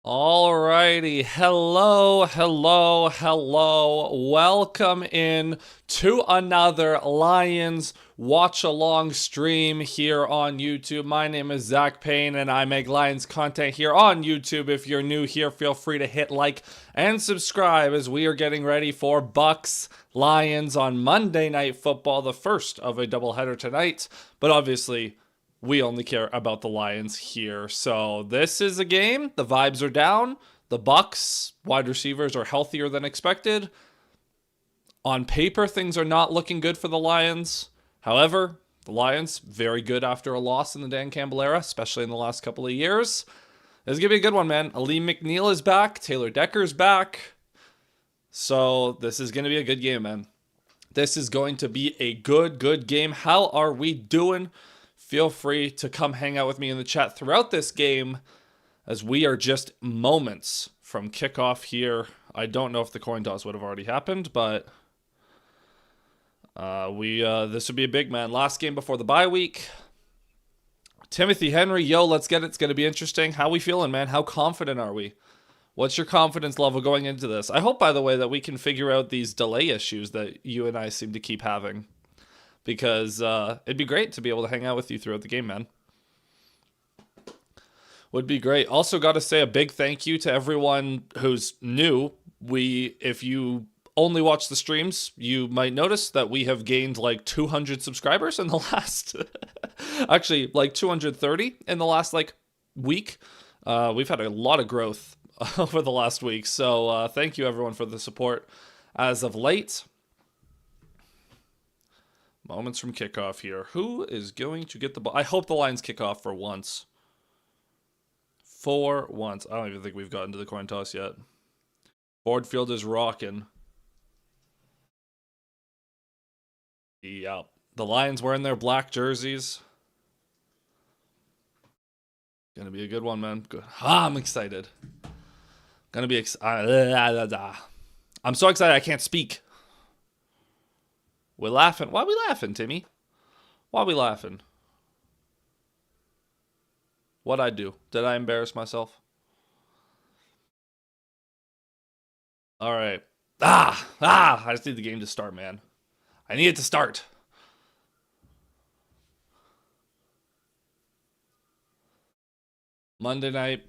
Alrighty, hello. Welcome in to another Lions watch along stream here on YouTube. My name is Zach Payne and I make Lions content here on YouTube. If you're new here, feel free to hit like and subscribe as we are getting ready for Bucks Lions on Monday Night Football, the first of a doubleheader tonight. But obviously, we only care about the Lions here. So this is a game. The vibes are down. The Bucks wide receivers are healthier than expected. On paper, things are not looking good for the Lions. However, the Lions very good after a loss in the Dan Campbell era, especially in the last couple of years. This is gonna be a good one, man. Aleem McNeil is back. Taylor Decker's back. So this is gonna be a good game, man. This is going to be a good game. How are we doing? Feel free to come hang out with me in the chat throughout this game as we are just moments from kickoff here. I don't know if the coin toss would have already happened, but this would be a big man. Last game before the bye week. Timothy Henry, yo, let's get it. It's going to be interesting. How we feeling, man? How confident are we? What's your confidence level going into this? I hope, by the way, that we can figure out these delay issues that you and I seem to keep having. Because it'd be great to be able to hang out with you throughout the game, man. Would be great. Also got to say a big thank you to everyone who's new. If you only watch the streams, you might notice that we have gained like 200 subscribers in the last... actually, like 230 in the last week. We've had a lot of growth over the last week. So thank you everyone for the support as of late. Moments from kickoff here. Who is going to get the ball? I hope the Lions kick off for once. For once. I don't even think we've gotten to the coin toss yet. Ford Field is rocking. Yep. The Lions wearing their black jerseys. Gonna be a good one, man. Good. I'm excited. Gonna be excited. I'm so excited I can't speak. We're laughing. Why are we laughing, Timmy? Why are we laughing? What'd I do? Did I embarrass myself? All right. I just need the game to start, man. I need it to start. Monday night.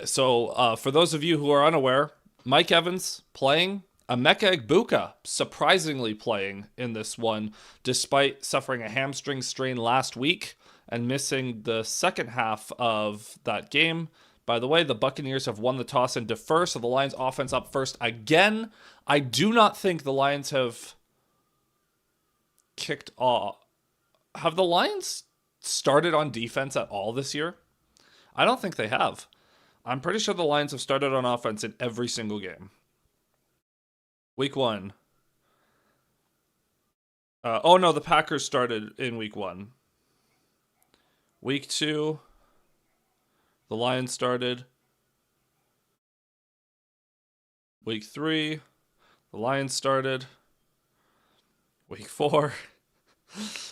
So, for those of you who are unaware, Mike Evans playing. Emeka Egbuka surprisingly playing in this one, despite suffering a hamstring strain last week and missing the second half of that game. By the way, the Buccaneers have won the toss and defer, so the Lions offense up first again. I do not think the Lions have kicked off. Have the Lions started on defense at all this year? I don't think they have. I'm pretty sure the Lions have started on offense in every single game. Week 1. Oh no, the Packers started in week 1. Week 2, the Lions started. Week 3, the Lions started. Week 4,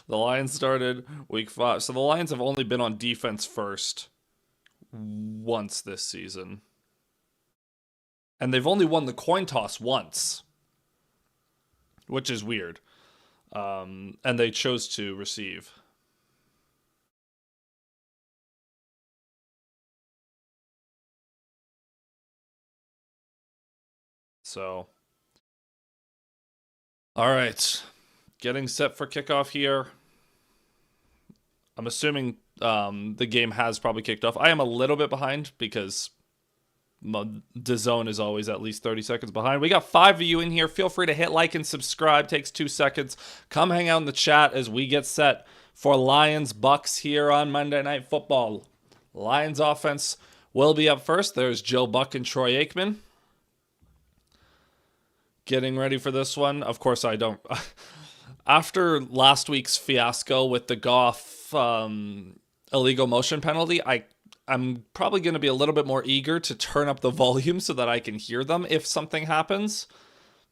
the Lions started. Week 5. So the Lions have only been on defense first once this season. And they've only won the coin toss once, which is weird. And they chose to receive. So, all right. Getting set for kickoff here. I'm assuming the game has probably kicked off. I am a little bit behind because DAZN is always at least 30 seconds behind. We got 5 of you in here. Feel free to hit like and subscribe. Takes 2 seconds. Come hang out in the chat as we get set for Lions Bucks here on Monday Night Football. Lions offense will be up first. There's Joe Buck and Troy Aikman. Getting ready for this one. Of course, I don't. After last week's fiasco with the Goff illegal motion penalty, I'm probably going to be a little bit more eager to turn up the volume so that I can hear them if something happens.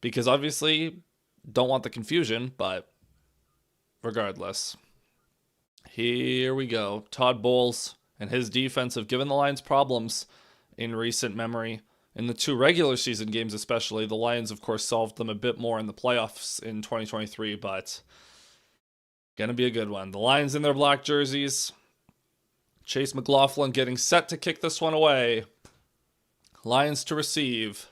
Because obviously, don't want the confusion, but regardless. Here we go. Todd Bowles and his defense have given the Lions problems in recent memory. In the 2 regular season games especially, the Lions, of course, solved them a bit more in the playoffs in 2023, but gonna be a good one. The Lions in their black jerseys. Chase McLaughlin getting set to kick this one away. Lions to receive.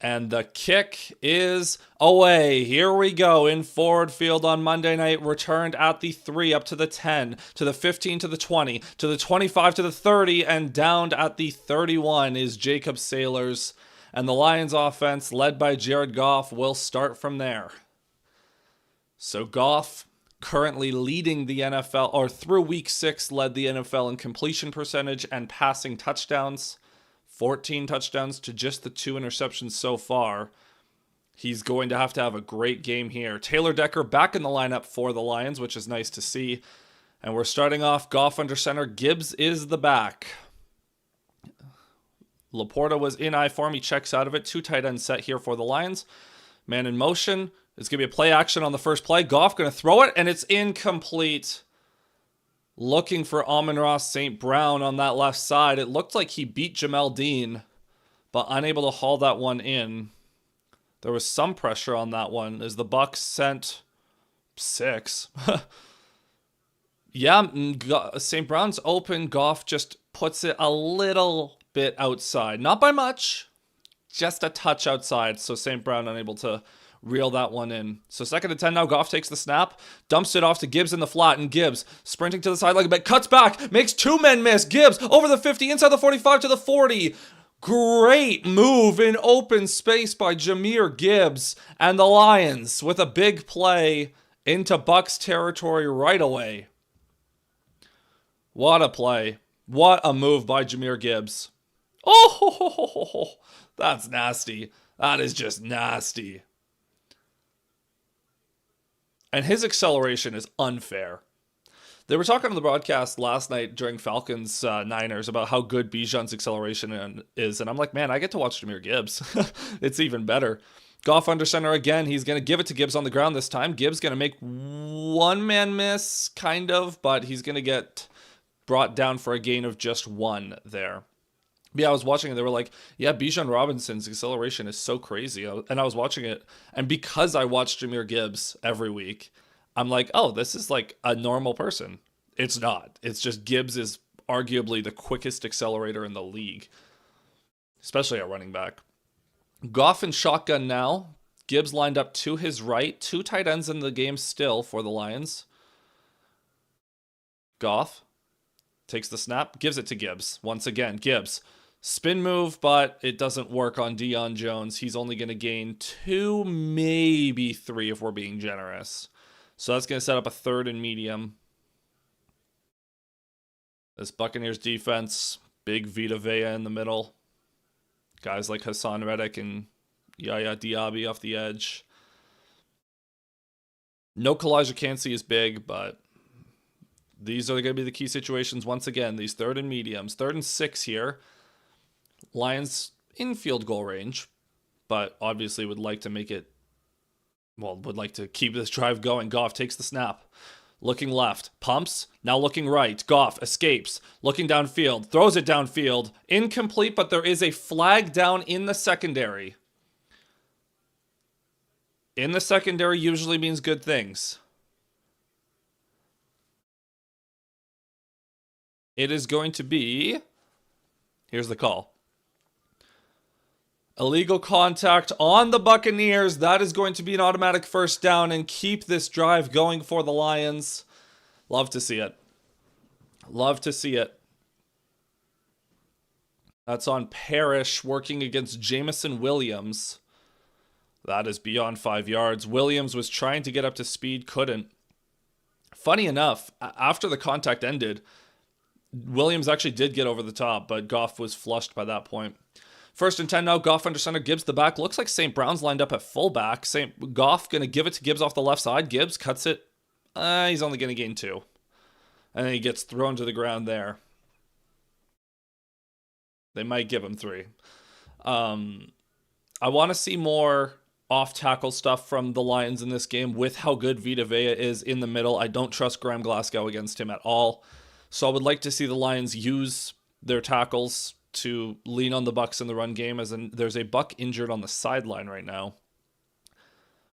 And the kick is away. Here we go in Ford Field on Monday night. Returned at the 3, up to the 10, to the 15, to the 20, to the 25, to the 30, and downed at the 31 is Jacob Sailors. And the Lions offense, led by Jared Goff, will start from there. So Goff, currently leading the NFL, or through week 6, led the NFL in completion percentage and passing touchdowns. 14 touchdowns to just the 2 interceptions so far. He's going to have a great game here. Taylor Decker back in the lineup for the Lions, which is nice to see. And we're starting off Goff under center. Gibbs is the back. Laporta was in I form. He checks out of it. 2 tight end set here for the Lions. Man in motion. It's going to be a play action on the first play. Goff going to throw it, and it's incomplete. Looking for Amon-Ra St. Brown on that left side. It looked like he beat Jamel Dean, but unable to haul that one in. There was some pressure on that one as the Bucs sent 6. Yeah, St. Brown's open. Goff just puts it a little bit outside. Not by much, just a touch outside. So St. Brown unable to reel that one in. So 2nd and 10 now. Goff takes the snap, dumps it off to Gibbs in the flat, and Gibbs sprinting to the sideline a bit, cuts back, makes 2 men miss. Gibbs over the 50, inside the 45 to the 40. Great move in open space by Jahmyr Gibbs, and the Lions with a big play into Bucs territory right away. What a play. What a move by Jahmyr Gibbs. Oh, that's nasty. That is just nasty. And his acceleration is unfair. They were talking on the broadcast last night during Falcons Niners about how good Bijan's acceleration is. And I'm like, man, I get to watch Jahmyr Gibbs. It's even better. Goff under center again. He's going to give it to Gibbs on the ground this time. Gibbs going to make 1 man miss, kind of, but he's going to get brought down for a gain of just 1 there. Yeah, I was watching it. They were like, yeah, Bijan Robinson's acceleration is so crazy. And I was watching it. And because I watch Jahmyr Gibbs every week, I'm like, oh, this is like a normal person. It's not. It's just Gibbs is arguably the quickest accelerator in the league, especially at running back. Goff in shotgun now. Gibbs lined up to his right. 2 tight ends in the game still for the Lions. Goff takes the snap, gives it to Gibbs. Once again, Gibbs. Spin move, but it doesn't work on Deion Jones. He's only going to gain 2, maybe 3 if we're being generous. So that's going to set up a 3rd and medium. This Buccaneers defense, big Vita Vea in the middle. Guys like Hassan Reddick and Yaya Diaby off the edge. No Kalijah Kancey is big, but these are going to be the key situations once again. These 3rd and mediums. 3rd and 6 here. Lions in field goal range, but obviously would like to make it, would like to keep this drive going. Goff takes the snap. Looking left. Pumps. Now looking right. Goff escapes. Looking downfield. Throws it downfield. Incomplete, but there is a flag down in the secondary. In the secondary usually means good things. It is going to be... Here's the call. Illegal contact on the Buccaneers. That is going to be an automatic 1st down and keep this drive going for the Lions. Love to see it. Love to see it. That's on Parrish working against Jamison Williams. That is beyond 5 yards. Williams was trying to get up to speed, couldn't. Funny enough, after the contact ended, Williams actually did get over the top, but Goff was flushed by that point. 1st and 10 now. Goff under center. Gibbs the back. Looks like St. Brown's lined up at fullback. Goff going to give it to Gibbs off the left side. Gibbs cuts it. He's only going to gain 2. And then he gets thrown to the ground there. They might give him 3. I want to see more off-tackle stuff from the Lions in this game with how good Vita Vea is in the middle. I don't trust Graham Glasgow against him at all. So I would like to see the Lions use their tackles to lean on the Bucs in the run game, as in there's a Buck injured on the sideline right now.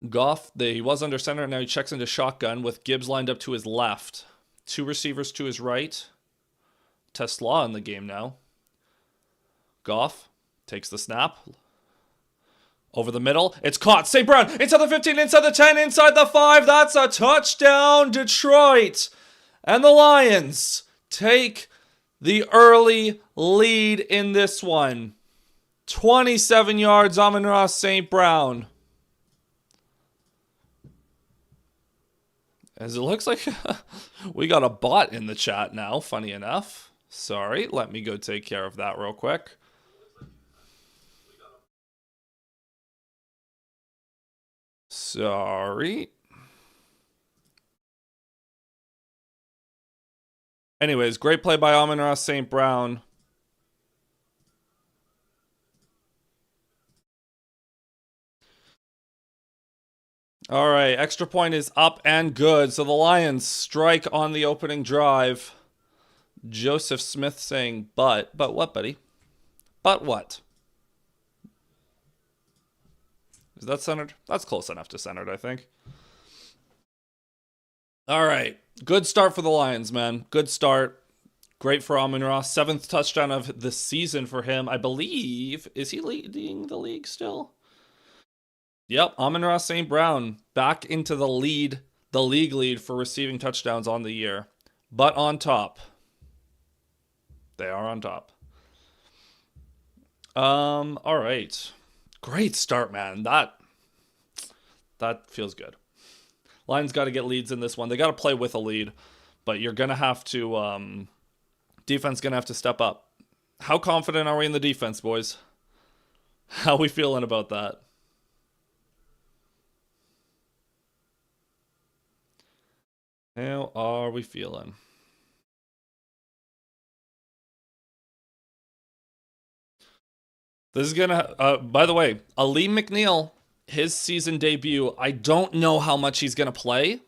Goff, he was under center, now he checks into shotgun with Gibbs lined up to his left. 2 receivers to his right. Tesla in the game now. Goff takes the snap. Over the middle. It's caught. St. Brown inside the 15, inside the 10, inside the 5. That's a touchdown, Detroit. And the Lions take the early lead in this one. 27 yards, Amon-Ra St. Brown. As it looks like we got a bot in the chat now, funny enough. Sorry, let me go take care of that real quick. Sorry. Anyways, great play by Amon-Ra St. Brown. All right, extra point is up and good. So the Lions strike on the opening drive. Joseph Smith saying, but what, buddy? But what? Is that centered? That's close enough to centered, I think. All right, good start for the Lions, man. Good start. Great for Amon-Ra. 7th touchdown of the season for him. I believe, is he leading the league still? Yep, Amon-Ra St. Brown back into the league lead for receiving touchdowns on the year. But on top. They are on top. All right. Great start, man. That feels good. Lions got to get leads in this one. They got to play with a lead, but you're going to have to, defense going to have to step up. How confident are we in the defense, boys? How we feeling about that? How are we feeling? This is gonna, by the way, Aleem McNeil, his season debut, I don't know how much he's gonna play.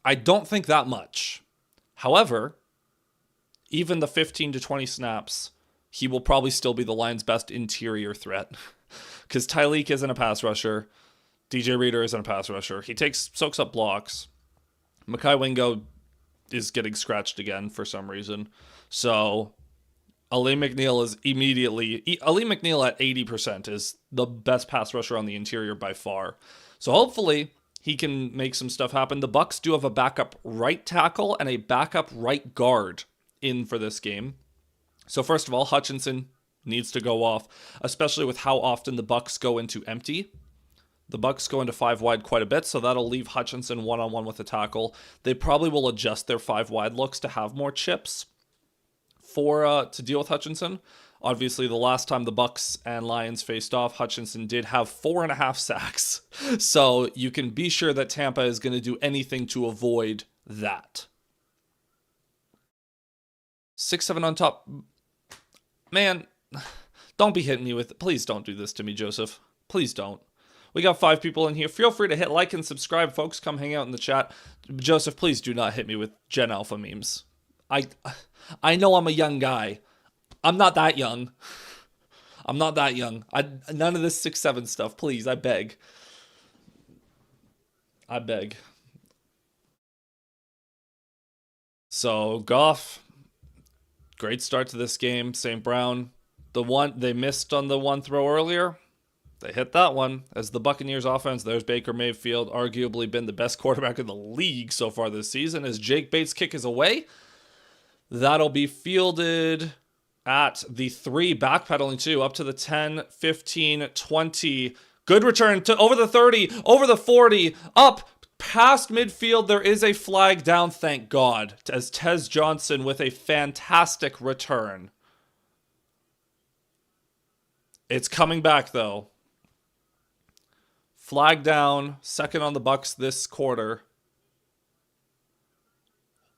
I don't think that much. However, even the 15 to 20 snaps, he will probably still be the Lions' best interior threat. Because Tyleek isn't a pass rusher. DJ Reader isn't a pass rusher. He soaks up blocks. Mekhi Wingo is getting scratched again for some reason. So Aleem McNeil is Aleem McNeil at 80% is the best pass rusher on the interior by far. So hopefully he can make some stuff happen. The Bucs do have a backup right tackle and a backup right guard in for this game. So first of all, Hutchinson needs to go off, especially with how often the Bucs go into empty. The Bucs go into 5 wide quite a bit, so that'll leave Hutchinson one-on-one with the tackle. They probably will adjust their 5 wide looks to have more chips to deal with Hutchinson. Obviously, the last time the Bucs and Lions faced off, Hutchinson did have 4.5 sacks. So you can be sure that Tampa is going to do anything to avoid that. 6-7 on top. Man, don't be hitting me with... Please don't do this to me, Joseph. Please don't. We got 5 people in here. Feel free to hit like and subscribe, folks. Come hang out in the chat. Joseph, please do not hit me with Gen Alpha memes. I know I'm a young guy. I'm not that young. I'm not that young. None of this 6-7 stuff, please. I beg. I beg. So, Goff, great start to this game. St. Brown, the one they missed on the one throw earlier, they hit that one. As the Buccaneers offense, there's Baker Mayfield, arguably been the best quarterback in the league so far this season. As Jake Bates' kick is away, that'll be fielded at the 3, backpedaling 2, up to the 10, 15, 20. Good return to over the 30, over the 40, up past midfield. There is a flag down, thank God, as Tez Johnson with a fantastic return. It's coming back, though. Flag down, second on the Bucs this quarter.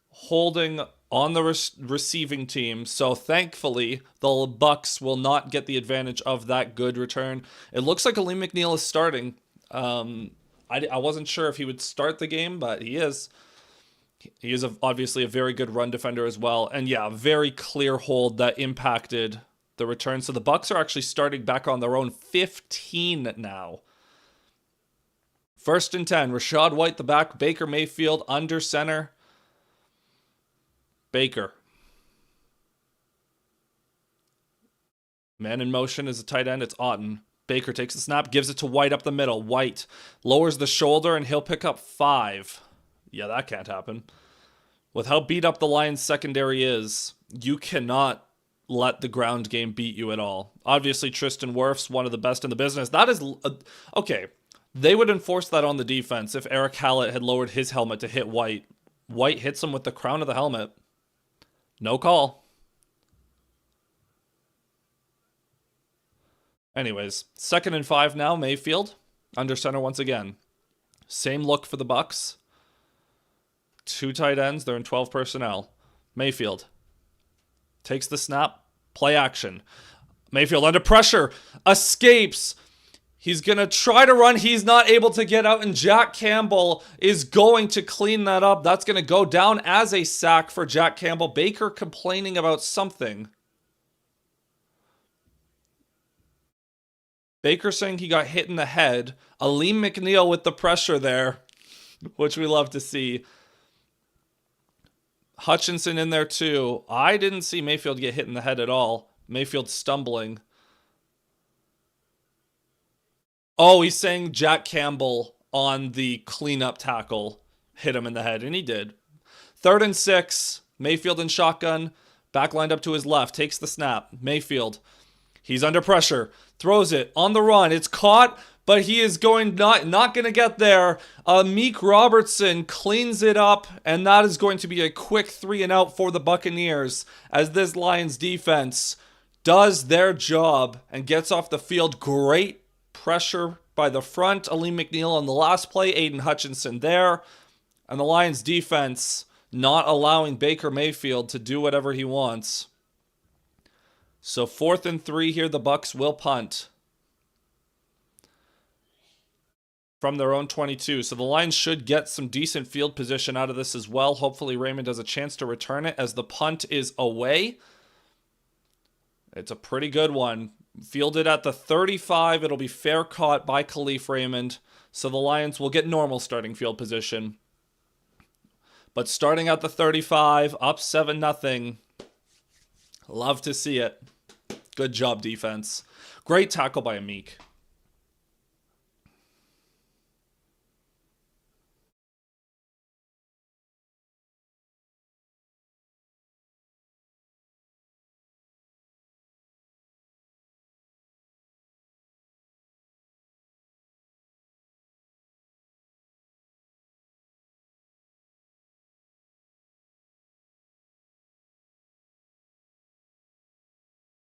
Holding on the receiving team, so thankfully the Bucs will not get the advantage of that good return. It looks like Aleem McNeil is starting. I wasn't sure if he would start the game, but he is. He is obviously a very good run defender as well, and yeah, very clear hold that impacted the return. So the Bucs are actually starting back on their own 15 now. 1st and 10. Rachaad White the back. Baker Mayfield under center. Baker. Man in motion is a tight end. It's Otten. Baker takes the snap, gives it to White up the middle. White lowers the shoulder, and he'll pick up 5. Yeah, that can't happen. With how beat up the Lions secondary is, you cannot let the ground game beat you at all. Obviously, Tristan Wirfs, one of the best in the business. That is... okay, they would enforce that on the defense if Eric Hallett had lowered his helmet to hit White. White hits him with the crown of the helmet. No call. Anyways, 2nd and 5 now. Mayfield under center once again. Same look for the Bucs. 2 tight ends. They're in 12 personnel. Mayfield takes the snap. Play action. Mayfield under pressure. Escapes. He's going to try to run. He's not able to get out, and Jack Campbell is going to clean that up. That's going to go down as a sack for Jack Campbell. Baker complaining about something. Baker saying he got hit in the head. Aleem McNeil with the pressure there, which we love to see. Hutchinson in there too. I didn't see Mayfield get hit in the head at all. Mayfield stumbling. Oh, he's saying Jack Campbell on the cleanup tackle hit him in the head, and he did. 3rd and 6. Mayfield in shotgun. Back lined up to his left. Takes the snap. Mayfield. He's under pressure. Throws it on the run. It's caught, but he is not going to get there. Meek Robertson cleans it up, and that is going to be a quick 3 and out for the Buccaneers as this Lions defense does their job and gets off the field. Great pressure by the front. Aleem McNeil on the last play. Aiden Hutchinson there. And the Lions defense not allowing Baker Mayfield to do whatever he wants. So 4th and 3 here, the Bucs will punt from their own 22. So the Lions should get some decent field position out of this as well. Hopefully Raymond has a chance to return it as the punt is away. It's a pretty good one. Fielded at the 35. It'll be fair caught by Khalif Raymond. So the Lions will get normal starting field position. But starting at the 35, up 7-0. Love to see it. Good job, defense. Great tackle by Meek.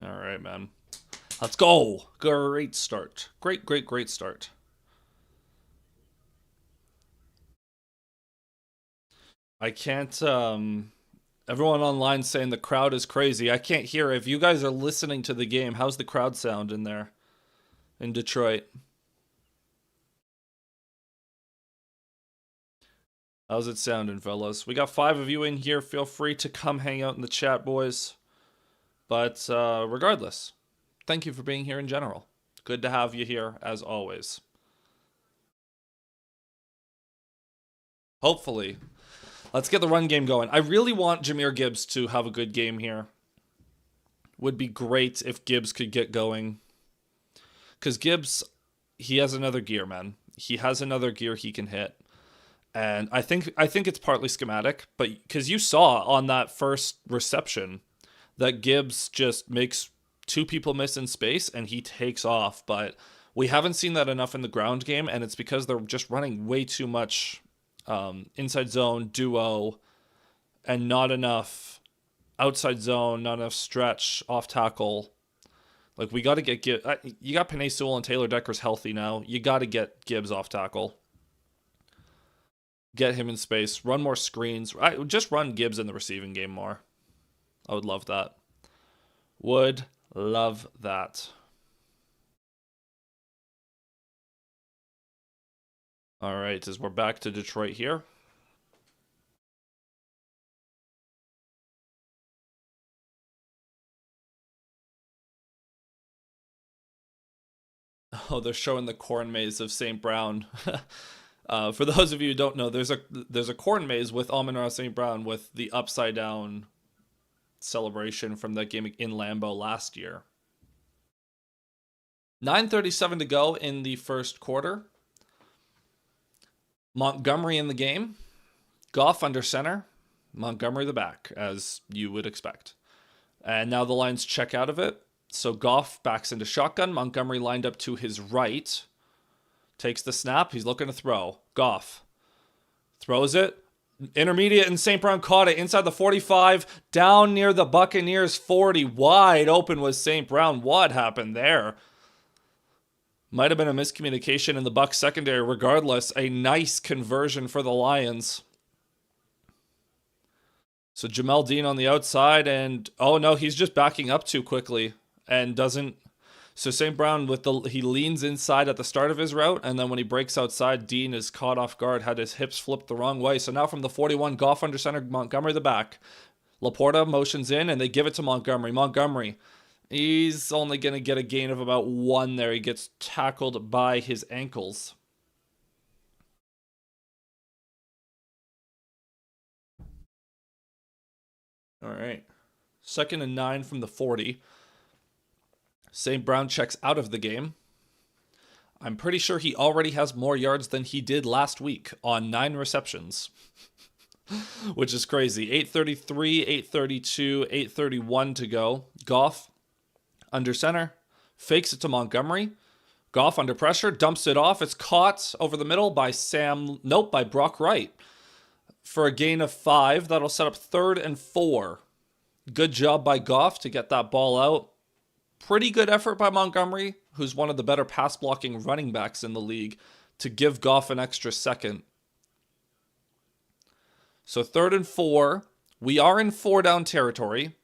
All right, man. Let's go. Great start. Great start. I can't, everyone online saying the crowd is crazy. I can't hear. If you guys are listening to the game, how's the crowd sound in there in Detroit? How's it sounding, fellas? We got 5 of you in here. Feel free to come hang out in the chat, boys. But regardless, thank you for being here in general. Good to have you here, as always. Hopefully. Let's get the run game going. I really want Jahmyr Gibbs to have a good game here. Would be great if Gibbs could get going. Because Gibbs, he has another gear, man. He has another gear he can hit. And I think it's partly schematic, but because you saw on that first reception that Gibbs just makes 2 people miss in space and he takes off. But we haven't seen that enough in the ground game, and it's because they're just running way too much inside zone, duo, and not enough outside zone, not enough stretch, off tackle. Like, we got to get Gibbs. You got Penei Sewell and Taylor Decker's healthy now. You got to get Gibbs off tackle. Get him in space. Run more screens. Just run Gibbs in the receiving game more. I would love that. Would love that. All right, as we're back to Detroit here. Oh, they're showing the corn maze of St. Brown. For those of you who don't know, there's a corn maze with Amon-Ra St. Brown with the upside down celebration from that game in Lambeau last year. 9:37 to go in the first quarter. Montgomery in the game. Goff under center. Montgomery the back, as you would expect. And now the Lions check out of it. So Goff backs into shotgun. Montgomery lined up to his right. Takes the snap. He's looking to throw. Goff throws it. Intermediate, and St. Brown caught it inside the 45. Down near the Buccaneers 40. Wide open was St. Brown. What happened there? Might have been a miscommunication in the Bucs secondary. Regardless, a nice conversion for the Lions. So Jamel Dean on the outside, and oh no, he's just backing up too quickly and doesn't. So St. Brown he leans inside at the start of his route, and then when he breaks outside, Dean is caught off guard, had his hips flipped the wrong way. So now from the 41, Goff under center, Montgomery the back. Laporta motions in, and they give it to Montgomery. Montgomery, he's only going to get a gain of about 1 there. He gets tackled by his ankles. All right. 2nd and 9 from the 40. St. Brown checks out of the game. I'm pretty sure he already has more yards than he did last week on 9 receptions. Which is crazy. 8:33, 8:32, 8:31 to go. Goff under center. Fakes it to Montgomery. Goff under pressure. Dumps it off. It's caught over the middle by by Brock Wright. For a gain of 5. That'll set up 3rd and 4. Good job by Goff to get that ball out. Pretty good effort by Montgomery, who's one of the better pass blocking running backs in the league, to give Goff an extra second. So 3rd and 4. We are in 4-down territory.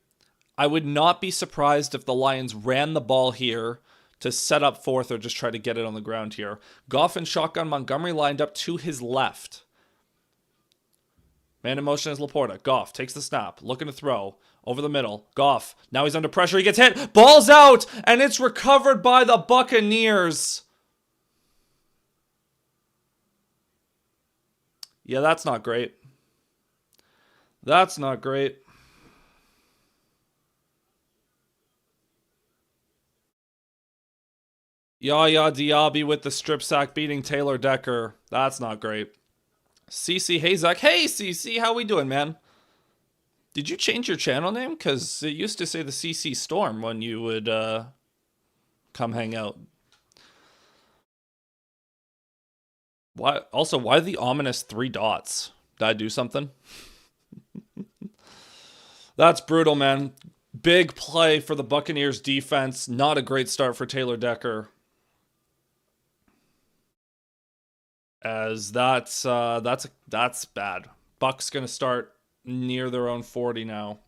I would not be surprised if the Lions ran the ball here to set up 4th or just try to get it on the ground here. Goff and shotgun. Montgomery lined up to his left. Man in motion is Laporta. Goff takes the snap, looking to throw. Over the middle. Goff. Now he's under pressure. He gets hit. Ball's out. And it's recovered by the Buccaneers. Yeah, that's not great. That's not great. Yaya Diaby with the strip sack beating Taylor Decker. That's not great. CC Hazak. Hey, CC. How we doing, man? Did you change your channel name? Because it used to say the CC Storm when you would come hang out. Why? Also, why the ominous 3 dots? Did I do something? That's brutal, man. Big play for the Buccaneers defense. Not a great start for Taylor Decker. As that's bad. Bucks gonna start near their own 40 now.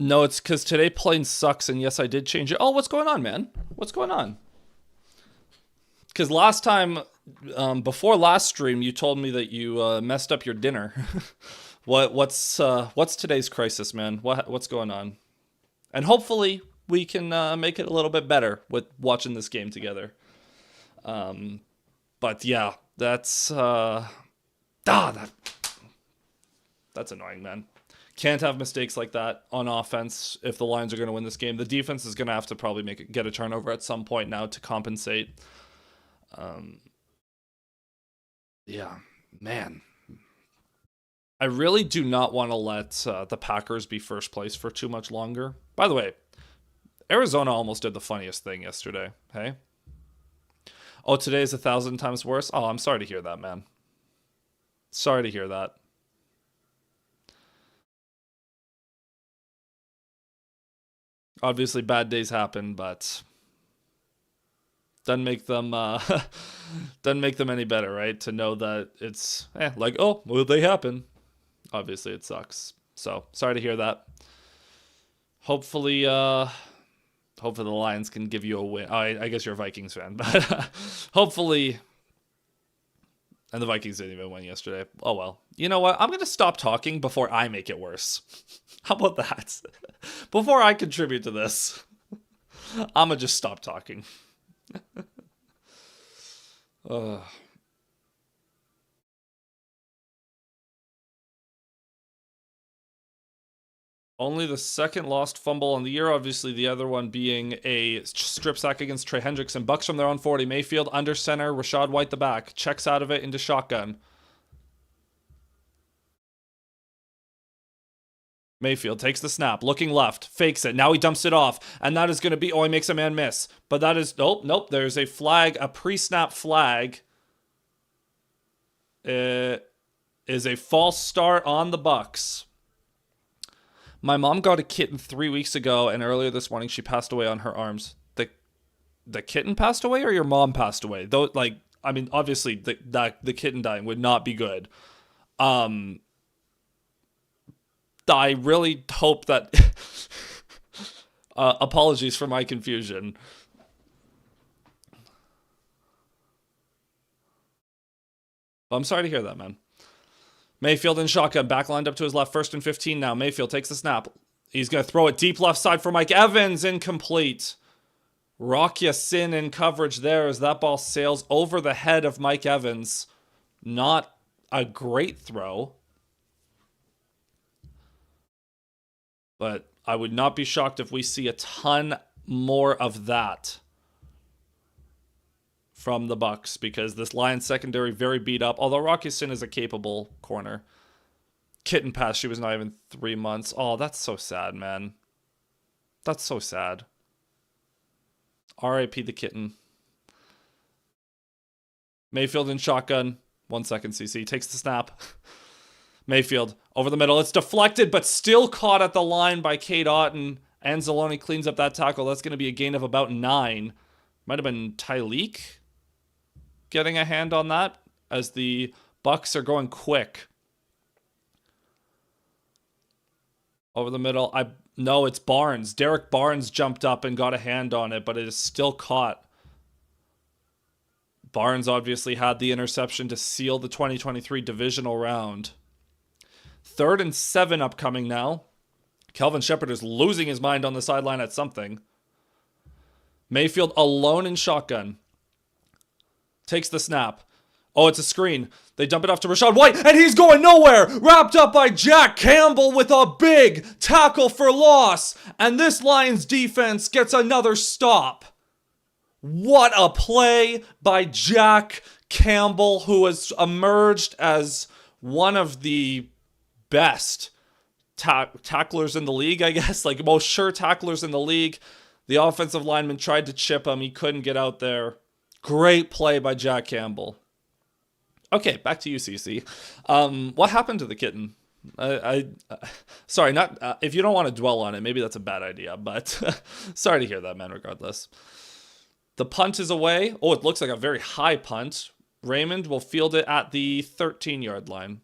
No, it's because today plane sucks, and yes, I did change it. Oh, what's going on, man? What's going on? Because last time, before last stream, you told me that you messed up your dinner. What's today's crisis, man? What's going on? And hopefully we can make it a little bit better with watching this game together. But yeah, that's that's annoying, man. Can't have mistakes like that on offense if the Lions are going to win this game. The defense is going to have to probably get a turnover at some point now to compensate. Yeah, man. I really do not want to let the Packers be first place for too much longer. By the way, Arizona almost did the funniest thing yesterday. Hey? Oh, today is 1,000 times worse? Oh, I'm sorry to hear that, man. Sorry to hear that. Obviously, bad days happen, but doesn't make them doesn't make them any better, right? To know that it's like, oh, well, they happen. Obviously, it sucks. So sorry to hear that. Hopefully, hopefully the Lions can give you a win. Oh, I guess you're a Vikings fan, but hopefully. And the Vikings didn't even win yesterday. Oh well. You know what? I'm gonna stop talking before I make it worse. How about that? Before I contribute to this, I'm gonna just stop talking. uh. Only the second lost fumble on the year. Obviously, the other one being a strip sack against Trey Hendrickson. Bucks from their own 40. Mayfield under center. Rachaad White the back. Checks out of it into shotgun. Mayfield takes the snap, looking left, fakes it. Now he dumps it off, and that is going to be, he makes a man miss. But that is, nope. There's a flag, a pre-snap flag. It is a false start on the Bucks. My mom got a kitten 3 weeks ago, and earlier this morning she passed away on her arms. The kitten passed away, or your mom passed away? Though, obviously the kitten dying would not be good. I really hope that. Apologies for my confusion. I'm sorry to hear that, man. Mayfield in shotgun, back lined up to his left, 1st and 15 now. Mayfield takes the snap. He's going to throw it deep left side for Mike Evans, incomplete. Rock Ya-Sin in coverage there as that ball sails over the head of Mike Evans. Not a great throw. But I would not be shocked if we see a ton more of that from the Bucs, because this Lions secondary very beat up. Although Rock Ya-Sin is a capable corner. Kitten passed. She was not even 3 months. Oh, that's so sad, man. That's so sad. R.I.P. the kitten. Mayfield in shotgun. 1 second, CC. Takes the snap. Mayfield over the middle. It's deflected, but still caught at the line by Cade Otton. Anzalone cleans up that tackle. That's going to be a gain of about 9. Might have been Tyleek getting a hand on that, as the Bucs are going quick. Over the middle. No, it's Barnes. Derek Barnes jumped up and got a hand on it, but it is still caught. Barnes obviously had the interception to seal the 2023 divisional round. 3rd and 7 upcoming now. Kelvin Shepherd is losing his mind on the sideline at something. Mayfield alone in shotgun. Takes the snap. Oh, it's a screen. They dump it off to Rachaad White, and he's going nowhere! Wrapped up by Jack Campbell with a big tackle for loss. And this Lions defense gets another stop. What a play by Jack Campbell, who has emerged as one of the best tacklers in the league, I guess. Like, most sure tacklers in the league. The offensive lineman tried to chip him. He couldn't get out there. Great play by Jack Campbell. Okay, back to you, CC. What happened to the kitten? Sorry, not if you don't want to dwell on it, maybe that's a bad idea, but sorry to hear that, man, regardless. The punt is away. Oh, it looks like a very high punt. Raymond will field it at the 13-yard line.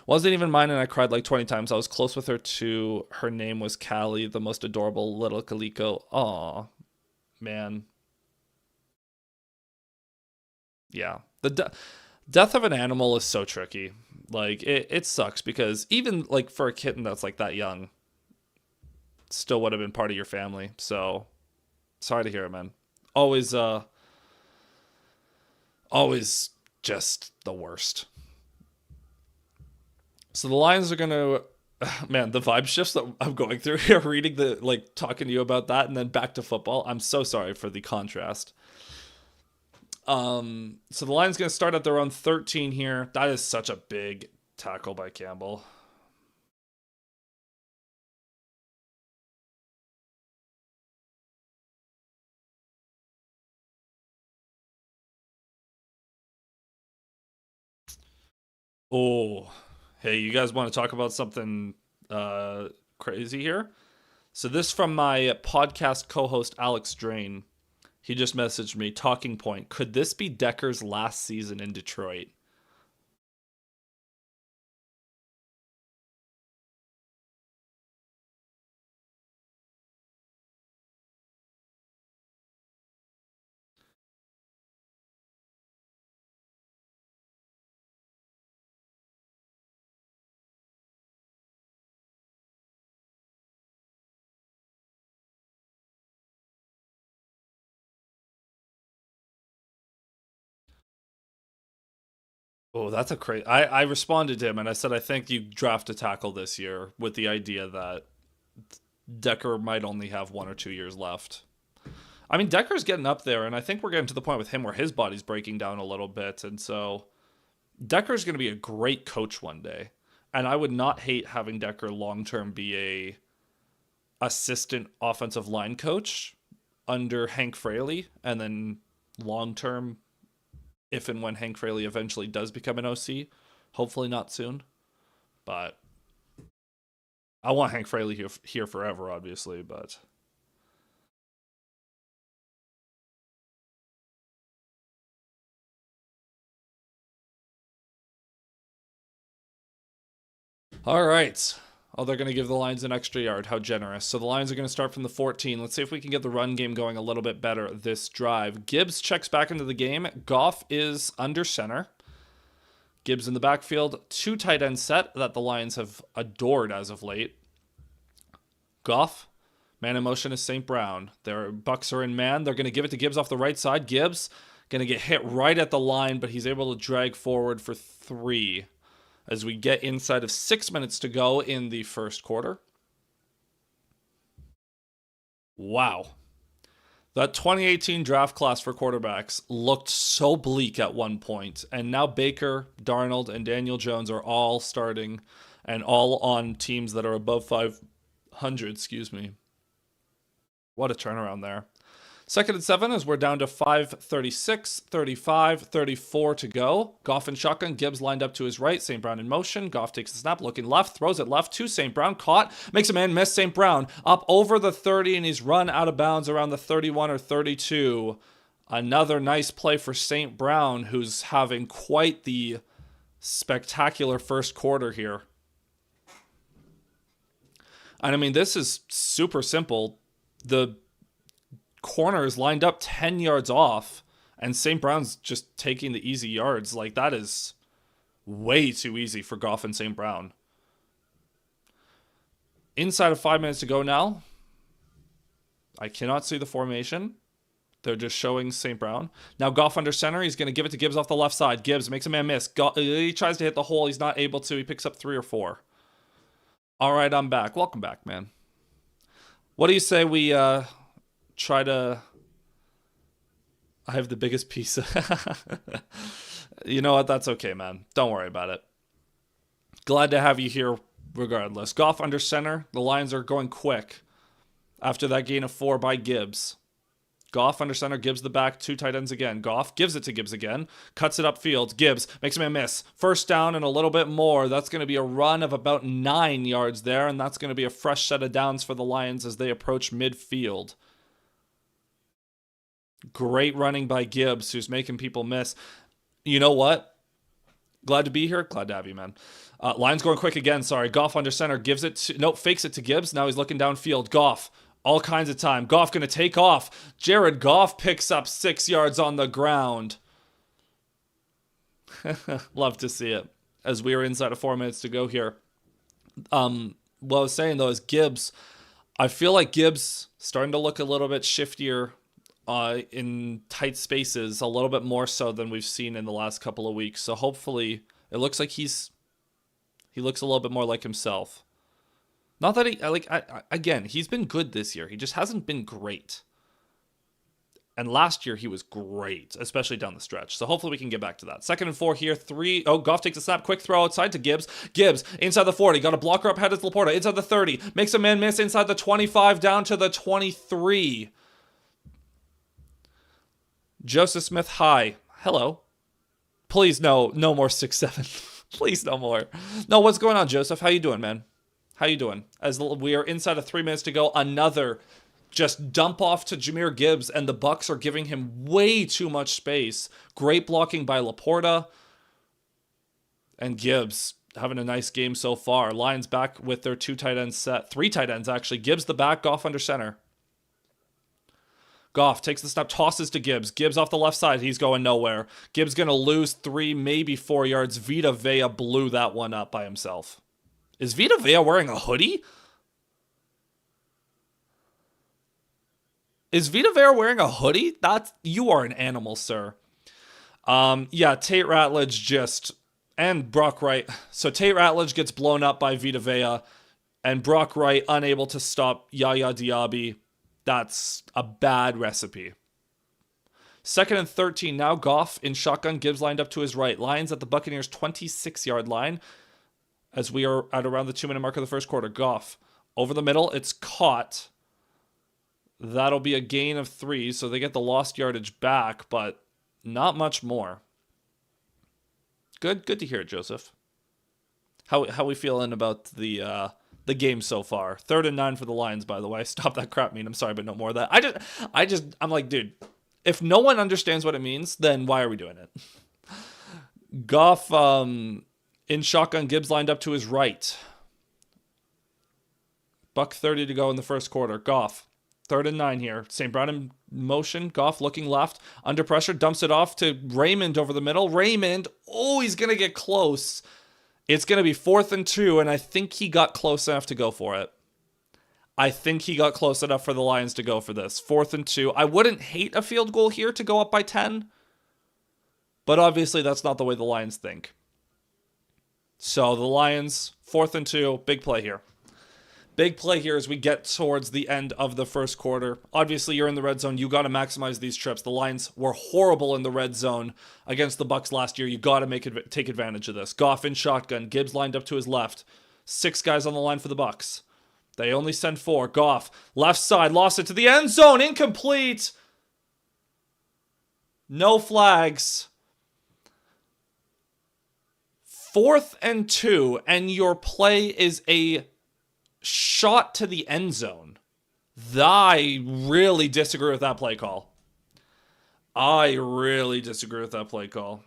Wasn't even mine, and I cried like 20 times. I was close with her, too. Her name was Callie, the most adorable little calico. Aw, man. Yeah. The death of an animal is so tricky. Like, it sucks, because even, like, for a kitten that's, like, that young, still would have been part of your family. So, sorry to hear it, man. Always just the worst. So the Lions are going to, man, the vibe shifts that I'm going through here, reading talking to you about that, and then back to football. I'm so sorry for the contrast. So the Lions going to start at their own 13 here. That is such a big tackle by Campbell. Oh, hey, you guys want to talk about something crazy here? So this from my podcast co-host Alex Drain. He just messaged me, talking point. Could this be Decker's last season in Detroit? Oh, that's a crazy. I responded to him and I said, I think you draft a tackle this year with the idea that Decker might only have 1 or 2 years left. I mean, Decker's getting up there, and I think we're getting to the point with him where his body's breaking down a little bit. And so Decker's going to be a great coach one day. And I would not hate having Decker long term be a assistant offensive line coach under Hank Fraley, and then long term, if and when Hank Fraley eventually does become an OC, hopefully not soon. But I want Hank Fraley here forever, obviously. But all right. Oh, they're going to give the Lions an extra yard. How generous. So the Lions are going to start from the 14. Let's see if we can get the run game going a little bit better this drive. Gibbs checks back into the game. Goff is under center. Gibbs in the backfield. 2 tight end set that the Lions have adored as of late. Goff. Man in motion is St. Brown. Their Bucs are in man. They're going to give it to Gibbs off the right side. Gibbs going to get hit right at the line, but he's able to drag forward for 3 as we get inside of 6 minutes to go in the first quarter. Wow. That 2018 draft class for quarterbacks looked so bleak at one point, and now Baker, Darnold, and Daniel Jones are all starting and all on teams that are above 500, excuse me. What a turnaround there. 2nd and 7 as we're down to 5:36, 35, 34 to go. Goff and shotgun. Gibbs lined up to his right. St. Brown in motion. Goff takes the snap, looking left, throws it left to St. Brown. Caught, makes a man miss. St. Brown up over the 30, and he's run out of bounds around the 31 or 32. Another nice play for St. Brown, who's having quite the spectacular first quarter here. And I mean, this is super simple. The corner is lined up 10 yards off, and St. Brown's just taking the easy yards. Like, that is way too easy for Goff and St. Brown. Inside of 5 minutes to go now. I cannot see the formation. They're just showing St. Brown. Now Goff under center. He's going to give it to Gibbs off the left side. Gibbs makes a man miss. He tries to hit the hole. He's not able to. He picks up 3 or 4. All right, I'm back. Welcome back, man. What do you say we try to... I have the biggest piece. You know what? That's okay, man. Don't worry about it. Glad to have you here regardless. Goff under center. The Lions are going quick after that gain of 4 by Gibbs. Goff under center. Gibbs the back. 2 tight ends again. Goff gives it to Gibbs again. Cuts it upfield. Gibbs makes him a miss. First down and a little bit more. That's going to be a run of about 9 yards there, and that's going to be a fresh set of downs for the Lions as they approach midfield. Great running by Gibbs, who's making people miss. You know what? Glad to be here. Glad to have you, man. Lions going quick again. Sorry. Goff under center. Gives it to... Nope, fakes it to Gibbs. Now he's looking downfield. Goff. All kinds of time. Goff going to take off. Jared Goff picks up 6 yards on the ground. Love to see it. As we are inside of 4 minutes to go here. What I was saying, though, is Gibbs... I feel like Gibbs starting to look a little bit shiftier in tight spaces, a little bit more so than we've seen in the last couple of weeks. So hopefully it looks like he looks a little bit more like himself. Not that again, he's been good this year. He just hasn't been great. And last year he was great, especially down the stretch. So hopefully we can get back to that. 2nd and 4 here. 3. Oh, Goff takes a snap. Quick throw outside to Gibbs. Gibbs inside the 40. Got a blocker up head to Laporta. Inside the 30. Makes a man miss inside the 25 down to the 23. Joseph Smith, hi. Hello. Please, no more 6-7. Please, no more. No, what's going on, Joseph? How you doing, man? How you doing? As we are inside of 3 minutes to go, another just dump off to Jahmyr Gibbs, and the Bucs are giving him way too much space. Great blocking by Laporta. And Gibbs having a nice game so far. Lions back with their 2 tight ends set. 3 tight ends, actually. Gibbs the back, Goff under center. Goff takes the snap, tosses to Gibbs. Gibbs off the left side. He's going nowhere. Gibbs going to lose 3, maybe 4 yards. Vita Vea blew that one up by himself. Is Vita Vea wearing a hoodie? Is Vita Vea wearing a hoodie? You are an animal, sir. Yeah, Tate Ratledge just... And Brock Wright. So Tate Ratledge gets blown up by Vita Vea, and Brock Wright unable to stop Yaya Diaby. That's a bad recipe. 2nd and 13. Now Goff in shotgun. Gibbs lined up to his right. Lions at the Buccaneers' 26-yard line as we are at around the 2-minute mark of the first quarter. Goff over the middle. It's caught. That'll be a gain of 3, so they get the lost yardage back, but not much more. Good to hear it, Joseph. How we feeling about the game so far? 3rd and 9 for the Lions, by the way. Stop that crap mean. I'm sorry, but no more of that. I'm like, dude, if no one understands what it means, then why are we doing it? Goff in shotgun. Gibbs lined up to his right. $1:30 to go in the first quarter. Goff. 3rd and 9 here. St. Brown in motion. Goff looking left. Under pressure. Dumps it off to Raymond over the middle. Raymond. Oh, he's going to get close. It's going to be 4th and 2, and I think he got close enough to go for it. I think he got close enough for the Lions to go for this. 4th and 2. I wouldn't hate a field goal here to go up by 10, but obviously that's not the way the Lions think. So the Lions, 4th and 2, big play here. Big play here as we get towards the end of the first quarter. Obviously, you're in the red zone. You got to maximize these trips. The Lions were horrible in the red zone against the Bucs last year. You got to take advantage of this. Goff in shotgun. Gibbs lined up to his left. 6 guys on the line for the Bucs. They only send 4. Goff, left side, lost it to the end zone. Incomplete. No flags. 4th and 2, and your play is a shot to the end zone. I really disagree with that play call. I really disagree with that play call.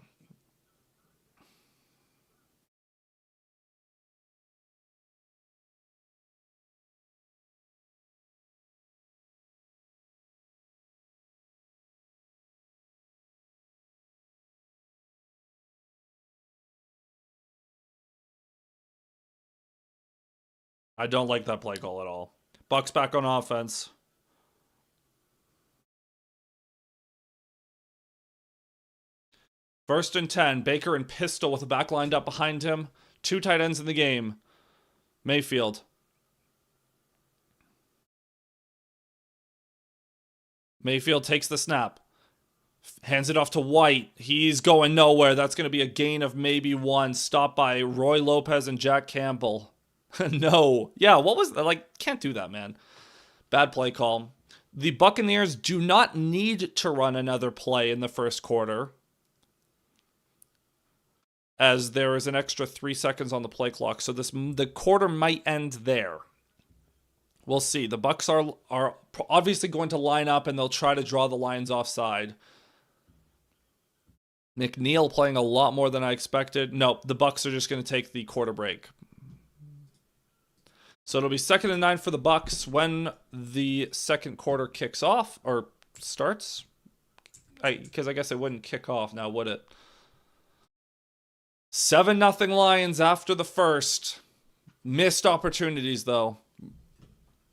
I don't like that play call at all. Bucs back on offense. First and 10. Baker and Pistol with the back lined up behind him. 2 tight ends in the game. Mayfield. Mayfield takes the snap. Hands it off to White. He's going nowhere. That's going to be a gain of maybe 1. Stopped by Roy Lopez and Jack Campbell. No. Yeah, what was that? Like, can't do that, man. Bad play call. The Buccaneers do not need to run another play in the first quarter, as there is an extra 3 seconds on the play clock. So the quarter might end there. We'll see. The Bucs are obviously going to line up, and they'll try to draw the Lions offside. McNeil playing a lot more than I expected. Nope, the Bucs are just going to take the quarter break. So it'll be 2nd and 9 for the Bucs when the second quarter kicks off or starts. Because I guess it wouldn't kick off now, would it? 7-0 Lions after the first. Missed opportunities, though.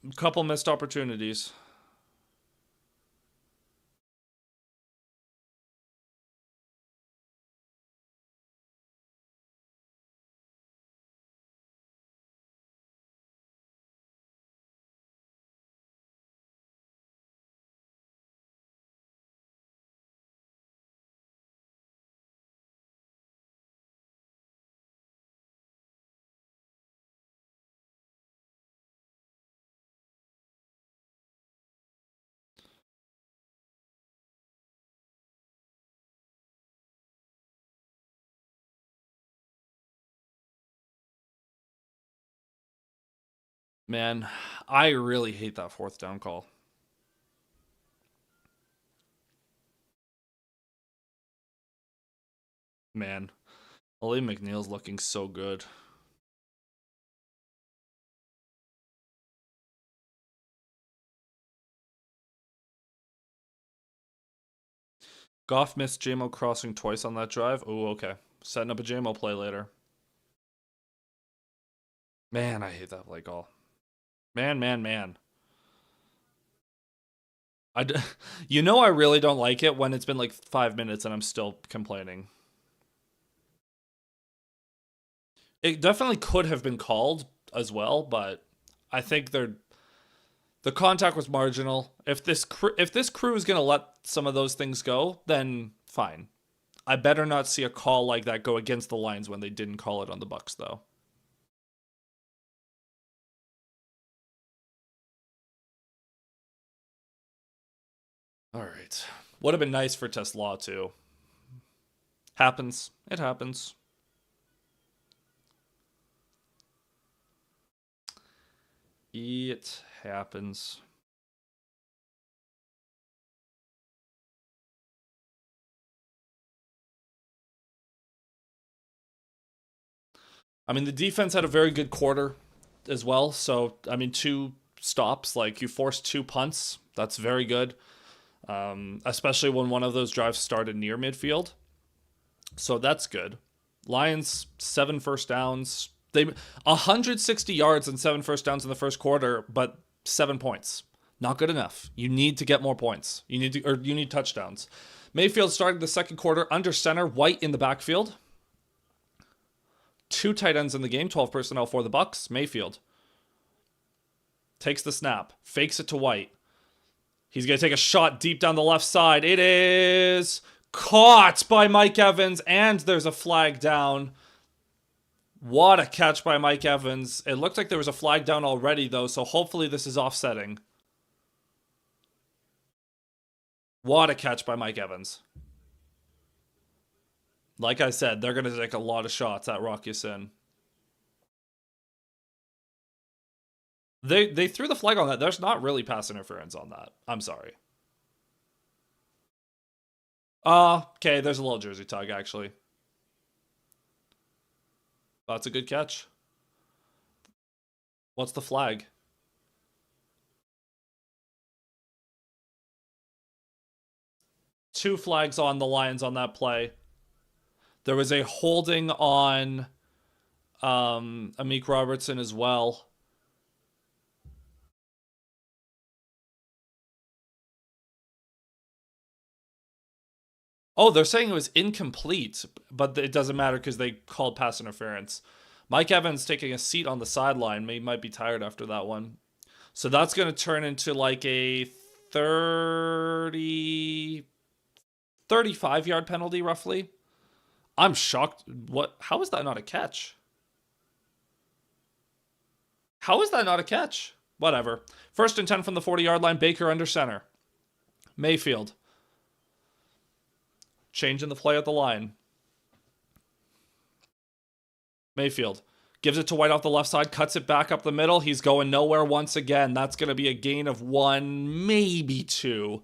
A couple missed opportunities. Man, I really hate that 4th down call. Man, Ollie McNeil's looking so good. Goff missed JMO crossing twice on that drive. Oh, okay. Setting up a JMO play later. Man, I hate that play call. Man, man, man. You know I really don't like it when it's been like 5 minutes and I'm still complaining. It definitely could have been called as well, but I think the contact was marginal. If this crew is gonna let some of those things go, then fine. I better not see a call like that go against the Lions when they didn't call it on the Bucs though. All right. Would have been nice for Tesla too. Happens. It happens. It happens. I mean, the defense had a very good quarter as well. So, I mean, two stops, like you forced two punts. That's very good, especially when one of those drives started near midfield. So that's good. Lions, 7 first downs. They 160 yards and 7 first downs in the first quarter, but 7 points. Not good enough. You need to get more points. You need touchdowns. Mayfield started the second quarter under center, White in the backfield. Two tight ends in the game, 12 personnel for the Bucs. Mayfield takes the snap, fakes it to White. He's going to take a shot deep down the left side. It is caught by Mike Evans, and there's a flag down. What a catch by Mike Evans. It looked like there was a flag down already, though, so hopefully this is offsetting. What a catch by Mike Evans. Like I said, they're going to take a lot of shots at Rock Ya-Sin. They threw the flag on that. There's not really pass interference on that. I'm sorry. Okay, there's a little jersey tug, actually. That's a good catch. What's the flag? Two flags on the Lions on that play. There was a holding on Amik Robertson as well. Oh, they're saying it was incomplete, but it doesn't matter because they called pass interference. Mike Evans taking a seat on the sideline. He might be tired after that one. So that's going to turn into like a 35 yard penalty roughly. I'm shocked. What? How is that not a catch? How is that not a catch? Whatever. 1st and 10 from the 40-yard line. Baker under center. Mayfield. Changing the play at the line. Mayfield gives it to White off the left side, cuts it back up the middle. He's going nowhere once again. That's going to be a gain of 1, maybe 2.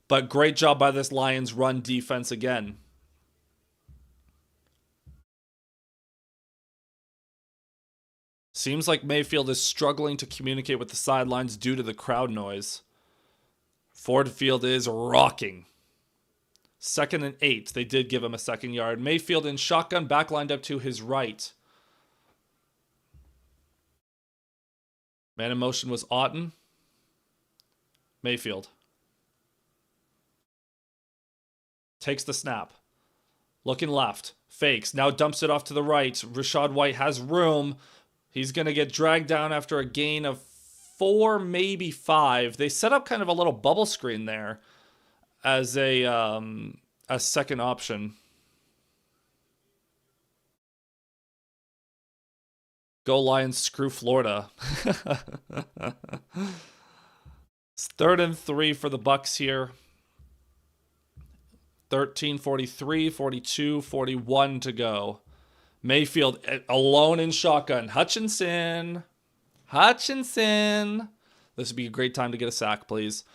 But great job by this Lions run defense again. Seems like Mayfield is struggling to communicate with the sidelines due to the crowd noise. Ford Field is rocking. 2nd and 8. They did give him a 2nd yard. Mayfield in shotgun, back lined up to his right. Man in motion was Otten. Mayfield takes the snap. Looking left. Fakes. Now dumps it off to the right. Rachaad White has room. He's going to get dragged down after a gain of 4, maybe 5. They set up kind of a little bubble screen there as a second option. Go Lions, screw Florida. It's 3rd and 3 for the Bucs here. 13, 43, 42, 41 to go. Mayfield alone in shotgun. Hutchinson. This would be a great time to get a sack, please.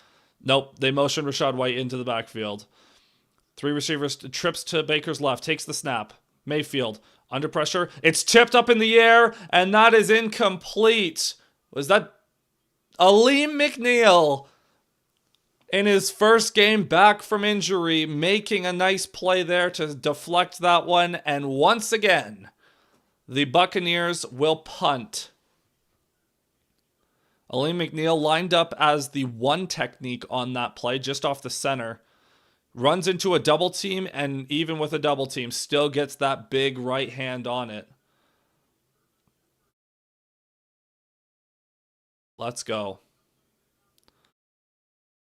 Nope, they motion Rachaad White into the backfield. Three receivers, trips to Baker's left, takes the snap. Mayfield, under pressure. It's tipped up in the air, and that is incomplete. Was that Aleem McNeil in his first game back from injury, making a nice play there to deflect that one. And once again, the Buccaneers will punt. Aleem McNeil lined up as the one technique on that play, just off the center. Runs into a double team, and even with a double team, still gets that big right hand on it. Let's go.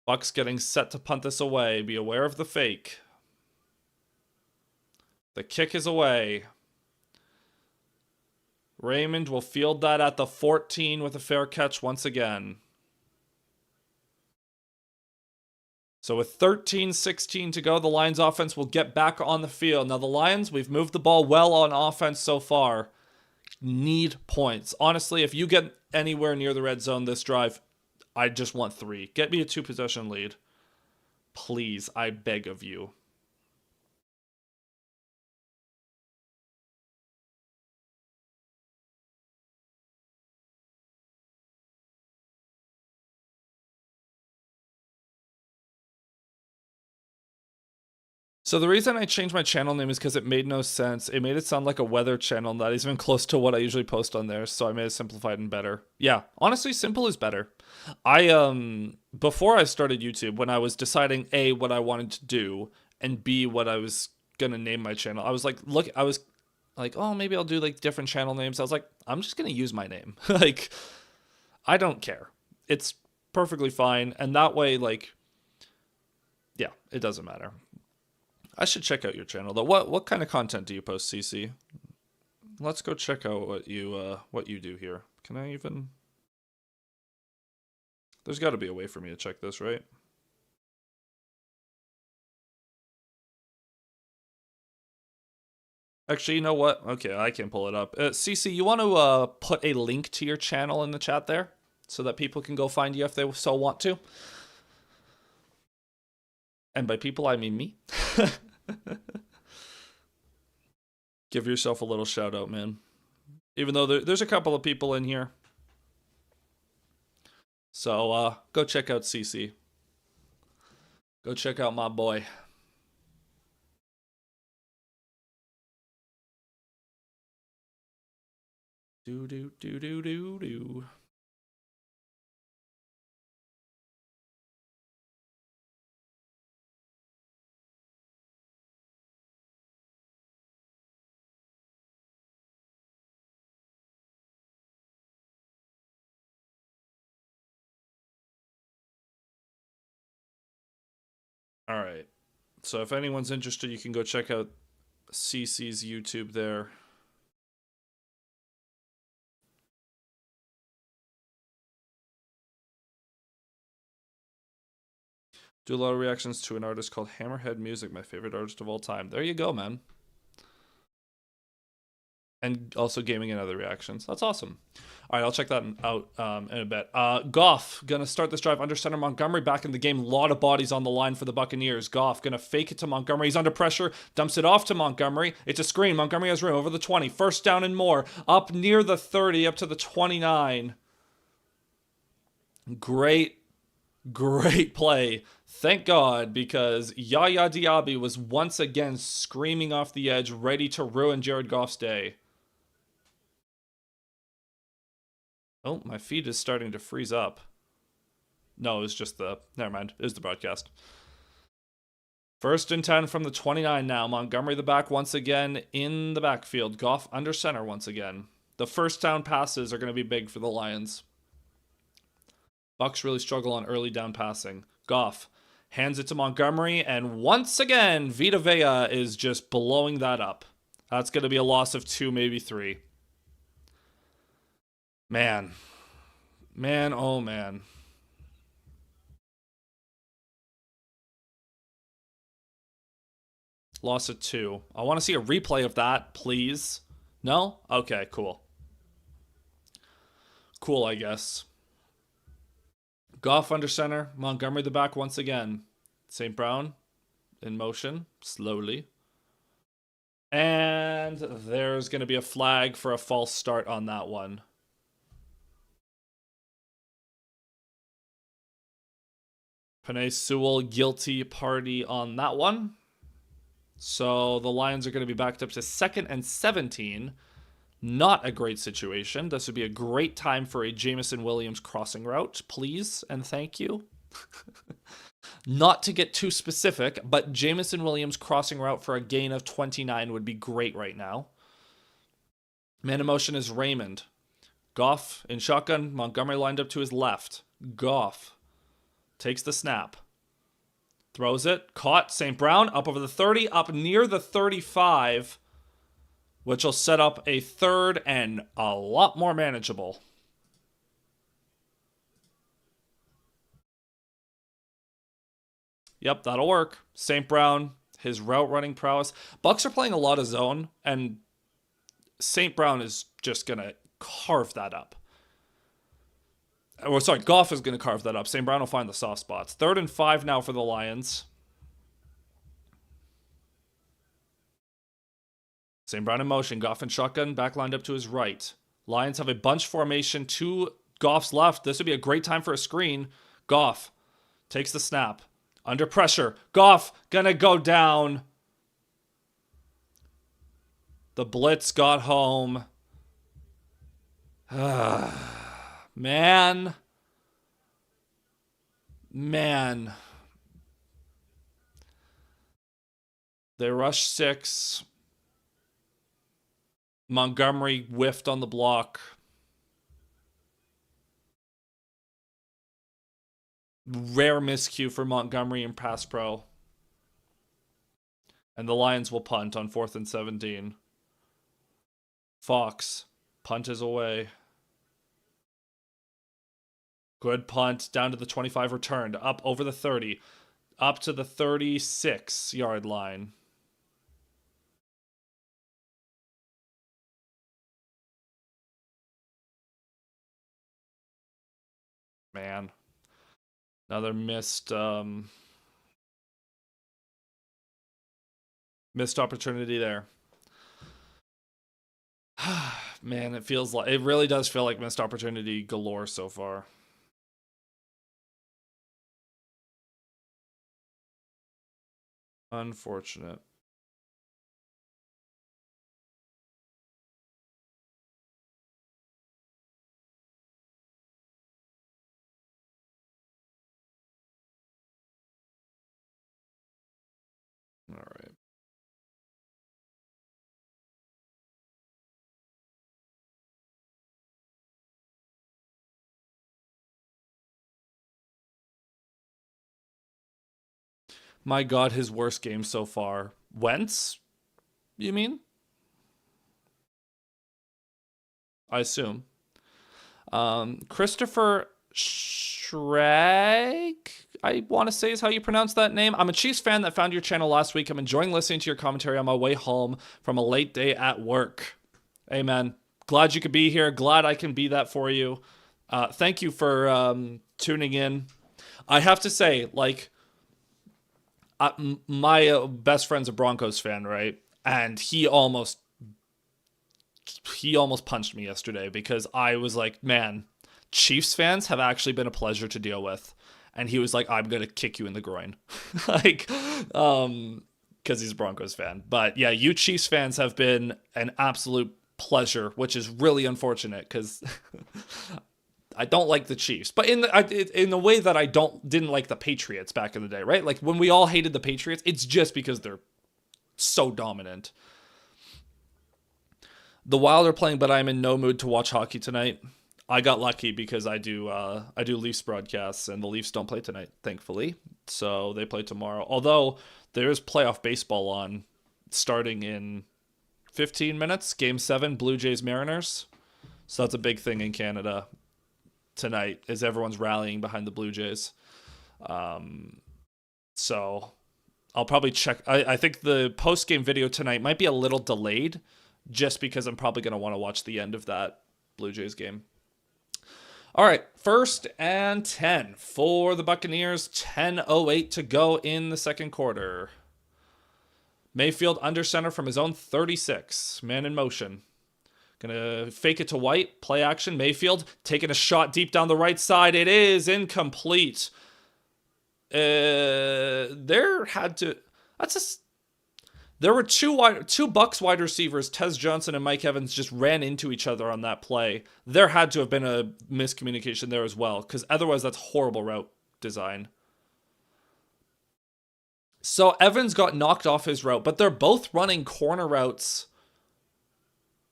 Bucs getting set to punt this away. Be aware of the fake. The kick is away. Raymond will field that at the 14 with a fair catch once again. So with 13-16 to go, the Lions offense will get back on the field. Now the Lions, we've moved the ball well on offense so far. Need points. Honestly, if you get anywhere near the red zone this drive, I just want 3. Get me a 2-possession lead. Please, I beg of you. So the reason I changed my channel name is because it made no sense. It made it sound like a weather channel, not even close to what I usually post on there, so I made it simplified and better. Yeah, honestly, simple is better. Before I started YouTube, when I was deciding A, what I wanted to do, and B, what I was gonna name my channel, I was like, oh, maybe I'll do like different channel names. I was like, I'm just gonna use my name. Like, I don't care. It's perfectly fine, and that way, like, yeah, it doesn't matter. I should check out your channel though. What kind of content do you post, CC? Let's go check out what you do here. Can I even? There's got to be a way for me to check this, right? Actually, you know what? Okay, I can pull it up. CC, you want to put a link to your channel in the chat there so that people can go find you if they so want to? And by people, I mean me. Give yourself a little shout out, man. Even though there's a couple of people in here. So go check out CC. Go check out my boy. Do. All right. So if anyone's interested, you can go check out CC's YouTube there. Do a lot of reactions to an artist called Hammerhead Music, my favorite artist of all time. There you go, man. And also gaming and other reactions. That's awesome. All right, I'll check that out in a bit. Goff gonna start this drive under center. Montgomery back in the game. A lot of bodies on the line for the Buccaneers. Goff gonna fake it to Montgomery. He's under pressure. Dumps it off to Montgomery. It's a screen. Montgomery has room over the 20. First down and more. Up near the 30, up to the 29. Great play. Thank God, because Yaya Diaby was once again screaming off the edge, ready to ruin Jared Goff's day. Oh, my feed is starting to freeze up. No, it was just never mind. It was the broadcast. First and 10 from the 29 now. Montgomery the back once again in the backfield. Goff under center once again. The first down passes are going to be big for the Lions. Bucs really struggle on early down passing. Goff hands it to Montgomery, and once again, Vita Vea is just blowing that up. That's going to be a loss of 2, maybe 3. Man, oh man. Loss of 2. I want to see a replay of that, please. No? Okay, cool. Cool, I guess. Goff under center. Montgomery the back once again. St. Brown in motion, slowly. And there's going to be a flag for a false start on that one. Penei Sewell, guilty party on that one. So the Lions are going to be backed up to 2nd and 17. Not a great situation. This would be a great time for a Jameson Williams crossing route, please and thank you. Not to get too specific, but Jameson Williams crossing route for a gain of 29 would be great right now. Man in motion is Raymond. Goff in shotgun. Montgomery lined up to his left. Goff takes the snap. Throws it. Caught. St. Brown up over the 30. Up near the 35. Which will set up a 3rd and a lot more manageable. Yep, that'll work. St. Brown, his route running prowess. Bucs are playing a lot of zone, and St. Brown is just going to carve that up. Or sorry, Goff is going to carve that up. St. Brown will find the soft spots. 3rd and 5 now for the Lions. St. Brown in motion. Goff in shotgun. Back lined up to his right. Lions have a bunch formation to Goff's left. This would be a great time for a screen. Goff takes the snap. Under pressure. Goff gonna go down. The blitz got home. Man. They rushed 6. Montgomery whiffed on the block. Rare miscue for Montgomery in pass pro. And the Lions will punt on 4th and 17. Fox. Punt is away. Good punt. Down to the 25 returned. Up over the 30. Up to the 36-yard line. Man. Another missed opportunity there. Man, it really does feel like missed opportunity galore so far. Unfortunate. All right. My God, his worst game so far. Wentz, you mean? I assume. Christopher Shrek, I want to say is how you pronounce that name. I'm a Chiefs fan that found your channel last week. I'm enjoying listening to your commentary on my way home from a late day at work. Amen. Glad you could be here. Glad I can be that for you. Thank you for tuning in. I have to say, like, my best friend's a Broncos fan, right? And he almost punched me yesterday because I was like, man, Chiefs fans have actually been a pleasure to deal with. And he was like, I'm going to kick you in the groin. Like, because he's a Broncos fan. But yeah, you Chiefs fans have been an absolute pleasure, which is really unfortunate because I don't like the Chiefs, but in the way that I didn't like the Patriots back in the day, right? Like when we all hated the Patriots, it's just because they're so dominant. The Wild are playing, but I'm in no mood to watch hockey tonight. I got lucky because I do Leafs broadcasts, and the Leafs don't play tonight, thankfully. So they play tomorrow. Although there is playoff baseball on starting in 15 minutes. Game 7, Blue Jays Mariners. So that's a big thing in Canada tonight, is everyone's rallying behind the Blue Jays. So I'll probably check. I think the post-game video tonight might be a little delayed just because I'm probably going to want to watch the end of that Blue Jays game. All right, 1st and 10 for the Buccaneers. 10:08 to go in the second quarter. Mayfield under center from his own 36. Man in motion. Gonna fake it to White. Play action. Mayfield taking a shot deep down the right side. It is incomplete. There had to. That's just. There were two Bucs wide receivers, Tez Johnson and Mike Evans, just ran into each other on that play. There had to have been a miscommunication there as well, because otherwise that's horrible route design. So Evans got knocked off his route, but they're both running corner routes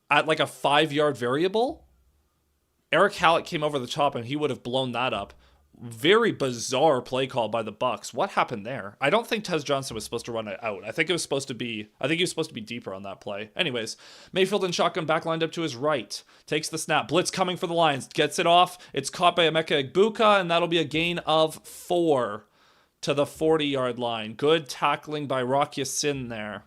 at like a 5-yard variable. Eric Hallett came over the top and he would have blown that up. Very bizarre play call by the Bucs. What happened there? I don't think Tez Johnson was supposed to run it out. I think he was supposed to be deeper on that play. Anyways, Mayfield and shotgun back lined up to his right. Takes the snap. Blitz coming for the Lions. Gets it off. It's caught by Emeka Egbuka, and that'll be a gain of 4 to the 40-yard line. Good tackling by Rock Ya-Sin there.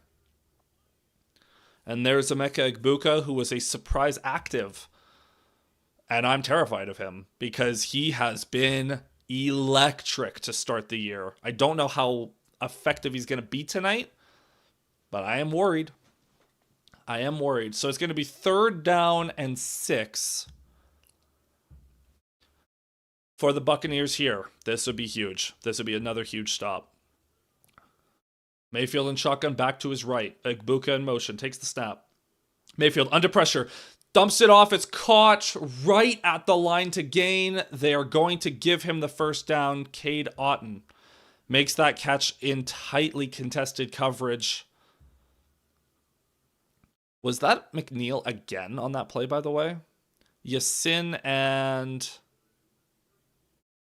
And there's Emeka Egbuka, who was a surprise active. And I'm terrified of him because he has been electric to start the year. I don't know how effective he's going to be tonight, but I am worried. I am worried. So it's going to be 3rd down and 6 for the Buccaneers here. This would be huge. This would be another huge stop. Mayfield and shotgun back to his right. Egbuka in motion. Takes the snap. Mayfield under pressure. Dumps it off. It's caught right at the line to gain. They are going to give him the first down. Cade Otton makes that catch in tightly contested coverage. Was that McNeil again on that play, by the way? Ya-Sin and...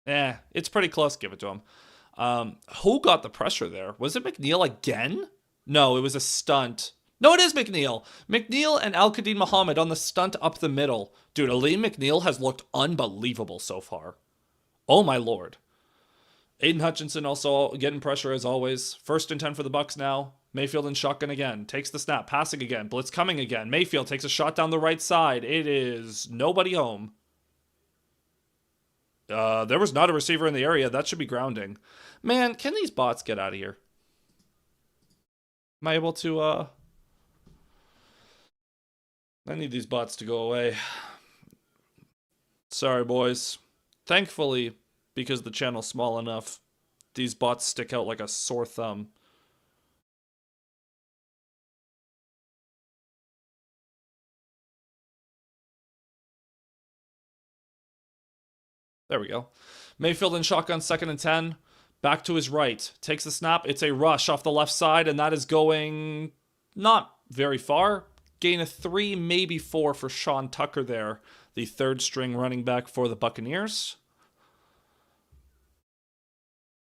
it's pretty close. Give it to him. Who got the pressure there? Was it McNeil again? No, it was a stunt. No, it is McNeil. McNeil and Al-Qadim Muhammad on the stunt up the middle. Dude, Aleem McNeil has looked unbelievable so far. Oh my lord. Aiden Hutchinson also getting pressure as always. 1st and 10 for the Bucs now. Mayfield in shotgun again. Takes the snap. Passing again. Blitz coming again. Mayfield takes a shot down the right side. It is nobody home. There was not a receiver in the area. That should be grounding. Man, can these bots get out of here? Am I able to, I need these bots to go away. Sorry, boys. Thankfully, because the channel's small enough, these bots stick out like a sore thumb. There we go. Mayfield in shotgun, 2nd and 10. Back to his right. Takes the snap. It's a rush off the left side, and that is going not very far. Gain of 3, maybe 4 for Sean Tucker there, the 3rd string running back for the Buccaneers.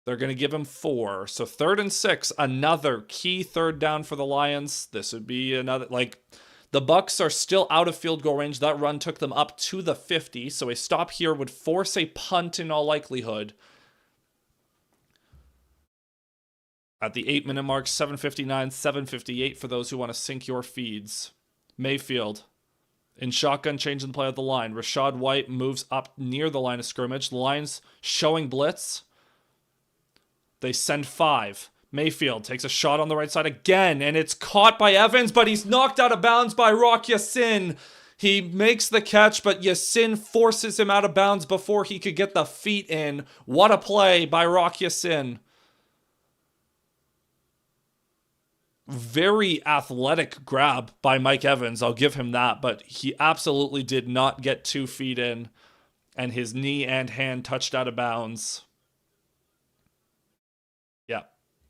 They're going to give him 4. So 3rd and 6, another key 3rd down for the Lions. This would be another, like, the Bucs are still out of field goal range. That run took them up to the 50, so a stop here would force a punt in all likelihood. At the 8-minute mark, 7:59, 7:58 for those who want to sync your feeds. Mayfield in shotgun, changing the play at the line. Rachaad White moves up near the line of scrimmage. The Lions showing blitz. They send 5. Mayfield takes a shot on the right side again, and it's caught by Evans, but he's knocked out of bounds by Rock Ya-Sin. He makes the catch, but Ya-Sin forces him out of bounds before he could get the feet in. What a play by Rock Ya-Sin. Very athletic grab by Mike Evans, I'll give him that, but he absolutely did not get 2 feet in, and his knee and hand touched out of bounds. Yeah,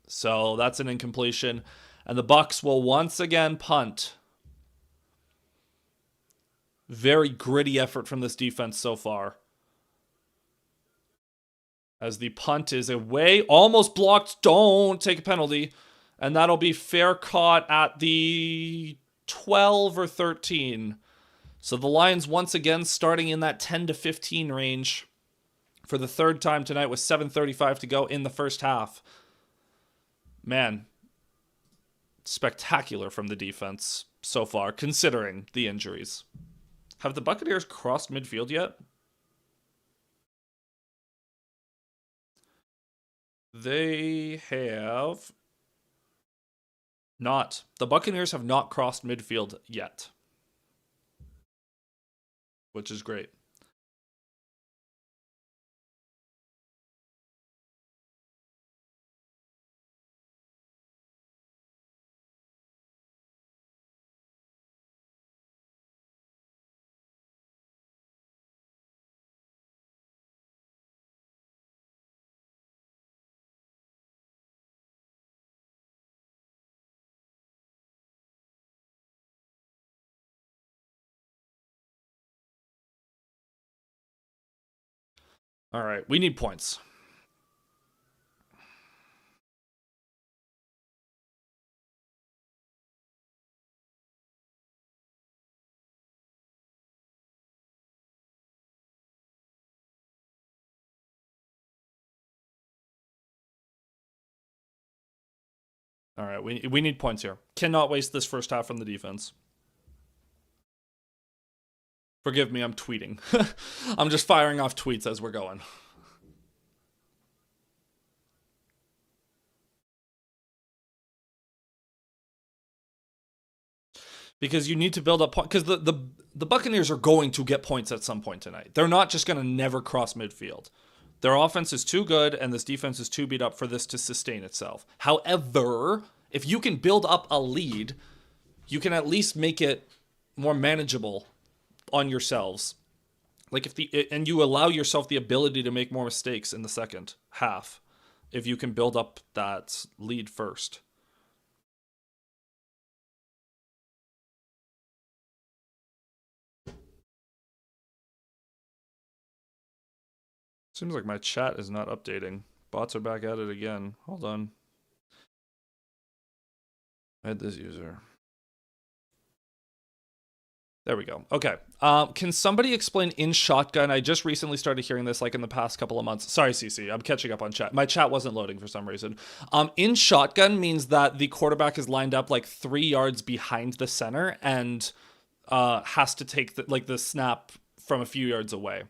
so that's an incompletion, and the Bucs will once again punt. Very gritty effort from this defense so far. As the punt is away, almost blocked, don't take a penalty. And that'll be fair caught at the 12 or 13. So the Lions once again starting in that 10 to 15 range for the 3rd time tonight with 7:35 to go in the first half. Man, spectacular from the defense so far, considering the injuries. Have the Buccaneers crossed midfield yet? They have Not. The Buccaneers have not crossed midfield yet, which is great. All right, we need points. All right, we need points here. Cannot waste this first half from the defense. Forgive me, I'm tweeting. I'm just firing off tweets as we're going. Because you need to build up because the Buccaneers are going to get points at some point tonight. They're not just going to never cross midfield. Their offense is too good and this defense is too beat up for this to sustain itself. However, if you can build up a lead, you can at least make it more manageable on yourselves. Like and you allow yourself the ability to make more mistakes in the second half if you can build up that lead first. Seems like my chat is not updating. Bots are back at it again. Hold on. Add this user. There we go. Okay. Can somebody explain in shotgun? I just recently started hearing this like in the past couple of months. Sorry, CC. I'm catching up on chat. My chat wasn't loading for some reason. In shotgun means that the quarterback is lined up like 3 yards behind the center and has to take the snap from a few yards away.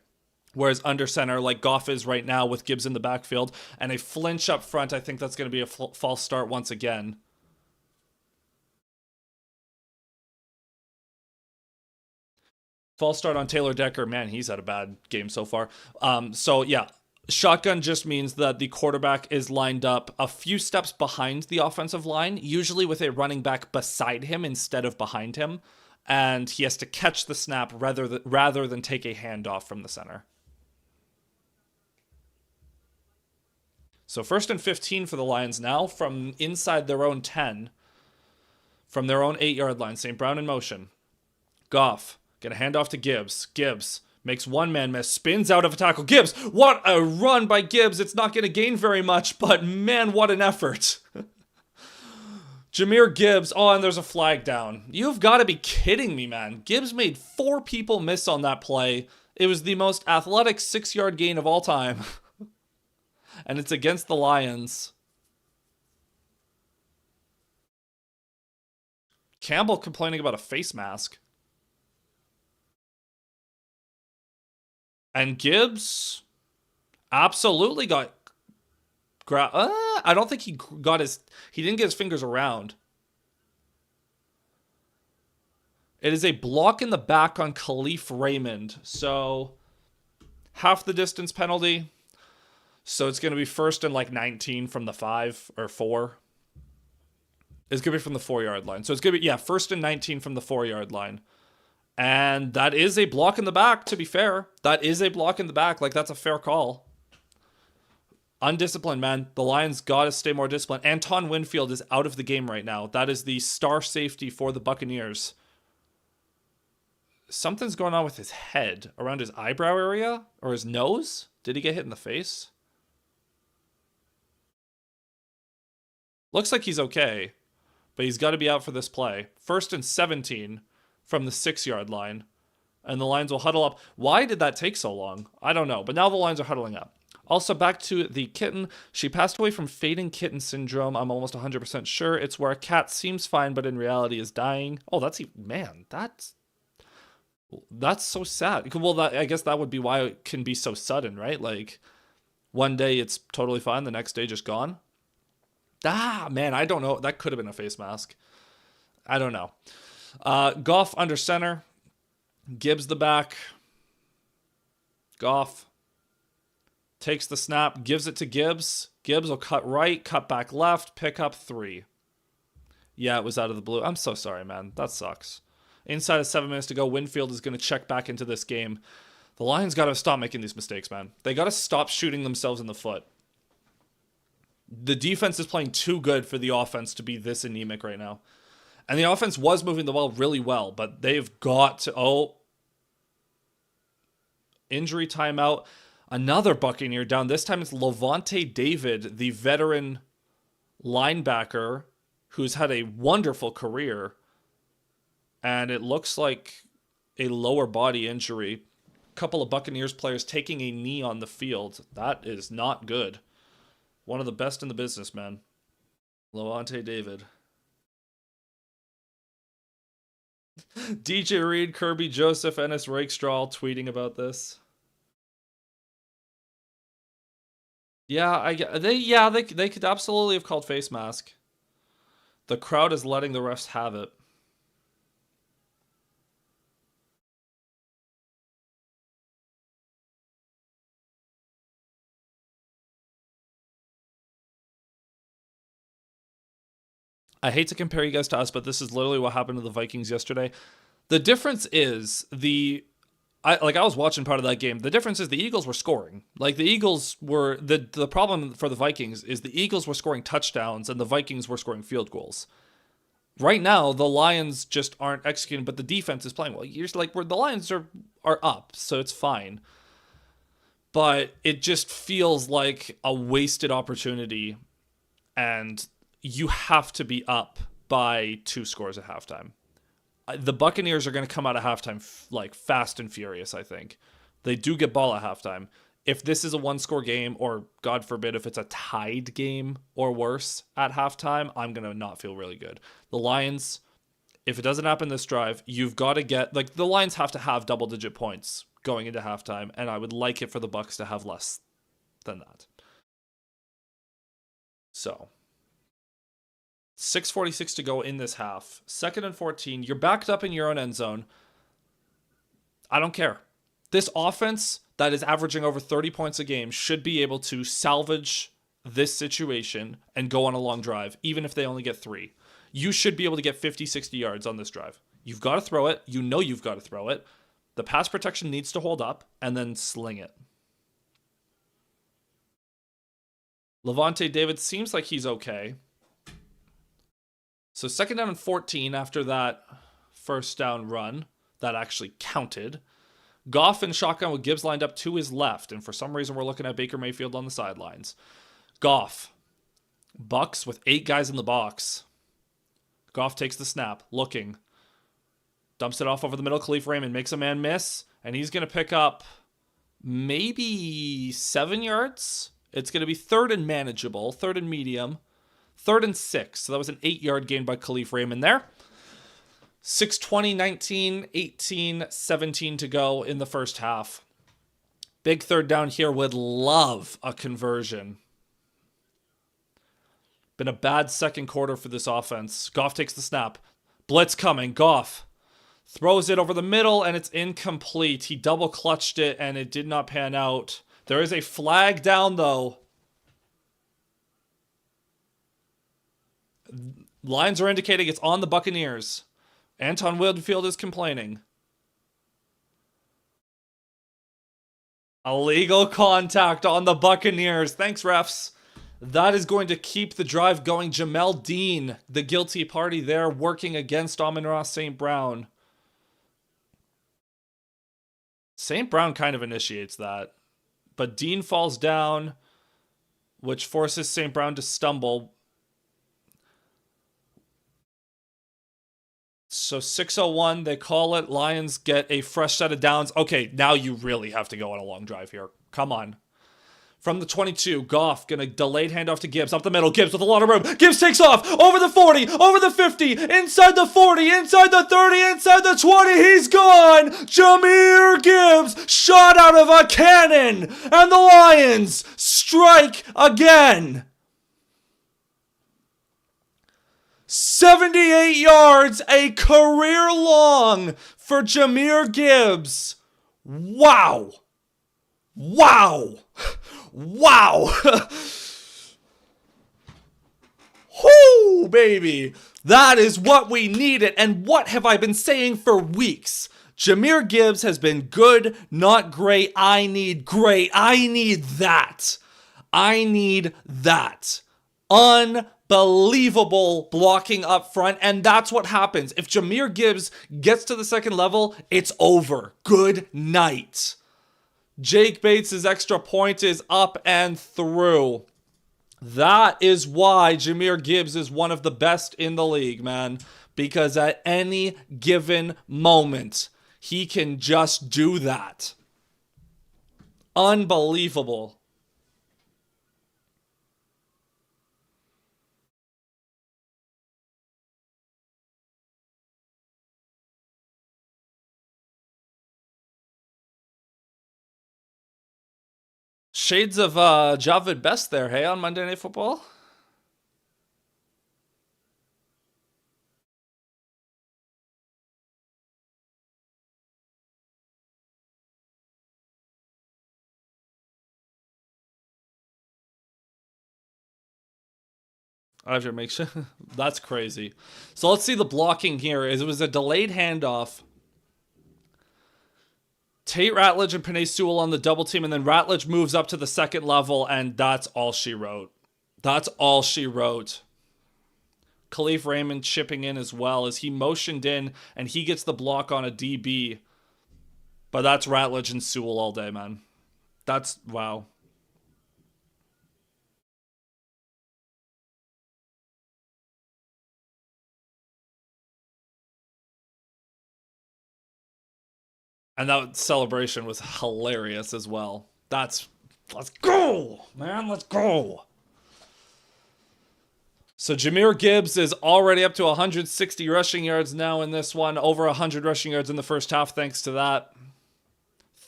Whereas under center, like Goff is right now with Gibbs in the backfield, and a flinch up front, I think that's going to be a false start once again. False start on Taylor Decker. Man, he's had a bad game so far. So yeah, shotgun just means that the quarterback is lined up a few steps behind the offensive line, usually with a running back beside him instead of behind him, and he has to catch the snap rather than take a handoff from the center. So 1st and 15 for the Lions now from inside their own 10, from their own 8-yard line. St. Brown in motion. Goff, gonna hand off to Gibbs. Gibbs makes one man miss, spins out of a tackle. Gibbs, what a run by Gibbs. It's not gonna gain very much, but man, what an effort. Jahmyr Gibbs, oh, and there's a flag down. You've got to be kidding me, man. Gibbs made 4 people miss on that play. It was the most athletic 6-yard gain of all time. And it's against the Lions. Campbell complaining about a face mask. And Gibbs absolutely got... I don't think he didn't get his fingers around. It is a block in the back on Khalif Raymond. So, half the distance penalty. So it's going to be 1st and like 19 from the 5 or 4. It's going to be from the 4-yard line. So it's going to be, 1st and 19 from the 4-yard line. And that is a block in the back, to be fair. That is a block in the back. Like, that's a fair call. Undisciplined, man. The Lions got to stay more disciplined. Anton Winfield is out of the game right now. That is the star safety for the Buccaneers. Something's going on with his head. Around his eyebrow area? Or his nose? Did he get hit in the face? Looks like he's okay, but he's got to be out for this play. 1st and 17 from the 6-yard line, and the Lions will huddle up. Why did that take so long? I don't know, but now the Lions are huddling up. Also, back to the kitten. She passed away from fading kitten syndrome. I'm almost 100% sure. It's where a cat seems fine, but in reality is dying. Oh, that's so sad. Well, I guess that would be why it can be so sudden, right? Like, one day it's totally fine, the next day just gone. Man, I don't know. That could have been a face mask. I don't know. Goff under center. Gibbs the back. Goff takes the snap, gives it to Gibbs. Gibbs will cut right, cut back left, pick up 3. Yeah, it was out of the blue. I'm so sorry, man. That sucks. Inside of 7 minutes to go, Winfield is going to check back into this game. The Lions got to stop making these mistakes, man. They got to stop shooting themselves in the foot. The defense is playing too good for the offense to be this anemic right now. And the offense was moving the ball really well, but they've got to... Injury timeout. Another Buccaneer down. This time it's Levante David, the veteran linebacker who's had a wonderful career. And it looks like a lower body injury. A couple of Buccaneers players taking a knee on the field. That is not good. One of the best in the business, man. Levante David. DJ Reed, Kirby Joseph, Ennis Rakestraw all tweeting about this. Yeah, they could absolutely have called face mask. The crowd is letting the refs have it. I hate to compare you guys to us, but this is literally what happened to the Vikings yesterday. The difference is I was watching part of that game. The difference is the Eagles were scoring. Like the Eagles were the problem for the Vikings is the Eagles were scoring touchdowns and the Vikings were scoring field goals. Right now, the Lions just aren't executing, but the defense is playing well. You're like the Lions are up, so it's fine. But it just feels like a wasted opportunity, and you have to be up by 2 scores at halftime. The Buccaneers are going to come out of halftime like fast and furious, I think. They do get ball at halftime. If this is a 1-score game, or God forbid if it's a tied game or worse at halftime, I'm going to not feel really good. The Lions, if it doesn't happen this drive, you've got to get... Like, the Lions have to have double-digit points going into halftime, and I would like it for the Bucs to have less than that. So... 6:46 to go in this half. 2nd and 14. You're backed up in your own end zone. I don't care. This offense that is averaging over 30 points a game should be able to salvage this situation and go on a long drive, even if they only get 3. You should be able to get 50, 60 yards on this drive. You've got to throw it. You know you've got to throw it. The pass protection needs to hold up, and then sling it. Levante David seems like he's okay. So 2nd down and 14 after that first down run that actually counted. Goff in shotgun with Gibbs lined up to his left. And for some reason, we're looking at Baker Mayfield on the sidelines. Goff. Bucs with 8 guys in the box. Goff takes the snap, looking. Dumps it off over the middle. Khalif Raymond makes a man miss. And he's going to pick up maybe 7 yards. It's going to be 3rd and manageable. 3rd and medium. 3rd and 6. So that was an 8-yard gain by Khalif Raymond there. 6:20, 19, 18, 17 to go in the first half. Big 3rd down here. Would love a conversion. Been a bad second quarter for this offense. Goff takes the snap. Blitz coming. Goff throws it over the middle, and it's incomplete. He double clutched it, and it did not pan out. There is a flag down, though. Lines are indicating it's on the Buccaneers. Anton Winfield is complaining. Illegal contact on the Buccaneers. Thanks, refs. That is going to keep the drive going. Jamel Dean, the guilty party there, working against Amon-Ra St. Brown. St. Brown kind of initiates that. But Dean falls down, which forces St. Brown to stumble. So 6:01, they call it. Lions get a fresh set of downs. Okay, now you really have to go on a long drive here. Come on. From the 22, Goff gonna delayed handoff to Gibbs. Up the middle, Gibbs with a lot of room. Gibbs takes off. Over the 40, over the 50, inside the 40, inside the 30, inside the 20. He's gone. Jahmyr Gibbs shot out of a cannon. And the Lions strike again. 78 yards, a career long for Jahmyr Gibbs. Wow. Wow. Wow. Whoo, baby. That is what we needed. And what have I been saying for weeks? Jahmyr Gibbs has been good, not great. I need great. I need that. I need that. Unbelievable blocking up front. And that's what happens. If Jahmyr Gibbs gets to the second level, it's over. Good night. Jake Bates' extra point is up and through. That is why Jahmyr Gibbs is one of the best in the league, man. Because at any given moment, he can just do that. Unbelievable. Shades of Javid Best there, hey, on Monday Night Football? I have to make sure. That's crazy. So let's see the blocking here. It was a delayed handoff. Tate Ratledge and Penei Sewell on the double team, and then Ratledge moves up to the second level, and that's all she wrote. That's all she wrote. Khalif Raymond chipping in as well as he motioned in, and he gets the block on a DB. But that's Ratledge and Sewell all day, man. That's, wow. And that celebration was hilarious as well. Let's go, man, let's go. So Jahmyr Gibbs is already up to 160 rushing yards now in this one. Over 100 rushing yards in the first half thanks to that.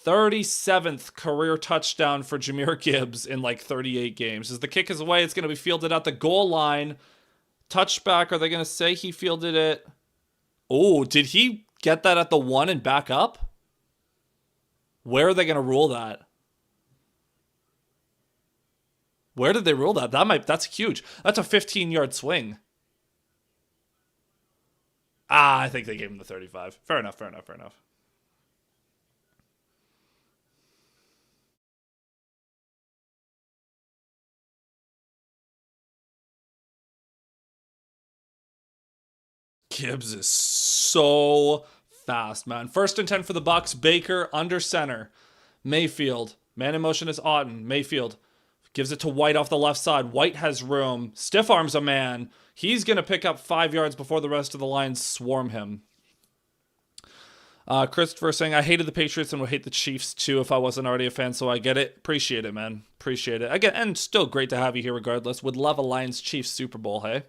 37th career touchdown for Jahmyr Gibbs in like 38 games. As the kick is away, it's going to be fielded at the goal line. Touchback, are they going to say he fielded it? Oh, did he get that at the 1 and back up? Where are they going to rule that? Where did they rule that? That's huge. That's a 15-yard swing. I think they gave him the 35. Fair enough. Gibbs is so fast, man. 1st and 10 for the Bucs. Baker under center. Mayfield. Man in motion is Otten. Mayfield gives it to White off the left side. White has room. Stiff arms a man. He's going to pick up 5 yards before the rest of the Lions swarm him. Christopher saying, I hated the Patriots and would hate the Chiefs too if I wasn't already a fan, so I get it. Appreciate it, man. Appreciate it. Again, and still great to have you here regardless. Would love a Lions-Chiefs Super Bowl, hey?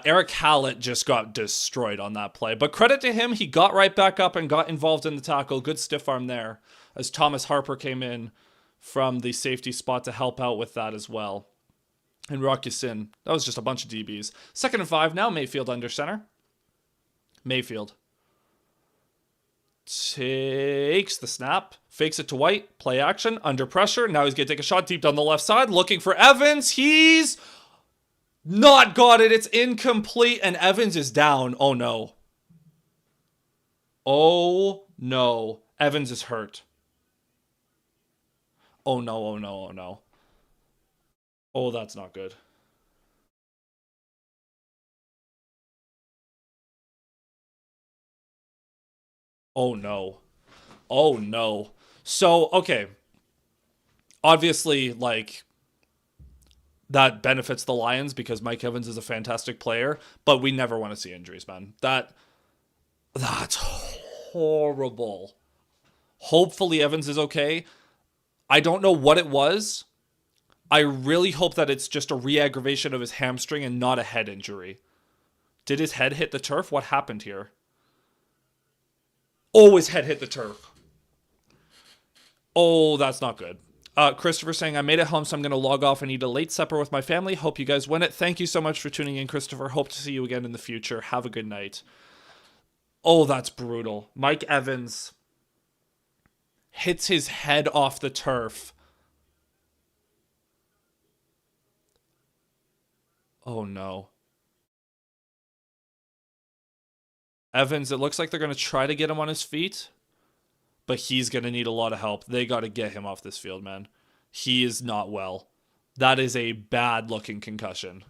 Eric Hallett just got destroyed on that play. But credit to him, he got right back up and got involved in the tackle. Good stiff arm there as Thomas Harper came in from the safety spot to help out with that as well. And Rocky Sin, that was just a bunch of DBs. 2nd and 5 now, Mayfield under center. Mayfield takes the snap, fakes it to White, play action, under pressure. Now he's going to take a shot deep down the left side, looking for Evans. He's not got it. It's incomplete, and Evans is down. Oh, no. Oh, no. Evans is hurt. Oh, no, oh, no, oh, no. Oh, that's not good. Oh, no. Oh, no. So, okay. Obviously, like, that benefits the Lions because Mike Evans is a fantastic player, but we never want to see injuries, man. That's horrible. Hopefully Evans is okay. I don't know what it was. I really hope that it's just a re-aggravation of his hamstring and not a head injury. Did his head hit the turf? What happened here? Oh, his head hit the turf. Oh, that's not good. Christopher saying, I made it home, so I'm going to log off and eat a late supper with my family. Hope you guys win it. Thank you so much for tuning in, Christopher. Hope to see you again in the future. Have a good night. Oh, that's brutal. Mike Evans hits his head off the turf. Oh, no. Evans, it looks like they're going to try to get him on his feet, but he's going to need a lot of help. They got to get him off this field, man. He is not well. That is a bad-looking concussion.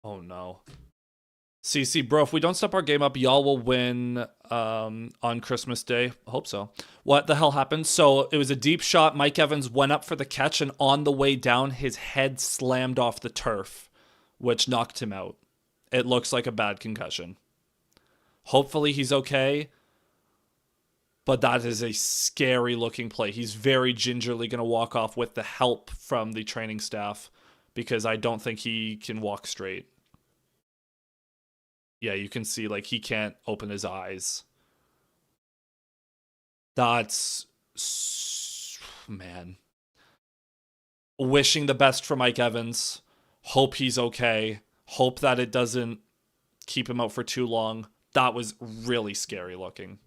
Oh, no. CC, bro, if we don't step our game up, y'all will win on Christmas Day. I hope so. What the hell happened? So it was a deep shot. Mike Evans went up for the catch, and on the way down, his head slammed off the turf, which knocked him out. It looks like a bad concussion. Hopefully he's okay, but that is a scary looking play. He's very gingerly going to walk off with the help from the training staff because I don't think he can walk straight. Yeah, you can see, like, he can't open his eyes. That's... Man. Wishing the best for Mike Evans. Hope he's okay. Hope that it doesn't keep him out for too long. That was really scary looking.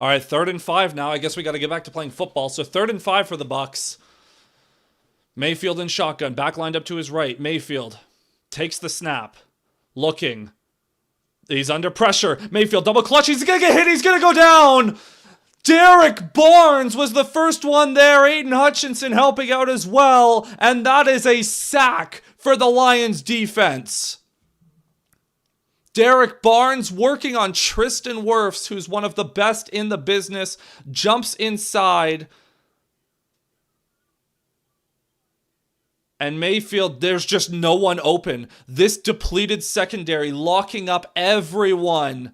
All right, 3rd and 5 now. I guess we got to get back to playing football. So 3rd and 5 for the Bucs. Mayfield in shotgun, back lined up to his right. Mayfield takes the snap, looking. He's under pressure. Mayfield double clutch. He's going to get hit. He's going to go down. Derek Barnes was the first one there. Aiden Hutchinson helping out as well. And that is a sack for the Lions defense. Derek Barnes working on Tristan Wirfs, who's one of the best in the business, jumps inside. And Mayfield, there's just no one open. This depleted secondary locking up everyone.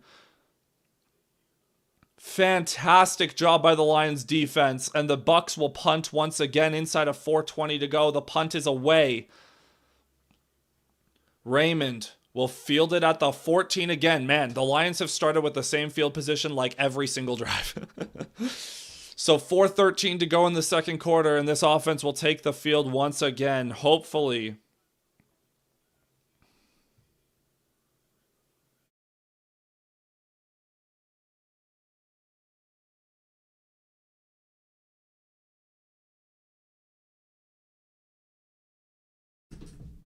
Fantastic job by the Lions defense. And the Bucs will punt once again inside of 4:20 to go. The punt is away. Raymond will field it at the 14 again. Man, the Lions have started with the same field position like every single drive. So 4:13 to go in the second quarter, and this offense will take the field once again, hopefully.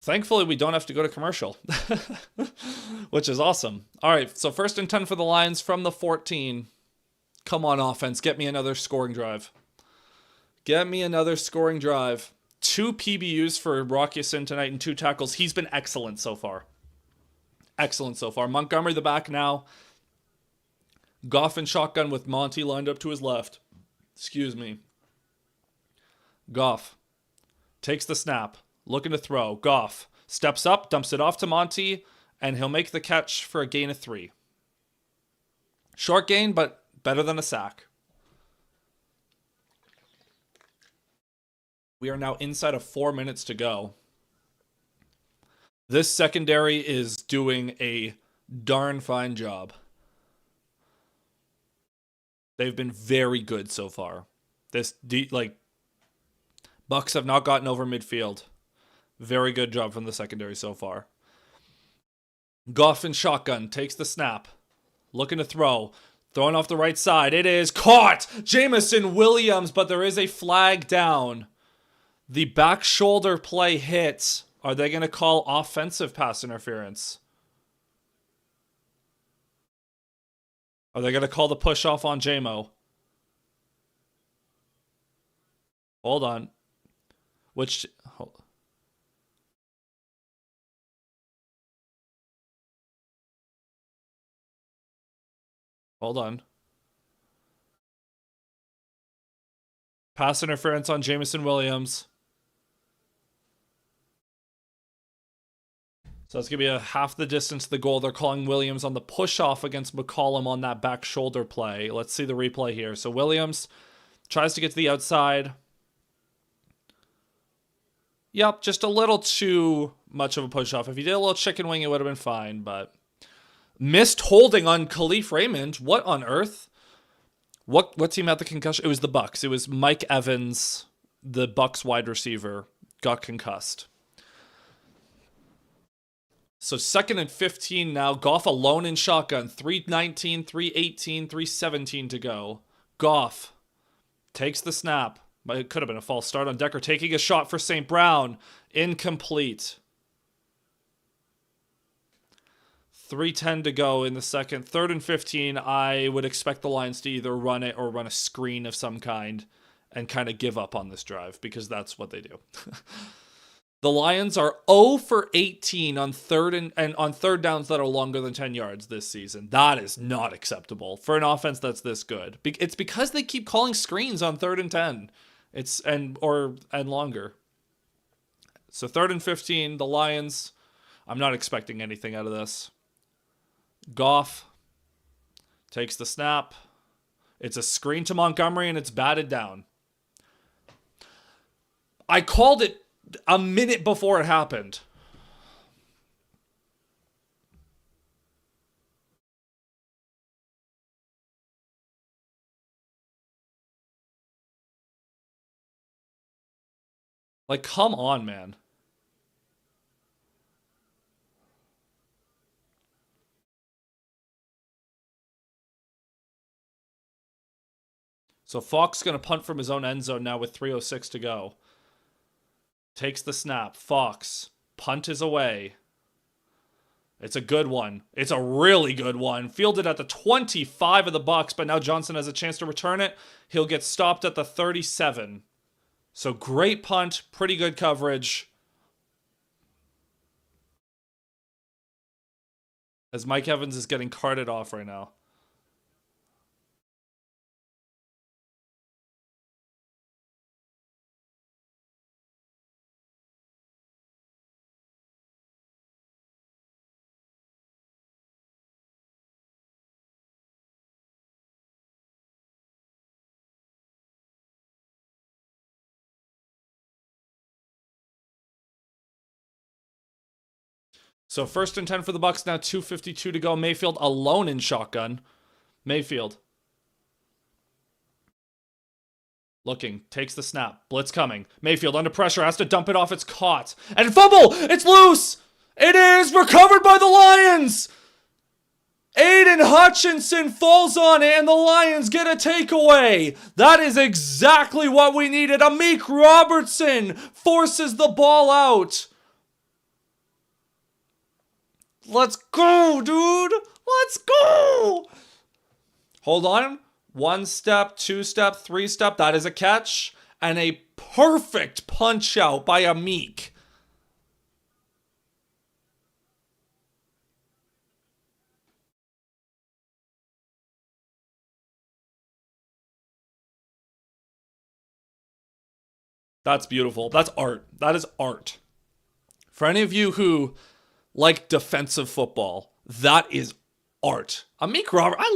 Thankfully, we don't have to go to commercial, which is awesome. All right, so 1st and 10 for the Lions from the 14. Come on, offense. Get me another scoring drive. Get me another scoring drive. 2 PBUs for Rockyason tonight and 2 tackles. He's been excellent so far. Excellent so far. Montgomery the back now. Goff in shotgun with Monty lined up to his left. Excuse me. Goff takes the snap. Looking to throw. Goff steps up, dumps it off to Monty, and he'll make the catch for a gain of 3. Short gain, but better than a sack. We are now inside of 4 minutes to go. This secondary is doing a darn fine job. They've been very good so far. Bucs have not gotten over midfield. Very good job from the secondary so far. Goff in shotgun takes the snap. Looking to throw. Throwing off the right side. It is caught! Jameson Williams, but there is a flag down. The back shoulder play hits. Are they going to call offensive pass interference? Are they going to call the push off on JMO? Hold on. Hold on. Pass interference on Jameson Williams. So that's going to be a half the distance to the goal. They're calling Williams on the push-off against McCollum on that back shoulder play. Let's see the replay here. So Williams tries to get to the outside. Yep, just a little too much of a push-off. If he did a little chicken wing, it would have been fine, but... Missed holding on Khalif Raymond. What on earth? What team had the concussion? It was the Bucs. It was Mike Evans, the Bucs wide receiver, got concussed. So 2nd and 15 now. Goff alone in shotgun. 3:19, 3:18, 3:17 to go. Goff takes the snap. It could have been a false start on Decker. Taking a shot for St. Brown. Incomplete. 3:10 to go in the second. 3rd and 15. I would expect the Lions to either run it or run a screen of some kind and kind of give up on this drive because that's what they do. The Lions are 0 for 18 on third downs that are longer than 10 yards this season. That is not acceptable for an offense that's this good. It's because they keep calling screens on 3rd and 10. And longer. So 3rd and 15, the Lions, I'm not expecting anything out of this. Goff takes the snap. It's a screen to Montgomery and it's batted down. I called it a minute before it happened. Like, come on, man. So Fox going to punt from his own end zone now with 3:06 to go. Takes the snap. Fox. Punt is away. It's a good one. It's a really good one. Fielded at the 25 of the Bucs, but now Johnson has a chance to return it. He'll get stopped at the 37. So great punt. Pretty good coverage. As Mike Evans is getting carted off right now. So 1st and 10 for the Bucs now, 2:52 to go. Mayfield alone in shotgun. Mayfield. Looking, takes the snap. Blitz coming. Mayfield under pressure, has to dump it off. It's caught. And fumble! It's loose! It is recovered by the Lions! Aiden Hutchinson falls on it and the Lions get a takeaway. That is exactly what we needed. Amik Robertson forces the ball out. Let's go, dude. Let's go. Hold on. 1 step, 2 step, 3 step. That is a catch. And a perfect punch out by Amik. That's beautiful. That's art. That is art. For any of you who like defensive football, that is art. I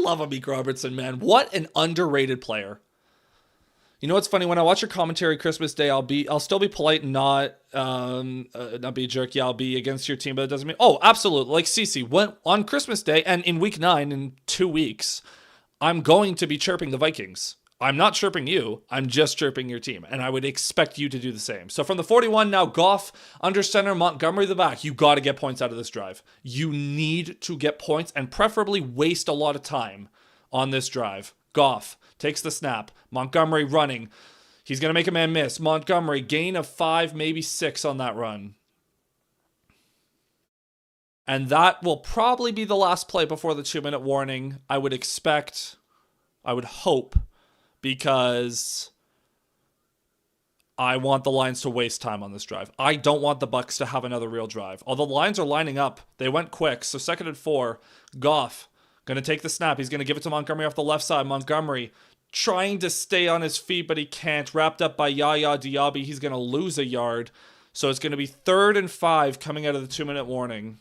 love Amik Robertson, man. What an underrated player. You know what's funny? When I watch your commentary Christmas Day, I'll still be polite and not be a jerk. Yeah, I'll be against your team, but it doesn't mean... Oh, absolutely. Like CC, on Christmas Day and in week 9, in 2 weeks, I'm going to be chirping the Vikings. I'm not chirping you. I'm just chirping your team. And I would expect you to do the same. So from the 41 now, Goff under center, Montgomery the back. You got to get points out of this drive. You need to get points and preferably waste a lot of time on this drive. Goff takes the snap. Montgomery running. He's going to make a man miss. Montgomery, gain of 5, maybe 6 on that run. And that will probably be the last play before the 2-minute warning. I would hope, because I want the Lions to waste time on this drive. I don't want the Bucs to have another real drive. Although the Lions are lining up, they went quick. So 2nd and 4, Goff going to take the snap. He's going to give it to Montgomery off the left side. Montgomery trying to stay on his feet, but he can't. Wrapped up by Yaya Diaby. He's going to lose a yard. So it's going to be 3rd and 5 coming out of the 2-minute warning.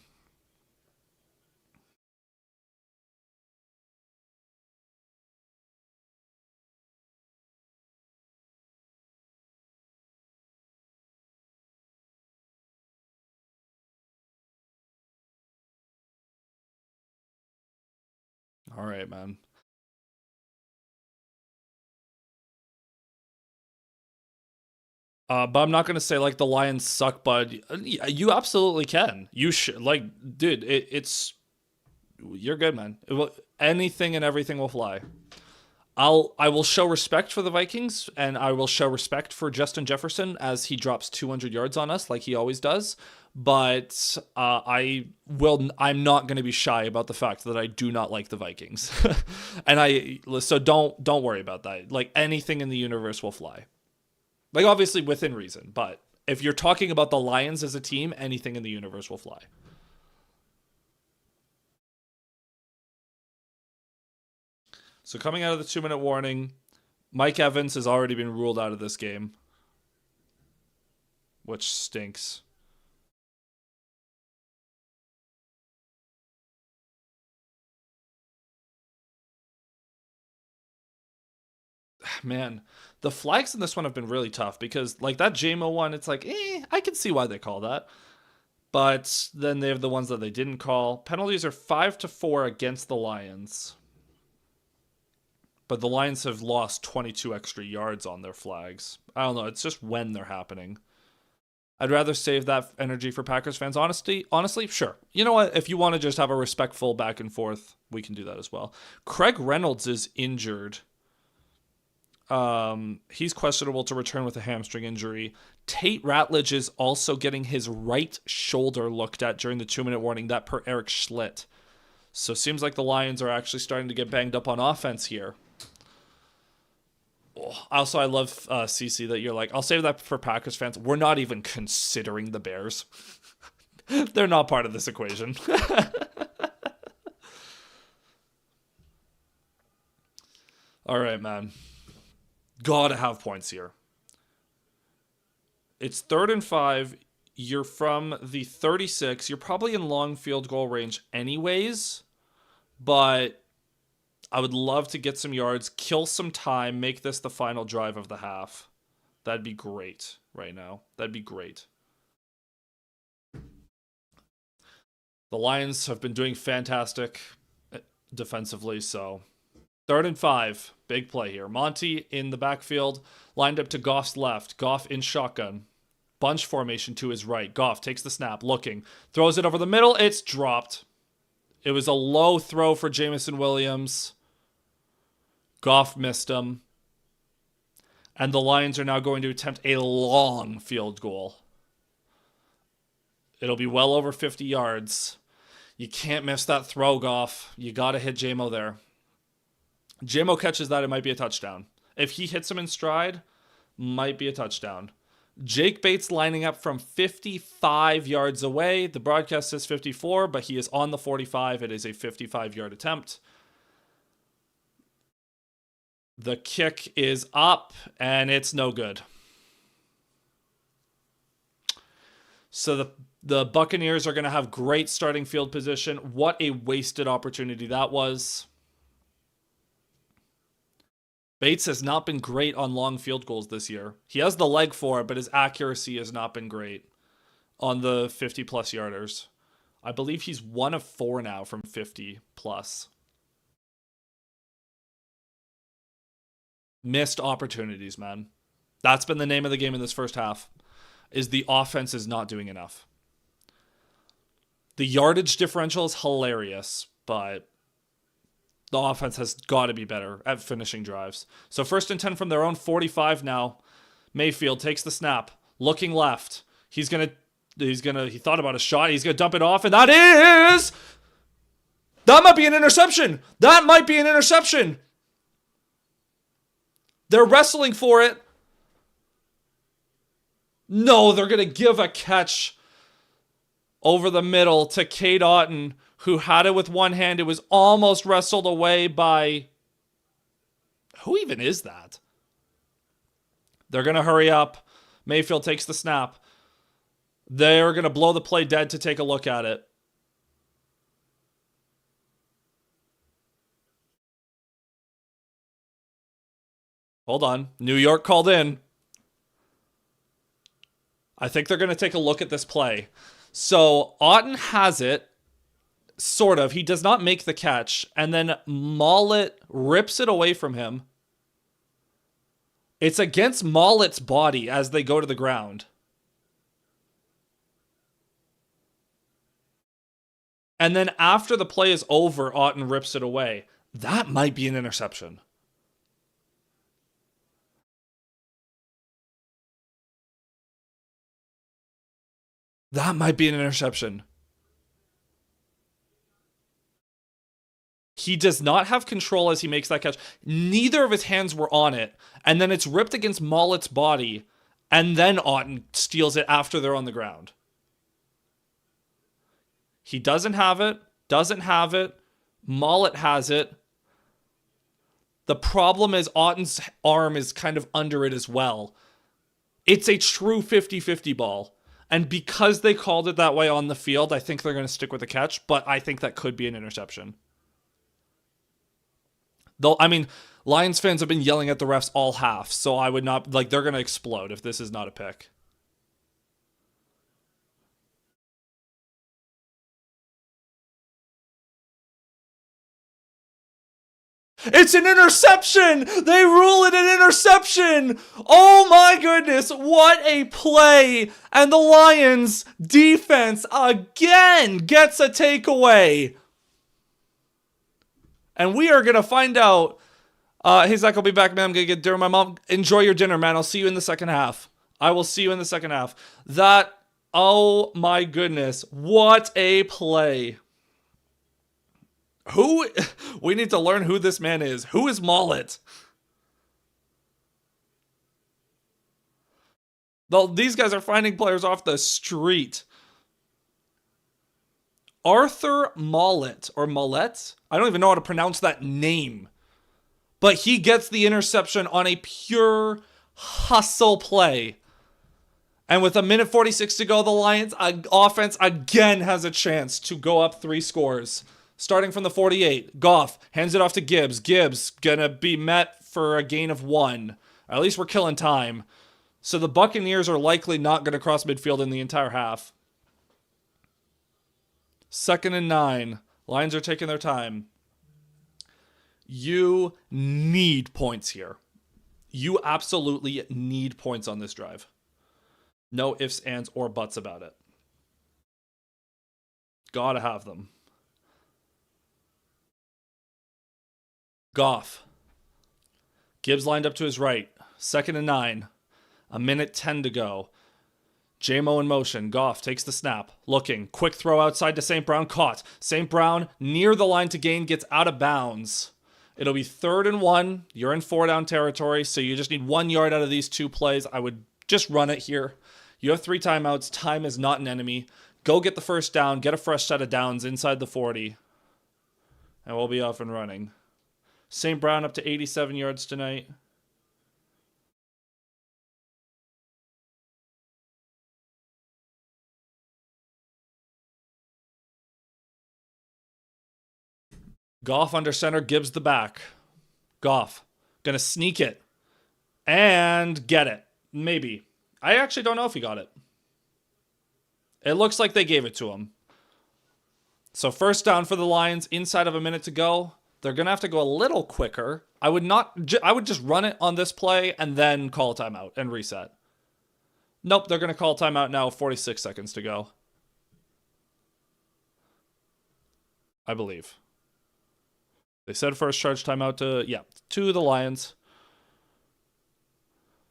All right, man. But I'm not gonna say like the Lions suck, bud. You absolutely can. You should like, dude. It's you're good, man. Anything and everything will fly. I will show respect for the Vikings, and I will show respect for Justin Jefferson as he drops 200 yards on us like he always does. But I'm not going to be shy about the fact that I do not like the Vikings, and so don't worry about that. Like anything in the universe will fly. Like obviously within reason, but if you're talking about the Lions as a team, anything in the universe will fly. So coming out of the 2 minute warning, Mike Evans has already been ruled out of this game, which stinks. Man, the flags in this one have been really tough because like that JMO one, it's like, I can see why they call that. But then they have the ones that they didn't call. Penalties are 5-4 against the Lions. But the Lions have lost 22 extra yards on their flags. I don't know. It's just when they're happening. I'd rather save that energy for Packers fans. Honestly, sure. You know what? If you want to just have a respectful back and forth, we can do that as well. Craig Reynolds is injured. He's questionable to return with a hamstring injury. Tate Ratledge is also getting his right shoulder looked at during the 2 minute warning. That per Eric Schlitt. So seems like the Lions are actually starting to get banged up on offense here. Also, I love CC that you're like, I'll save that for Packers fans. We're not even considering the Bears. They're not part of this equation. All right, man. Gotta have points here. It's 3rd and 5. You're from the 36. You're probably in long field goal range anyways, but I would love to get some yards, kill some time, make this the final drive of the half. That'd be great right now. That'd be great. The Lions have been doing fantastic defensively, so 3rd and 5. Big play here. Monty in the backfield, lined up to Goff's left. Goff in shotgun. Bunch formation to his right. Goff takes the snap, looking. Throws it over the middle. It's dropped. It was a low throw for Jameson Williams. Goff missed him. And the Lions are now going to attempt a long field goal. It'll be well over 50 yards. You can't miss that throw, Goff. You got to hit JMO there. JMO catches that, it might be a touchdown. If he hits him in stride, might be a touchdown. Jake Bates lining up from 55 yards away. The broadcast says 54, but he is on the 45. It is a 55-yard attempt. The kick is up, and it's no good. So the Buccaneers are going to have great starting field position. What a wasted opportunity that was. Bates has not been great on long field goals this year. He has the leg for it, but his accuracy has not been great on the 50-plus yarders. I believe he's 1 of 4 now from 50-plus. Missed opportunities, man. That's been the name of the game in this first half, is the offense is not doing enough. The yardage differential is hilarious, but the offense has got to be better at finishing drives. So 1st and 10 from their own 45 now. Mayfield takes the snap, looking left. He thought about a shot. He's going to dump it off, and that might be an interception. That might be an interception. They're wrestling for it. No, they're going to give a catch over the middle to Cade Otton, who had it with one hand. It was almost wrestled away by... Who even is that? They're going to hurry up. Mayfield takes the snap. They're going to blow the play dead to take a look at it. Hold on. New York called in. I think they're going to take a look at this play. So Otton has it. Sort of. He does not make the catch, and then Mollett rips it away from him. It's against Mollett's body as they go to the ground. And then after the play is over, Otton rips it away. That might be an interception. That might be an interception. He does not have control as he makes that catch. Neither of his hands were on it. And then it's ripped against Mollett's body. And then Otton steals it after they're on the ground. He doesn't have it. Doesn't have it. Mollett has it. The problem is Otton's arm is kind of under it as well. It's a true 50-50 ball. And because they called it that way on the field, I think they're going to stick with the catch. But I think that could be an interception. Though, I mean, Lions fans have been yelling at the refs all half, so I would not, like, they're going to explode if this is not a pick. It's an interception! They rule it an interception! Oh my goodness, what a play! And the Lions defense again gets a takeaway. And we are going to find out. Hey, Zach, I'll be back, man. I'm going to get dinner. My mom, enjoy your dinner, man. I'll see you in the second half. I will see you in the second half. That, oh my goodness. What a play. We need to learn who this man is. Who is Mollett? These guys are finding players off the street. Arthur Mollett, or Mollett? I don't even know how to pronounce that name. But he gets the interception on a pure hustle play. And with 1:46 to go, the Lions offense again has a chance to go up 3 scores. Starting from the 48, Goff hands it off to Gibbs. Gibbs gonna be met for a gain of 1. At least we're killing time. So the Buccaneers are likely not going to cross midfield in the entire half. 2nd and 9. Lions are taking their time. You need points here. You absolutely need points on this drive. No ifs, ands, or buts about it. Gotta have them. Goff. Gibbs lined up to his right. 2nd and 9. 1:10 to go. J-Mo in motion. Goff takes the snap. Looking. Quick throw outside to St. Brown. Caught. St. Brown near the line to gain. Gets out of bounds. It'll be 3rd and 1. You're in 4-down territory, so you just need 1 yard out of these 2 plays. I would just run it here. You have 3 timeouts. Time is not an enemy. Go get the first down. Get a fresh set of downs inside the 40. And we'll be off and running. St. Brown up to 87 yards tonight. Goff under center, Gibbs the back. Goff gonna sneak it and get it. Maybe. I actually don't know if he got it. It looks like they gave it to him. So first down for the Lions, inside of a minute to go. They're gonna have to go a little quicker. I would just run it on this play and then call a timeout and reset. Nope, they're gonna call a timeout now. 46 seconds to go. I believe. They said first charge timeout to the Lions.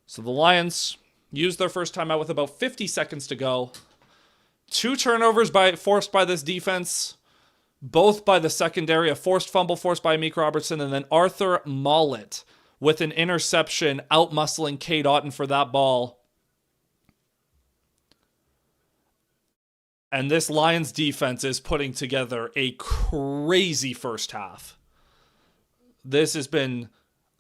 So the Lions used their first timeout with about 50 seconds to go. 2 turnovers forced by this defense, both by the secondary. A forced fumble forced by Meek Robertson, and then Arthur Mollett with an interception out-muscling Cade Otton for that ball. And this Lions defense is putting together a crazy first half. This has been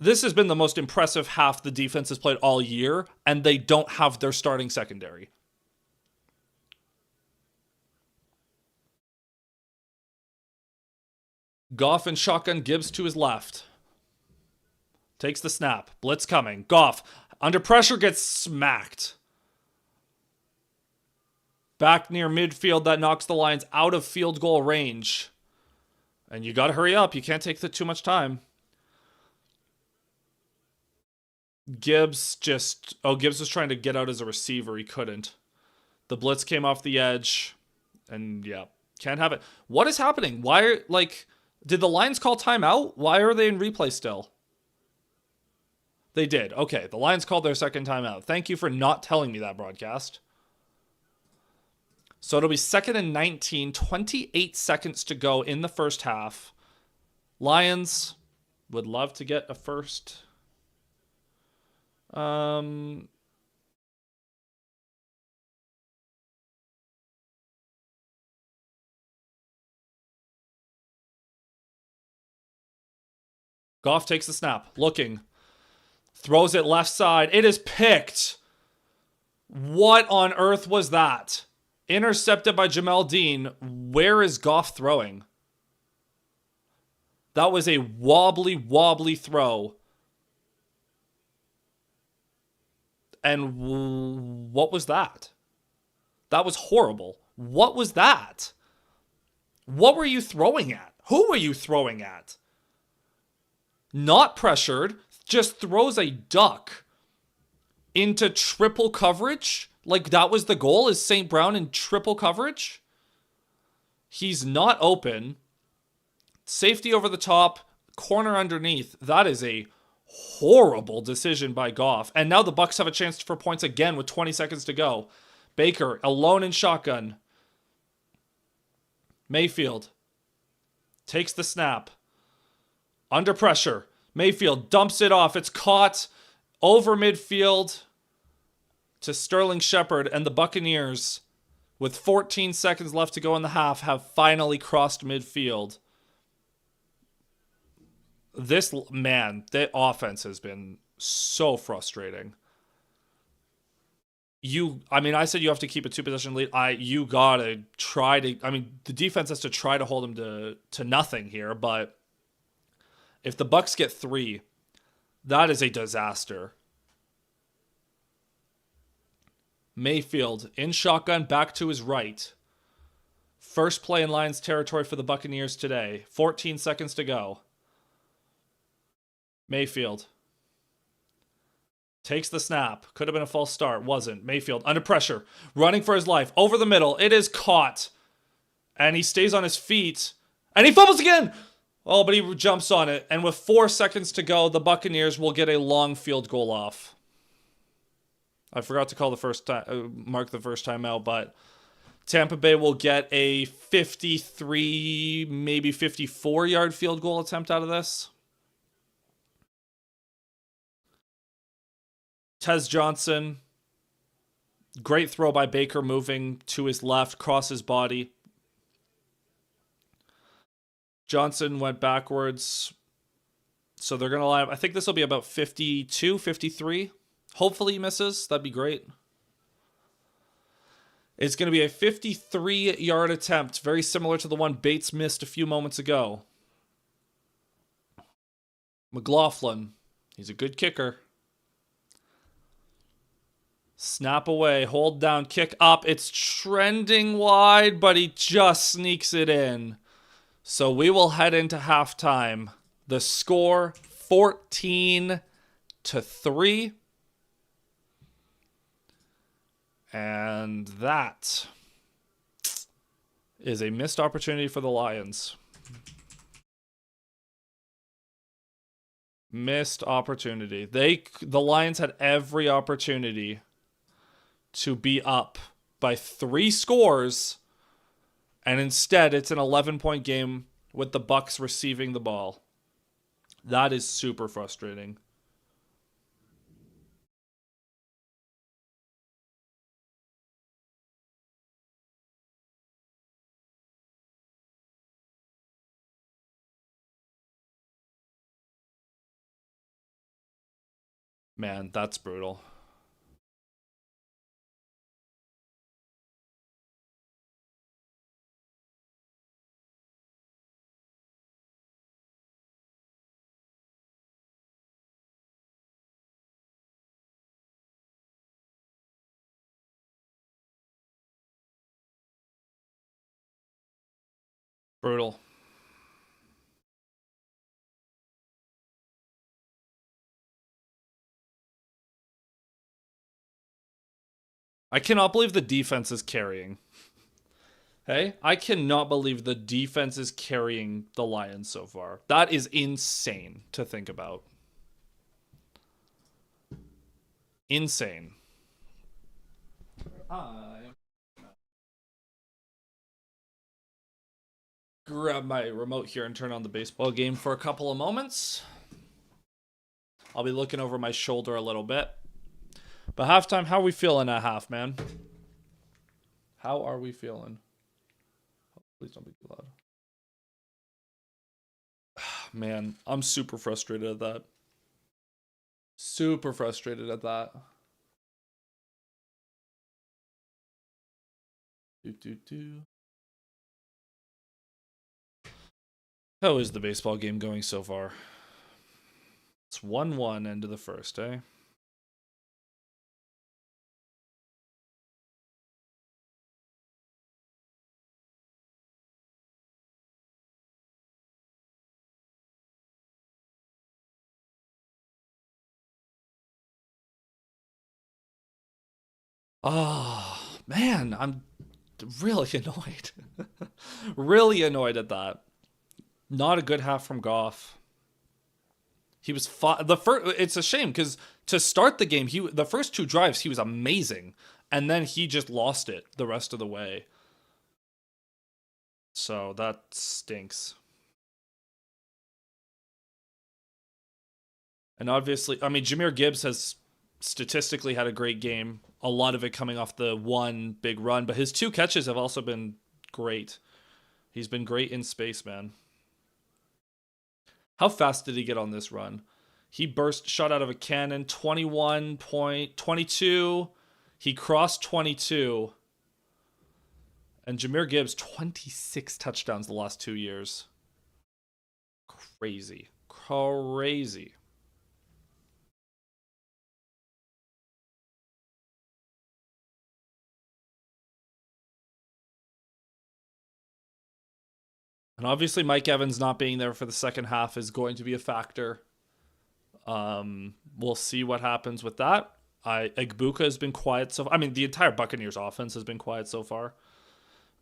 the most impressive half the defense has played all year, and they don't have their starting secondary. Goff and shotgun, Gibbs to his left. Takes the snap. Blitz coming. Goff, under pressure, gets smacked. Back near midfield, that knocks the Lions out of field goal range. And you got to hurry up. You can't take too much time. Gibbs Gibbs was trying to get out as a receiver. He couldn't. The blitz came off the edge. And yeah, can't have it. What is happening? Did the Lions call timeout? Why are they in replay still? They did. Okay, the Lions called their second timeout. Thank you for not telling me that, broadcast. So it'll be 2nd and 19, 28 seconds to go in the first half. Lions would love to get a first. Goff takes the snap, looking, throws it left side. It is picked. What on earth was that? Intercepted by Jamel Dean. Where is Goff throwing? That was a wobbly throw. And what was that? That was horrible. What was that? What were you throwing at? Who were you throwing at? Not pressured, just throws a duck into triple coverage. Like that was the goal, is St. Brown in triple coverage? He's not open. Safety over the top, corner underneath. That is a horrible decision by Goff. And now the Bucs have a chance for points again with 20 seconds to go. Baker alone in shotgun. Mayfield takes the snap. Under pressure. Mayfield dumps it off. It's caught over midfield to Sterling Shepard, and the Buccaneers, with 14 seconds left to go in the half, have finally crossed midfield. The offense has been so frustrating. I said you have to keep a 2-possession lead. You gotta try to. The defense has to try to hold them to nothing here, but if the Bucs get 3, that is a disaster. Mayfield in shotgun, back to his right. First play in Lions territory for the Buccaneers today. 14 seconds to go. Mayfield takes the snap. Could have been a false start. Wasn't. Mayfield under pressure. Running for his life. Over the middle. It is caught. And he stays on his feet. And he fumbles again! Oh, but he jumps on it. And with 4 seconds to go, the Buccaneers will get a long field goal off. I forgot to call mark the first time out, but Tampa Bay will get a 53, maybe 54-yard field goal attempt out of this. Tez Johnson, great throw by Baker, moving to his left, cross his body. Johnson went backwards. So they're going to line up. I think this will be about 52, 53. Hopefully he misses. That'd be great. It's going to be a 53-yard attempt, very similar to the one Bates missed a few moments ago. McLaughlin, he's a good kicker. Snap away, hold down, kick up. It's trending wide, but he just sneaks it in. So we will head into halftime. The score, 14-3. And that is a missed opportunity for the Lions. Missed opportunity. The Lions had every opportunity to be up by 3 scores, and instead it's an 11-point game with the Bucs receiving the ball. That is super frustrating. Man, that's brutal. Brutal. I cannot believe the defense is carrying. Hey, I cannot believe the defense is carrying the Lions so far. That is insane to think about. Insane. I grab my remote here and turn on the baseball game for a couple of moments. I'll be looking over my shoulder a little bit. But halftime, how are we feeling at half, man? How are we feeling? Please don't be too loud. Man, I'm super frustrated at that. Super frustrated at that. How is the baseball game going so far? It's 1-1 end of the first, eh? Oh, man, I'm really annoyed. Really annoyed at that. Not a good half from Goff. He was the first. It's a shame because to start the game, the first two drives he was amazing, and then he just lost it the rest of the way. So that stinks. And obviously, I mean, Jahmyr Gibbs has statistically had a great game. A lot of it coming off the one big run, but his two catches have also been great. He's been great in space, man. How fast did he get on this run? He shot out of a cannon, 21.22. He crossed 22. And Jahmyr Gibbs, 26 touchdowns the last 2 years. Crazy. Crazy. And obviously, Mike Evans not being there for the second half is going to be a factor. We'll see what happens with that. Egbuka has been quiet so. I mean, the entire Buccaneers offense has been quiet so far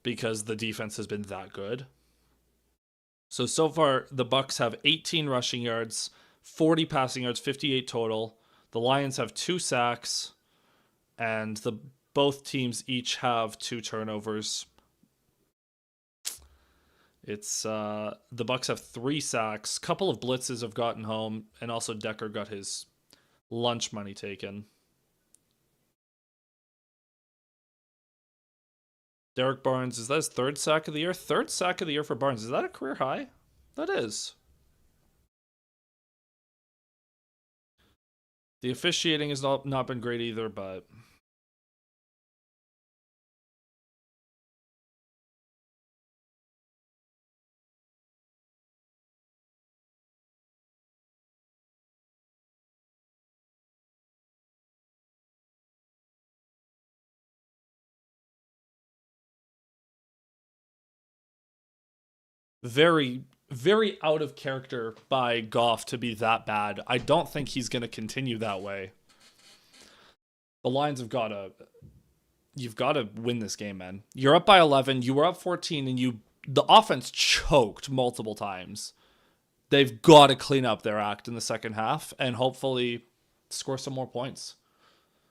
because the defense has been that good. So far, the Bucs have 18 rushing yards, 40 passing yards, 58 total. The Lions have 2 sacks, and both teams each have 2 turnovers. It's the Bucs have 3 sacks. Couple of blitzes have gotten home, and also Decker got his lunch money taken. Derek Barnes, is that his 3rd sack of the year? 3rd sack of the year for Barnes. Is that a career high? That is. The officiating has not been great either, but very, very out of character by Goff to be that bad. I don't think he's going to continue that way. The Lions you've got to win this game, man. You're up by 11, you were up 14, and the offense choked multiple times. They've got to clean up their act in the second half and hopefully score some more points.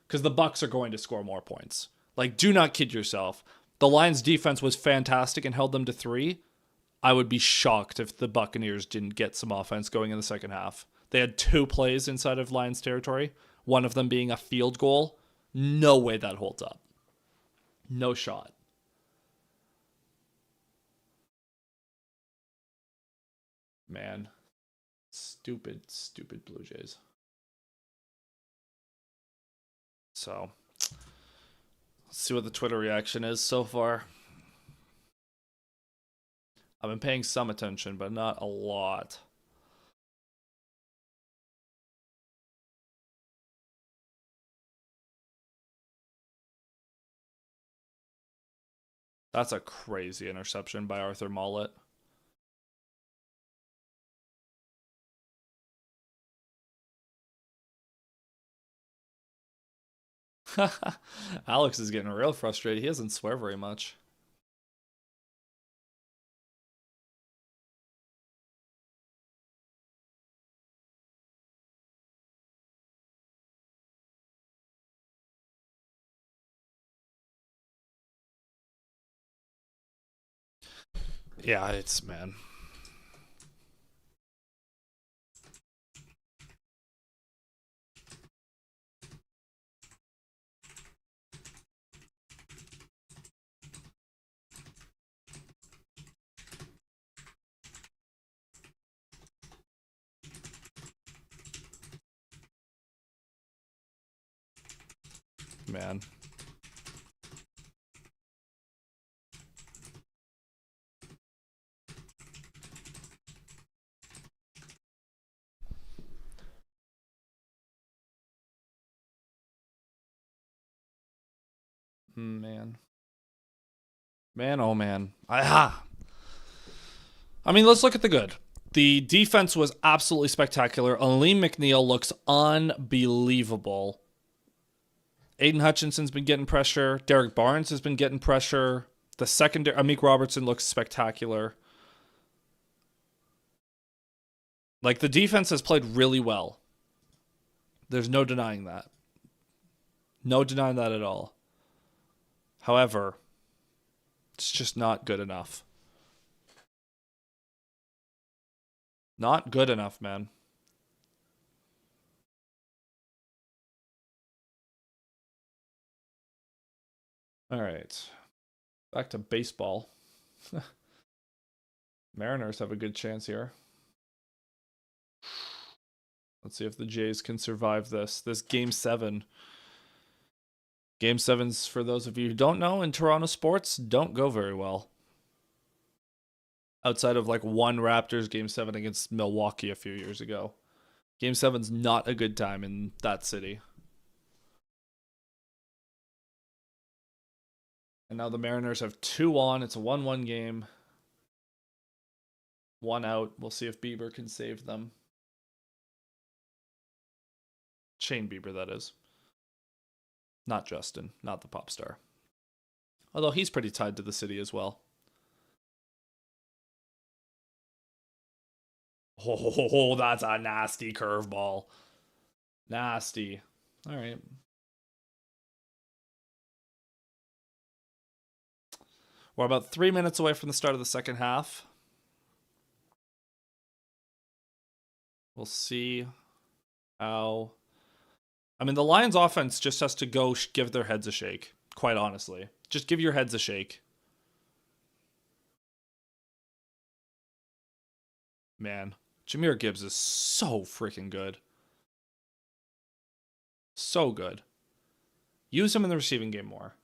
Because the Bucs are going to score more points. Like, do not kid yourself. The Lions defense was fantastic and held them to 3. I would be shocked if the Buccaneers didn't get some offense going in the second half. They had 2 plays inside of Lions territory, one of them being a field goal. No way that holds up. No shot. Man. Stupid, stupid Blue Jays. So, let's see what the Twitter reaction is so far. I've been paying some attention, but not a lot. That's a crazy interception by Arthur Mollett. Alex is getting real frustrated. He doesn't swear very much. Yeah, it's man. Man. Man. Man, oh man. I mean, let's look at the good. The defense was absolutely spectacular. Aleem McNeil looks unbelievable. Aiden Hutchinson's been getting pressure. Derek Barnes has been getting pressure. The secondary, Amik Robertson looks spectacular. Like, the defense has played really well. There's no denying that. No denying that at all. However, it's just not good enough. Not good enough, man. All right. Back to baseball. Mariners have a good chance here. Let's see if the Jays can survive this. This game 7. Game 7s, for those of you who don't know, in Toronto sports, don't go very well. Outside of like one Raptors game 7 against Milwaukee a few years ago. Game 7's not a good time in that city. And now the Mariners have 2 on. It's a 1-1 game. 1 out. We'll see if Bieber can save them. Shane Bieber, that is. Not Justin, not the pop star. Although he's pretty tied to the city as well. Oh, that's a nasty curveball. Nasty. All right. We're about 3 minutes away from the start of the second half. We'll see how. I mean, the Lions offense just has to go give their heads a shake, quite honestly. Just give your heads a shake. Man, Jahmyr Gibbs is so freaking good. So good. Use him in the receiving game more.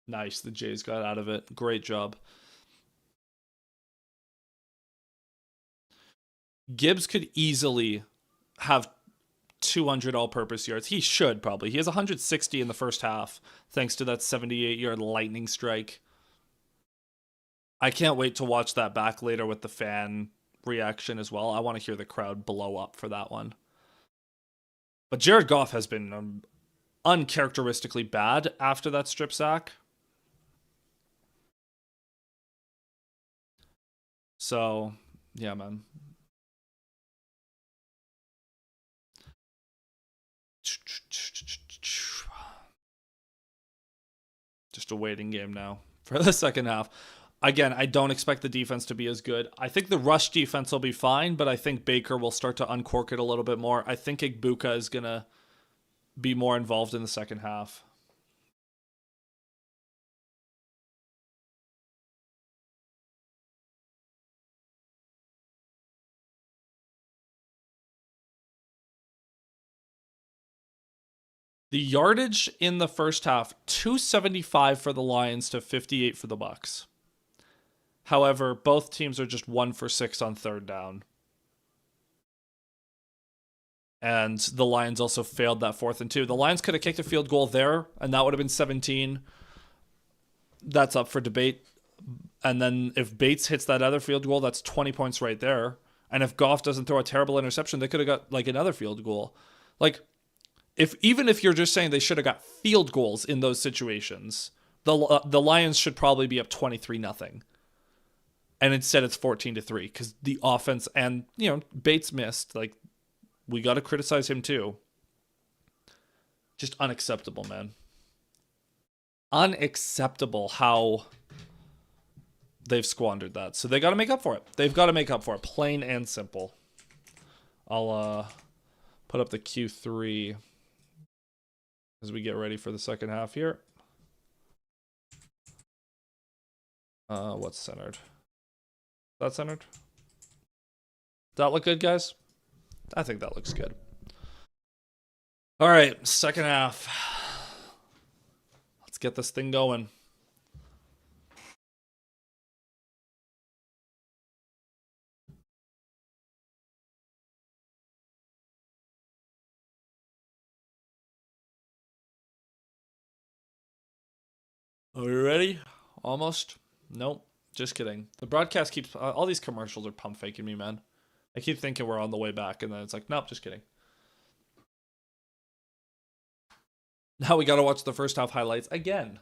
Nice, the Jays got out of it. Great job. Gibbs could easily have 200 all-purpose yards. He should probably. He has 160 in the first half, thanks to that 78-yard lightning strike. I can't wait to watch that back later with the fan reaction as well. I want to hear the crowd blow up for that one. But Jared Goff has been uncharacteristically bad after that strip sack. So, yeah, man. Just a waiting game now for the second half. Again, I don't expect the defense to be as good. I think the rush defense will be fine, but I think Baker will start to uncork it a little bit more. I think Igbuka is going to be more involved in the second half. The yardage in the first half, 275 for the Lions to 58 for the Bucs. However, both teams are just 1 for 6 on third down. And the Lions also failed that 4th and 2. The Lions could have kicked a field goal there, and that would have been 17. That's up for debate. And then if Bates hits that other field goal, that's 20 points right there. And if Goff doesn't throw a terrible interception, they could have got like another field goal. Like, even if you're just saying they should have got field goals in those situations, the Lions should probably be up 23-0. And instead it's 14-3 because the offense and, Bates missed. Like, we got to criticize him too. Just unacceptable, man. Unacceptable how they've squandered that. So they got to make up for it. They've got to make up for it, plain and simple. I'll put up the Q3 as we get ready for the second half here. What's centered? Is that centered? Does that look good, guys? I think that looks good. All right, second half. Let's get this thing going. Are we ready? Almost? Nope. Just kidding. The broadcast keeps... all these commercials are pump faking me, man. I keep thinking we're on the way back, and then it's like, nope, just kidding. Now we gotta watch the first half highlights again.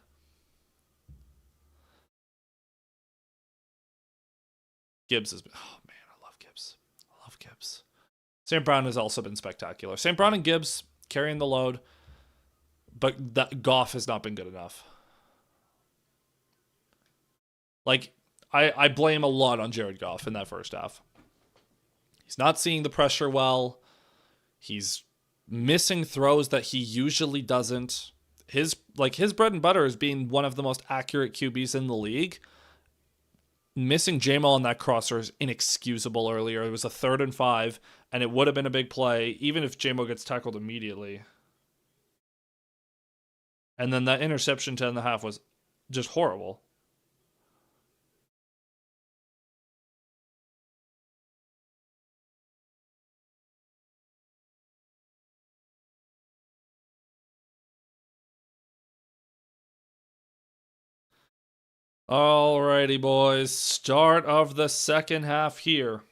Gibbs has been... oh, man, I love Gibbs. I love Gibbs. St. Brown has also been spectacular. St. Brown and Gibbs carrying the load, but that Goff has not been good enough. Like, I blame a lot on Jared Goff in that first half. He's not seeing the pressure well. He's missing throws that he usually doesn't. His bread and butter is being one of the most accurate QBs in the league. Missing J-Mo on that crosser is inexcusable earlier. It was a 3rd and 5, and it would have been a big play, even if J-Mo gets tackled immediately. And then that interception to end the half was just horrible. Alrighty, boys. Start of the second half here.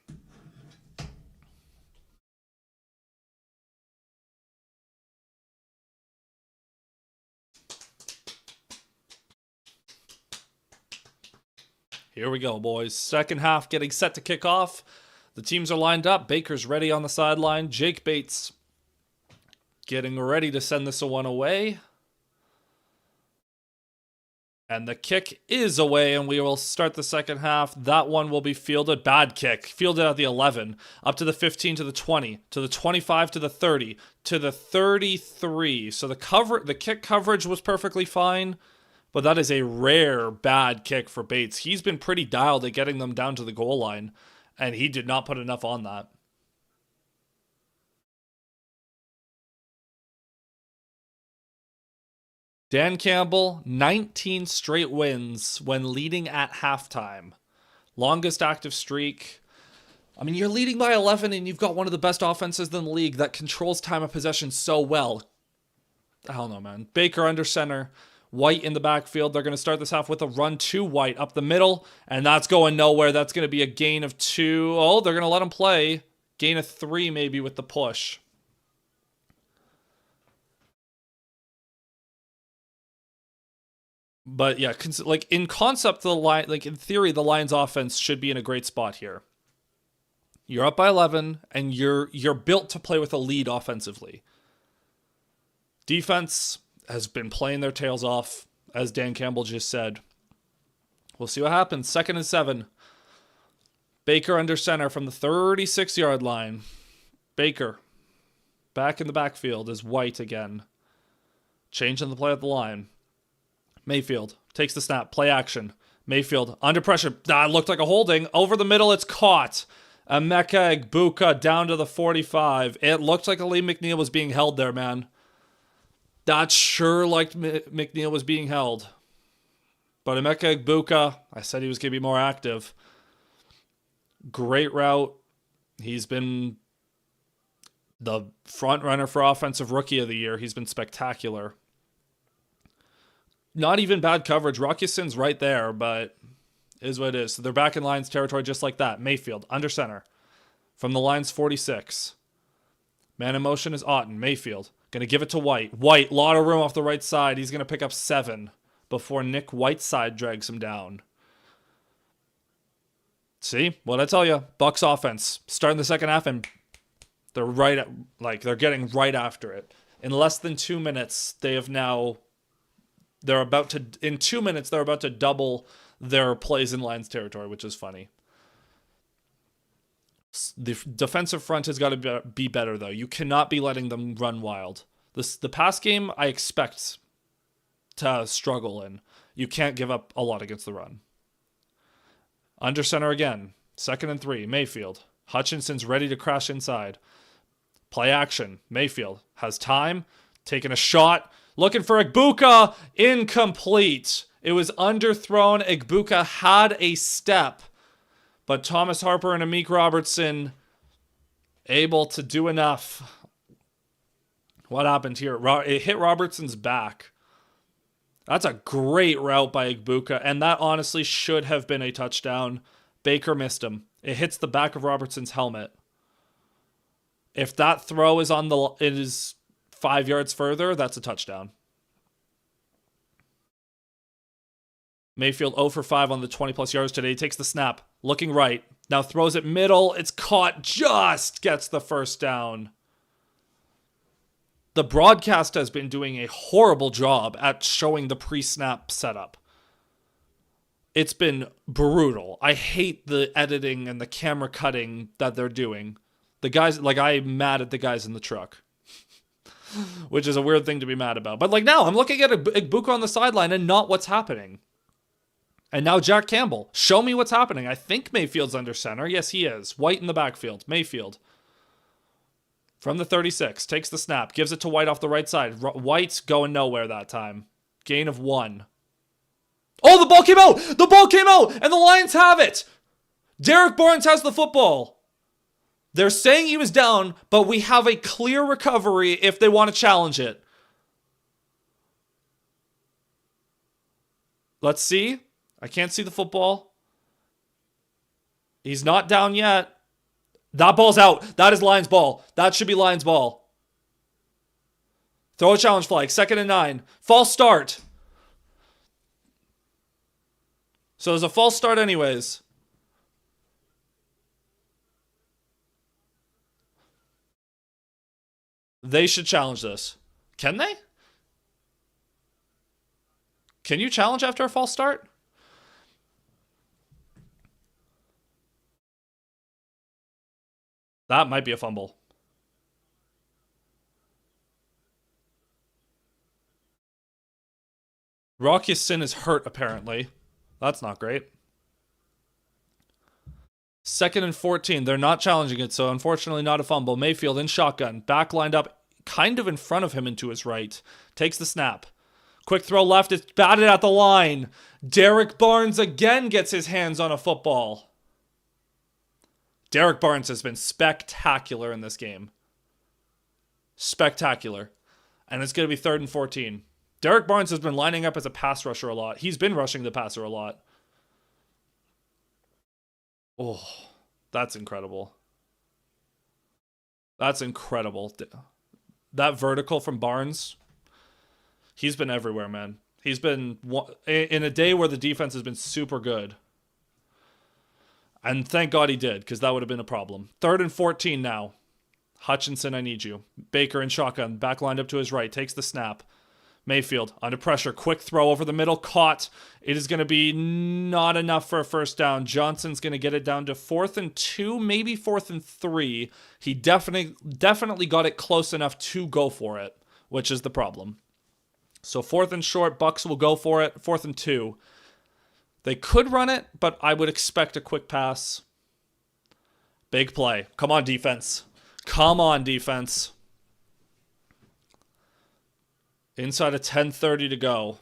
Here we go, boys. Second half getting set to kick off. The teams are lined up. Baker's ready on the sideline. Jake Bates getting ready to send this one away. And the kick is away, and we will start the second half. That one will be fielded. Bad kick. Fielded at the 11, up to the 15, to the 20, to the 25, to the 30, to the 33. So the kick coverage was perfectly fine, but that is a rare bad kick for Bates. He's been pretty dialed at getting them down to the goal line, and he did not put enough on that. Dan Campbell, 19 straight wins when leading at halftime. Longest active streak. I mean, you're leading by 11 and you've got one of the best offenses in the league that controls time of possession so well. I don't know, man. Baker under center. White in the backfield. They're going to start this half with a run to White up the middle, and that's going nowhere. That's going to be a gain of 2. Oh, they're going to let him play. Gain of 3 maybe with the push. But yeah, like in concept, like in theory, the Lions offense should be in a great spot here. You're up by 11, and you're built to play with a lead offensively. Defense has been playing their tails off, as Dan Campbell just said. We'll see what happens. 2nd and 7. Baker under center from the 36-yard line. Baker back in the backfield is White again. Changing the play at the line. Mayfield takes the snap. Play action. Mayfield under pressure. That looked like a holding. Over the middle, it's caught. Emeka Egbuka down to the 45. It looked like Ali McNeil was being held there, man. That sure like McNeil was being held. But Emeka Egbuka, I said he was going to be more active. Great route. He's been the front runner for Offensive Rookie of the Year. He's been spectacular. Not even bad coverage. Rockison's right there, but is what it is. So they're back in Lions territory just like that. Mayfield, under center. From the Lions 46. Man in motion is Otten. Mayfield. Going to give it to White. White, lot of room off the right side. He's going to pick up 7 before Nick Whiteside drags him down. See? What'd I tell you? Bucs offense. Starting the second half and they're they're getting right after it. In less than 2 minutes, in 2 minutes, they're about to double their plays in Lions territory, which is funny. The defensive front has got to be better, though. You cannot be letting them run wild. The pass game, I expect to struggle in. You can't give up a lot against the run. Under center again. 2nd and 3. Mayfield. Hutchinson's ready to crash inside. Play action. Mayfield has time. Taking a shot. Looking for Igbuka. Incomplete. It was underthrown. Igbuka had a step. But Thomas Harper and Amik Robertson able to do enough. What happened here? It hit Robertson's back. That's a great route by Igbuka, and that honestly should have been a touchdown. Baker missed him. It hits the back of Robertson's helmet. If that throw is it is 5 yards further, that's a touchdown. Mayfield 0 for 5 on the 20-plus yards today. He takes the snap. Looking right. Now throws it middle. It's caught. Just gets the first down. The broadcast has been doing a horrible job at showing the pre-snap setup. It's been brutal. I hate the editing and the camera cutting that they're doing. The guys, I'm mad at the guys in the truck. Which is a weird thing to be mad about. But now I'm looking at Igbuka on the sideline and not what's happening. And now Jack Campbell. Show me what's happening. I think Mayfield's under center. Yes, he is. White in the backfield. Mayfield. From the 36. Takes the snap. Gives it to White off the right side. White's going nowhere that time. Gain of 1. Oh, the ball came out! The ball came out! And the Lions have it! Derek Barnes has the football. They're saying he was down, but we have a clear recovery if they want to challenge it. Let's see. I can't see the football. He's not down yet. That ball's out. That is Lions ball. That should be Lions ball. Throw a challenge flag. 2nd and 9. False start. So there's a false start anyways. They should challenge this. Can they? Can you challenge after a false start? That might be a fumble. Rocky Sin is hurt, apparently. That's not great. 2nd and 14. They're not challenging it, so unfortunately not a fumble. Mayfield in shotgun. Back lined up kind of in front of him and to his right. Takes the snap. Quick throw left. It's batted at the line. Derek Barnes again gets his hands on a football. Derek Barnes has been spectacular in this game. Spectacular. And it's going to be 3rd and 14. Derek Barnes has been lining up as a pass rusher a lot. He's been rushing the passer a lot. Oh, that's incredible. That's incredible. That vertical from Barnes, he's been everywhere, man. He's been in a day where the defense has been super good. And thank God he did, because that would have been a problem. 3rd and 14 now. Hutchinson, I need you. Baker in shotgun, back lined up to his right, takes the snap. Mayfield, under pressure, quick throw over the middle, caught. It is going to be not enough for a first down. Johnson's going to get it down to 4th and 2, maybe 4th and 3. He definitely got it close enough to go for it, which is the problem. So 4th and short, Bucs will go for it. 4th and 2. They could run it, but I would expect a quick pass. Big play. Come on, defense. Come on, defense. Inside of 10:30 to go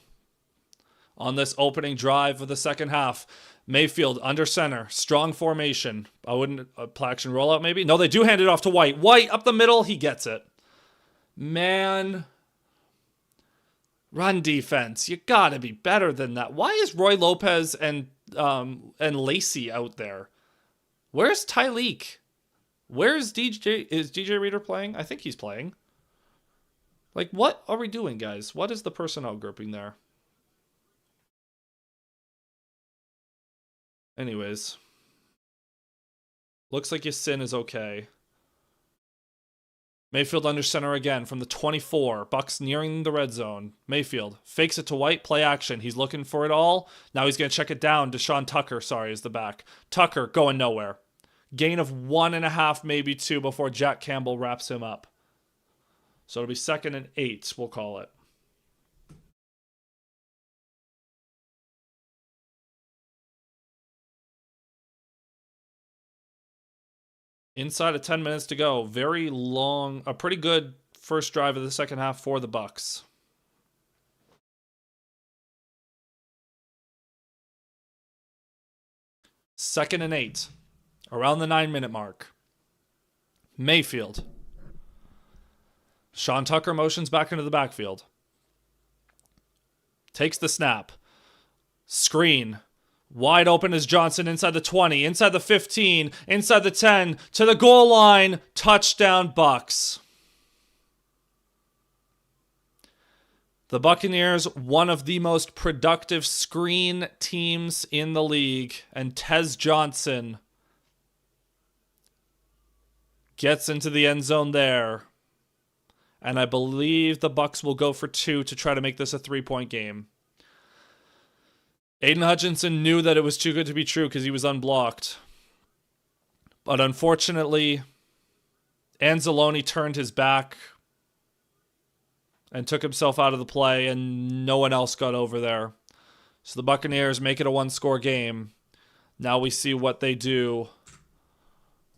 on this opening drive of the second half. Mayfield under center. Strong formation. I wouldn't... play action rollout maybe? No, they do hand it off to White. White up the middle. He gets it. Man... Run defense. You gotta be better than that. Why is Roy Lopez and Lacey out there? Where's Tyleek? Where's DJ? Is DJ Reader playing? I think he's playing. Like, what are we doing, guys? What is the personnel grouping there? Anyways. Looks like Yasin is okay. Mayfield under center again from the 24. Bucks nearing the red zone. Mayfield fakes it to White. Play action. He's looking for it all. Now he's going to check it down. Deshaun Tucker, is the back. Tucker going nowhere. Gain of 1.5, maybe 2 before Jack Campbell wraps him up. So it'll be 2nd and 8, we'll call it. Inside of 10 minutes to go. Very long, a pretty good first drive of the second half for the Bucks. Second and 8. Around the 9-minute mark. Mayfield. Sean Tucker motions back into the backfield. Takes the snap. Screen. Wide open is Johnson inside the 20, inside the 15, inside the 10, to the goal line. Touchdown, Bucks. The Buccaneers, one of the most productive screen teams in the league, and Tez Johnson gets into the end zone there. And I believe the Bucks will go for 2 to try to make this a 3-point game. Aiden Hutchinson knew that it was too good to be true because he was unblocked. But unfortunately, Anzalone turned his back and took himself out of the play, and no one else got over there. So the Buccaneers make it a 1-score game. Now we see what they do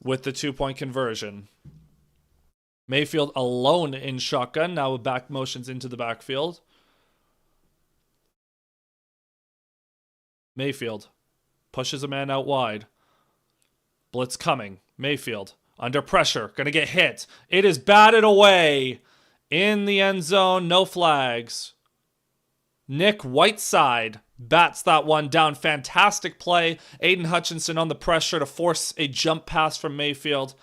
with the 2-point conversion. Mayfield alone in shotgun, now with back motions into the backfield. Mayfield pushes a man out wide. Blitz coming. Mayfield under pressure. Going to get hit. It is batted away in the end zone. No flags. Nick Whiteside bats that one down. Fantastic play. Aiden Hutchinson on the pressure to force a jump pass from Mayfield.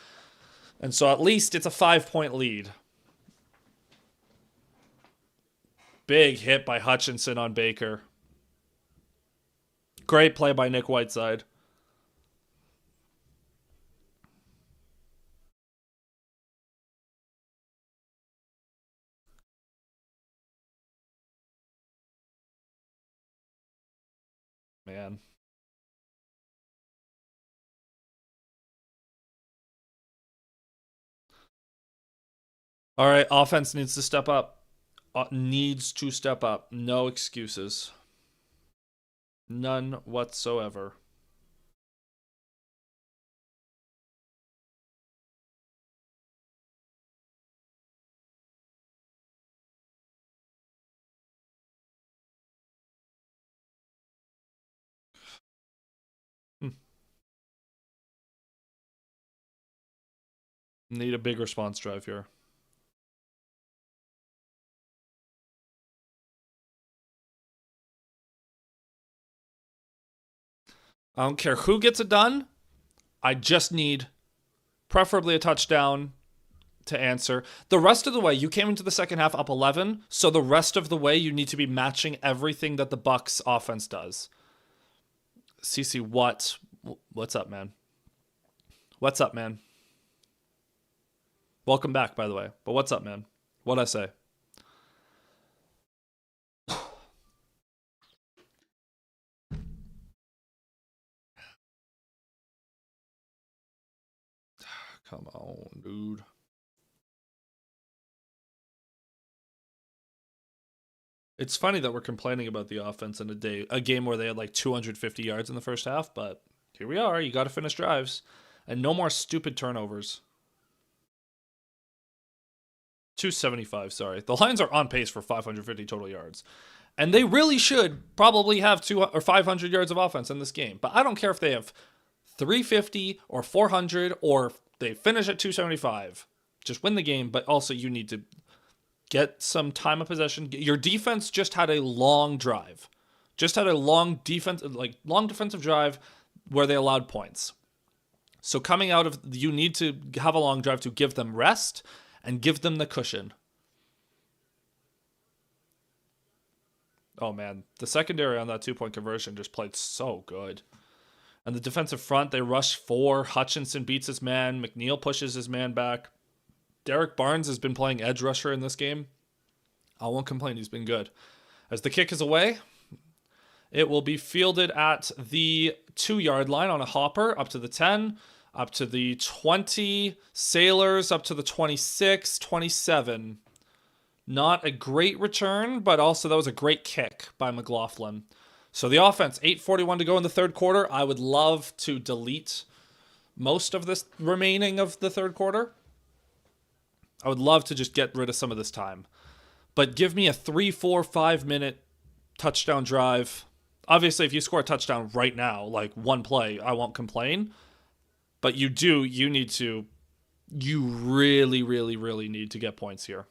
And so at least it's a 5-point lead. Big hit by Hutchinson on Baker. Great play by Nick Whiteside. Man. All right, offense needs to step up. Needs to step up. No excuses. None whatsoever. Need a big response drive here. I don't care who gets it done. I just need preferably a touchdown to answer. The rest of the way, you came into the second half up 11, so the rest of the way you need to be matching everything that the Bucks offense does. CC, what's up, man? What's up, man? Welcome back, by the way. But what's up, man? What'd I say? Come on, dude. It's funny that we're complaining about the offense in a game where they had like 250 yards in the first half, but here we are. You got to finish drives. And no more stupid turnovers. 275, sorry. The Lions are on pace for 550 total yards. And they really should probably have 200 or 500 yards of offense in this game. But I don't care if they have 350 or 400 or they finish at 275. Just win the game, but also you need to get some time of possession. Your defense just had a long drive. Just had a long defensive drive where they allowed points. So coming out of, you need to have a long drive to give them rest and give them the cushion. Oh man, the secondary on that 2-point conversion just played so good. And the defensive front, they rush 4. Hutchinson beats his man. McNeil pushes his man back. Derek Barnes has been playing edge rusher in this game. I won't complain, he's been good. As the kick is away, it will be fielded at the 2-yard line on a hopper, up to the 10, up to the 20, Sailors up to the 26, 27. Not a great return, but also that was a great kick by McLaughlin. So the offense, 8:41 to go in the third quarter. I would love to delete most of this remaining of the third quarter. I would love to just get rid of some of this time. But give me a 3, 4, 5 minute touchdown drive. Obviously, if you score a touchdown right now, like one play, I won't complain. But you really, really, really need to get points here.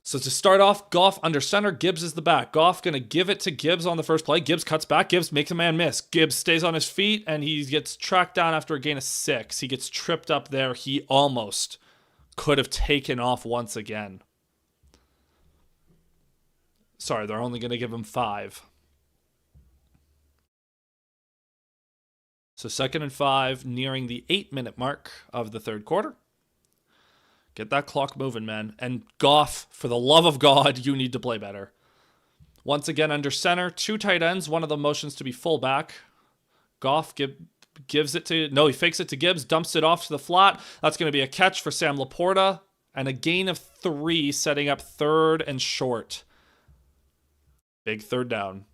So to start off, Goff under center, Gibbs is the back. Goff going to give it to Gibbs on the first play. Gibbs cuts back. Gibbs makes a man miss. Gibbs stays on his feet, and he gets tracked down after a gain of 6. He gets tripped up there. He almost could have taken off once again. Sorry, they're only going to give him 5. So 2nd and 5, nearing the 8-minute mark of the third quarter. Get that clock moving, man. And Goff, for the love of God, you need to play better. Once again, under center, 2 tight ends. One of the motions to be fullback. Goff gives it to... No, he fakes it to Gibbs, dumps it off to the flat. That's going to be a catch for Sam Laporta. And a gain of 3, setting up 3rd and short. Big 3rd down.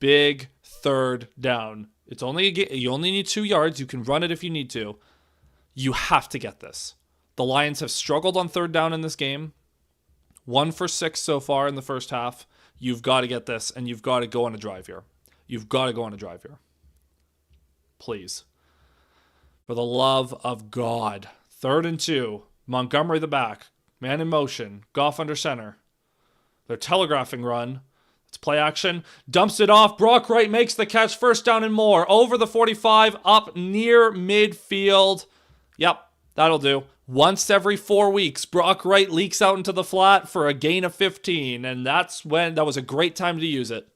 Big 3rd down. It's only you only need 2 yards. You can run it if you need to. You have to get this. The Lions have struggled on 3rd down in this game. 1 for 6 so far in the first half. You've got to get this, and you've got to go on a drive here. You've got to go on a drive here. Please. For the love of God. 3rd and 2. Montgomery the back. Man in motion. Goff under center. They're telegraphing run. It's play action. Dumps it off. Brock Wright makes the catch. 1st down and more. Over the 45. Up near midfield. Yep, that'll do. Once every 4 weeks, Brock Wright leaks out into the flat for a gain of 15, and that was a great time to use it.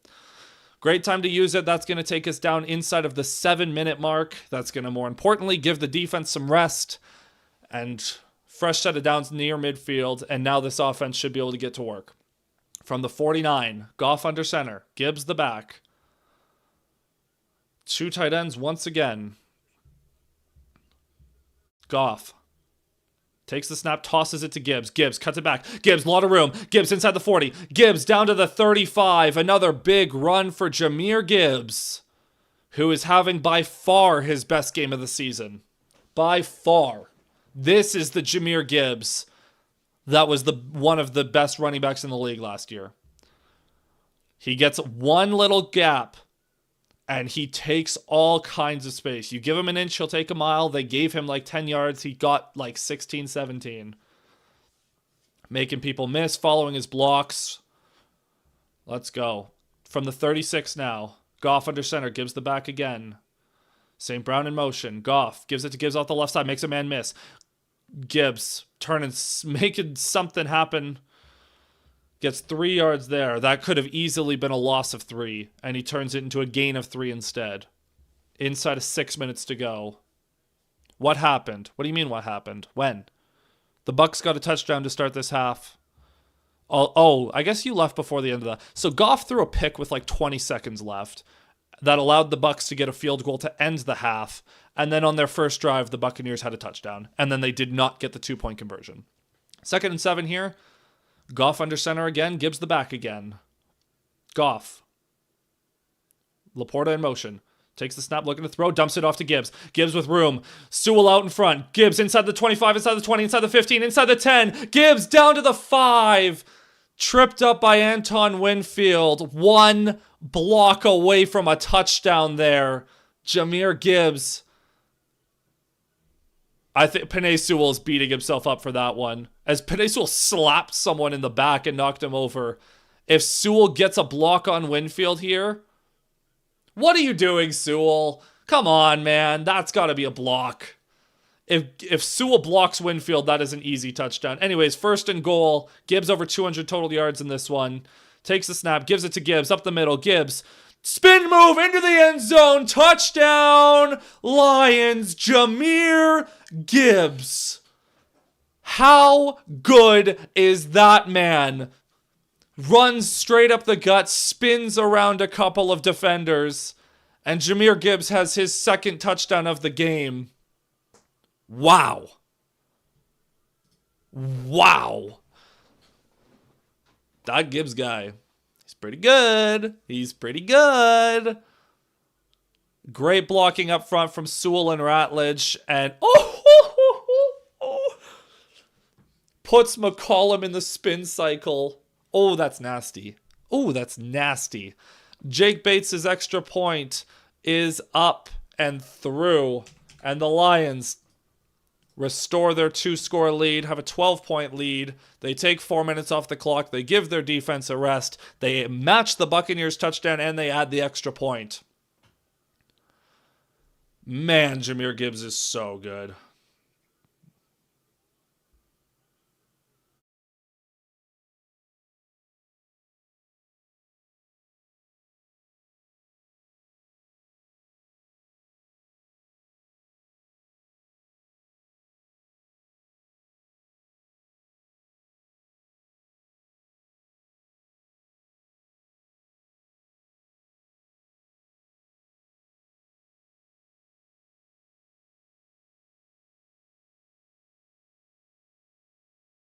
Great time to use it. That's going to take us down inside of the 7-minute mark. That's going to, more importantly, give the defense some rest and fresh set of downs near midfield, and now this offense should be able to get to work. From the 49, Goff under center, Gibbs the back. 2 tight ends once again. Goff takes the snap, tosses it to Gibbs. Gibbs cuts it back. Gibbs, a lot of room. Gibbs inside the 40. Gibbs down to the 35. Another big run for Jahmyr Gibbs, who is having by far his best game of the season. By far. This is the Jahmyr Gibbs that was one of the best running backs in the league last year. He gets one little gap, and he takes all kinds of space. You give him an inch, he'll take a mile. They gave him like 10 yards. He got like 16, 17. Making people miss, following his blocks. Let's go. From the 36 now. Goff under center, gives the back again. St. Brown in motion. Goff gives it to Gibbs off the left side, makes a man miss. Gibbs turning, making something happen. Gets 3 yards there. That could have easily been a loss of 3, and he turns it into a gain of 3 instead. Inside of 6 minutes to go. What happened? What do you mean what happened? When? The Bucs got a touchdown to start this half. Oh, I guess you left before the end of that. So Goff threw a pick with like 20 seconds left that allowed the Bucs to get a field goal to end the half, and then on their first drive, the Buccaneers had a touchdown, and then they did not get the 2-point conversion. 2nd and 7 here. Goff under center again. Gibbs the back again. Goff. Laporta in motion. Takes the snap, looking to throw. Dumps it off to Gibbs. Gibbs with room. Sewell out in front. Gibbs inside the 25, inside the 20, inside the 15, inside the 10. Gibbs down to the 5. Tripped up by Anton Winfield. 1 block away from a touchdown there. Jahmyr Gibbs. I think Penei Sewell is beating himself up for that one. As Penei Sewell slapped someone in the back and knocked him over. If Sewell gets a block on Winfield here, what are you doing, Sewell? Come on, man. That's got to be a block. If Sewell blocks Winfield, that is an easy touchdown. Anyways, first and goal. Gibbs over 200 total yards in this one. Takes the snap, gives it to Gibbs, up the middle. Gibbs, spin move into the end zone. Touchdown, Lions. Jahmyr Gibbs. How good is that man? Runs straight up the gut, spins around a couple of defenders, and Jahmyr Gibbs has his second touchdown of the game. Wow. Wow. That Gibbs guy, he's pretty good. He's pretty good. Great blocking up front from Sewell and Ratledge. And puts McCollum in the spin cycle. Oh, that's nasty. Oh, that's nasty. Jake Bates' extra point is up and through. And the Lions restore their 2-score lead, have a 12-point lead. They take 4 minutes off the clock. They give their defense a rest. They match the Buccaneers touchdown, and they add the extra point. Man, Jahmyr Gibbs is so good.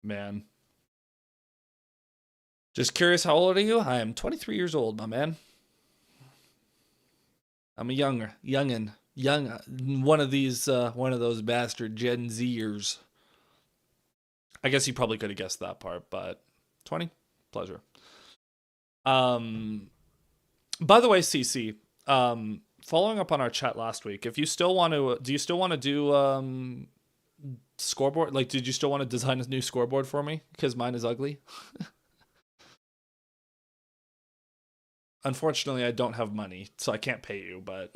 Man. Just curious, how old are you? I am 23 years old, my man. I'm a young, one of those bastard Gen Zers. I guess you probably could have guessed that part, but 20, pleasure. By the way, CC, following up on our chat last week, if you still want to, do you still want to do scoreboard? Like, did you still want to design a new scoreboard for me? Because mine is ugly. Unfortunately, I don't have money, so I can't pay you, but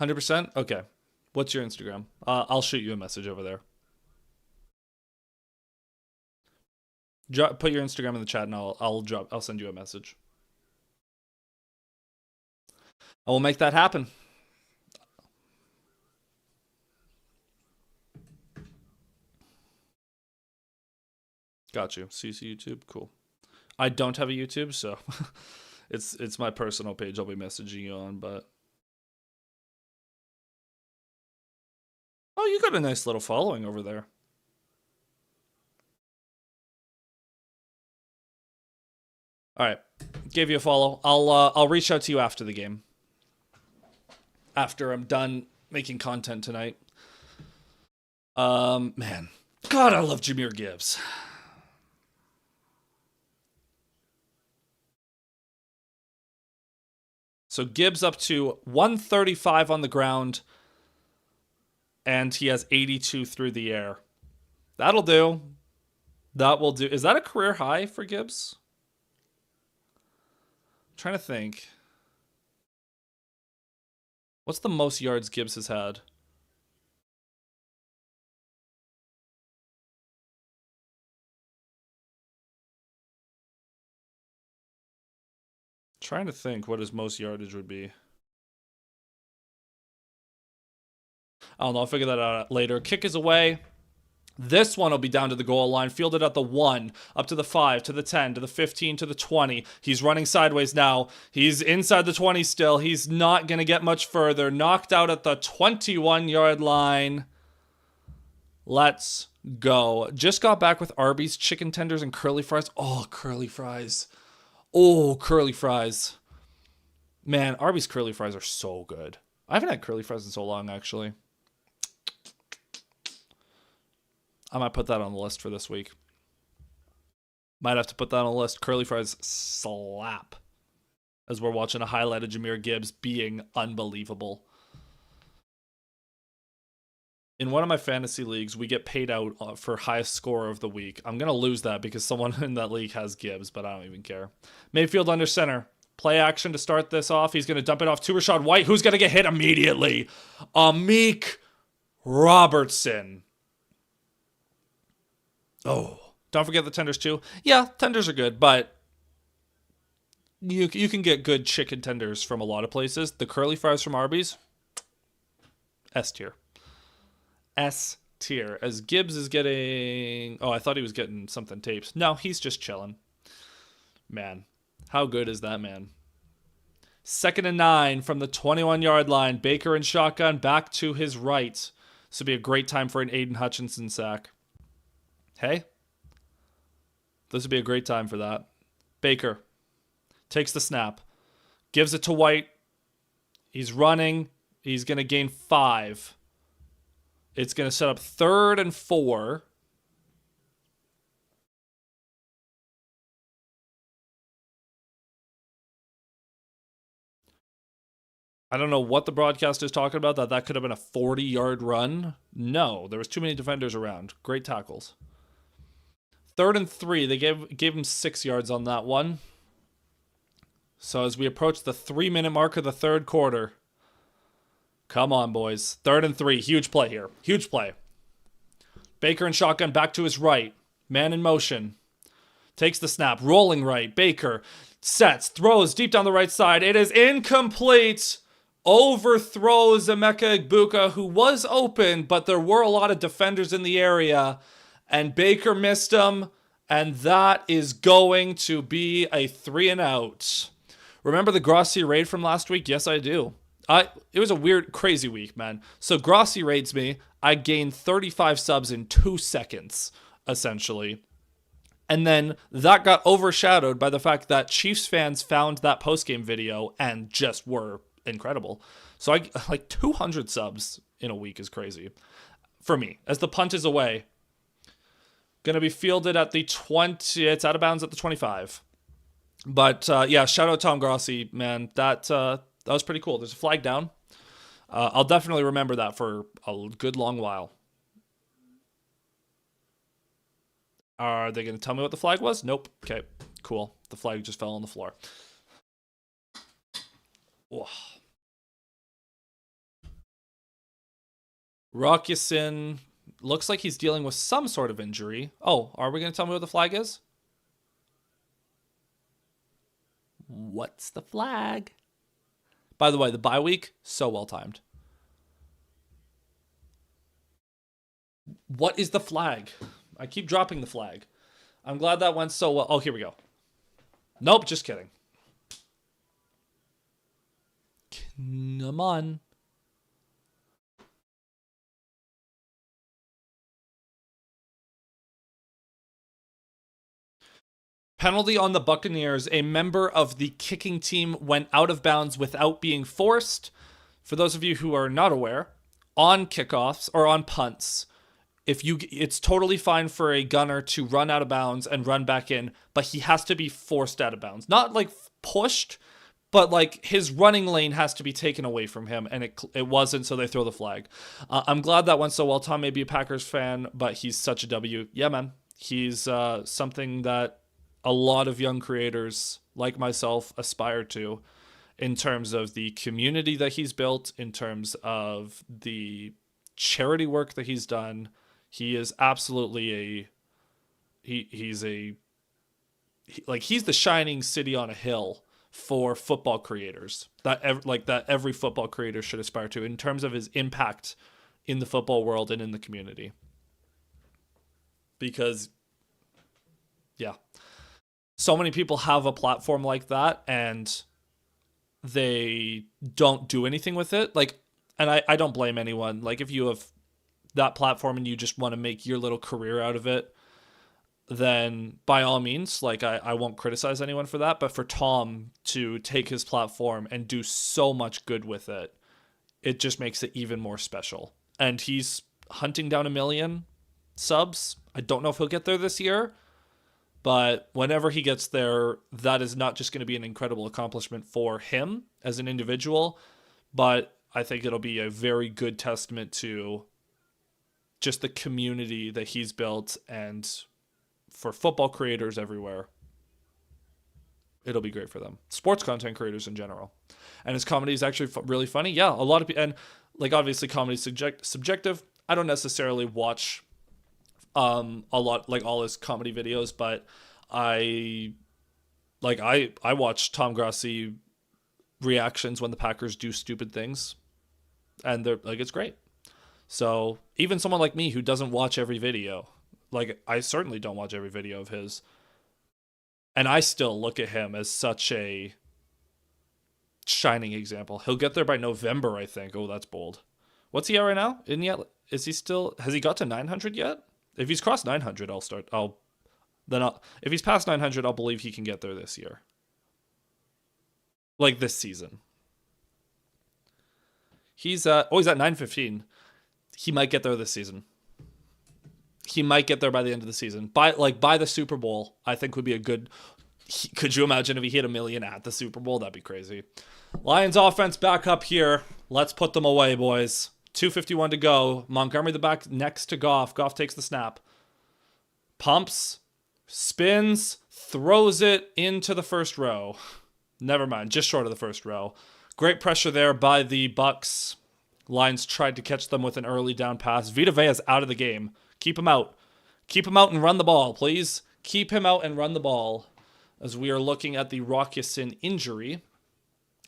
100%? Okay. What's your Instagram? I'll shoot you a message over there. Put your Instagram in the chat and I'll send you a message. I will make that happen. Got you. CC YouTube, cool. I don't have a YouTube, so it's my personal page I'll be messaging you on, but oh, you got a nice little following over there. All right, gave you a follow. I'll reach out to you after the game. After I'm done making content tonight. Man, God, I love Jahmyr Gibbs. So Gibbs up to 135 on the ground, and he has 82 through the air. That'll do. That will do. Is that a career high for Gibbs? I'm trying to think. What's the most yards Gibbs has had? Trying to think what his most yardage would be. I don't know. I'll figure that out later. Kick is away. This one will be down to the goal line. Fielded at the 1, up to the 5, to the 10, to the 15, to the 20. He's running sideways now. He's inside the 20 still. He's not going to get much further. Knocked out at the 21-yard line. Let's go. Just got back with Arby's chicken tenders and curly fries. Oh, curly fries. Oh, curly fries. Man, Arby's curly fries are so good. I haven't had curly fries in so long, actually. I might put that on the list for this week. Might have to put that on the list. Curly fries slap. As we're watching a highlight of Jahmyr Gibbs being unbelievable. In one of my fantasy leagues, we get paid out for highest scorer of the week. I'm going to lose that because someone in that league has Gibbs, but I don't even care. Mayfield under center. Play action to start this off. He's going to dump it off to Rachaad White, who's going to get hit immediately. Amik Robertson. Oh, don't forget the tenders too. Yeah, tenders are good, but you can get good chicken tenders from a lot of places. The curly fries from Arby's, S tier. S tier. As Gibbs is getting... Oh, I thought he was getting something taped. No, he's just chilling. Man, how good is that man? 2nd and 9 from the 21-yard line. Baker and shotgun back to his right. This would be a great time for an Aiden Hutchinson sack. Hey? This would be a great time for that. Baker takes the snap. Gives it to White. He's running. He's going to gain 5. It's going to set up 3rd and 4. I don't know what the broadcast is talking about, that could have been a 40-yard run. No, there was too many defenders around. Great tackles. 3rd and 3. They gave him 6 yards on that one. So as we approach the 3-minute mark of the third quarter, come on, boys. 3rd and 3. Huge play here. Huge play. Baker and shotgun back to his right. Man in motion. Takes the snap. Rolling right. Baker sets. Throws deep down the right side. It is incomplete. Overthrows Emeka Egbuka, who was open, but there were a lot of defenders in the area. And Baker missed him. And that is going to be a 3 and out. Remember the Grossi raid from last week? Yes, I do. It was a weird, crazy week, man. So Grossi raids me. I gained 35 subs in 2 seconds, essentially. And then that got overshadowed by the fact that Chiefs fans found that postgame video and just were incredible. So I like 200 subs in a week is crazy for me. As the punt is away, going to be fielded at the 20. It's out of bounds at the 25. But yeah, shout out Tom Grossi, man. That was pretty cool. There's a flag down. I'll definitely remember that for a good long while. Are they going to tell me what the flag was? Nope. Okay, cool. The flag just fell on the floor. Whoa. Rockyasin looks like he's dealing with some sort of injury. Oh, are we going to tell me what the flag is? What's the flag? By the way, the bye week, so well timed. What is the flag? I keep dropping the flag. I'm glad that went so well. Oh, here we go. Nope, just kidding. Come on. Penalty on the Buccaneers. A member of the kicking team went out of bounds without being forced. For those of you who are not aware, on kickoffs or on punts, it's totally fine for a gunner to run out of bounds and run back in, but he has to be forced out of bounds. Not like pushed, but like his running lane has to be taken away from him, and it wasn't, so they throw the flag. I'm glad that went so well. Tom may be a Packers fan, but he's such a W. Yeah, man. He's something that a lot of young creators like myself aspire to in terms of the community that he's built, in terms of the charity work that he's done. He is absolutely he's the shining city on a hill for football creators that every football creator should aspire to in terms of his impact in the football world and in the community. Because yeah, so many people have a platform like that and they don't do anything with it. Like, and I don't blame anyone. Like, if you have that platform and you just want to make your little career out of it, then by all means, like, I won't criticize anyone for that. But for Tom to take his platform and do so much good with it, it just makes it even more special. And he's hunting down 1 million subs. I don't know if he'll get there this year, but whenever he gets there, that is not just going to be an incredible accomplishment for him as an individual, but I think it'll be a very good testament to just the community that he's built and for football creators everywhere. it'll be great for them. Sports content creators in general. And his comedy is actually really funny. Yeah, a lot of people, and like obviously comedy is subjective. I don't necessarily watch a lot like all his comedy videos, but I watch Tom Grossi reactions when the Packers do stupid things, and they're like it's great. So even someone like me who doesn't watch every video, like I certainly don't watch every video of his, and I still look at him as such a shining example. He'll get there by November, I think. Oh, that's bold. What's he at right now? Isn't yet? Is he still? Has he got to 900 yet? If he's crossed 900, I'll start. If he's past 900, I'll believe he can get there this year. Like this season. He's at 915. He might get there this season. He might get there by the end of the season. By the Super Bowl, I think would be a good. Could you imagine if he hit 1 million at the Super Bowl? That'd be crazy. Lions offense back up here. Let's put them away, boys. 2:51 to go. Montgomery the back next to Goff. Goff takes the snap. Pumps, spins, throws it into the first row. Never mind, just short of the first row. Great pressure there by the Bucs. Lions tried to catch them with an early down pass. Vita Vea's out of the game. Keep him out. Keep him out and run the ball, please. Keep him out and run the ball. As we are looking at the Rock Ya-Sin injury,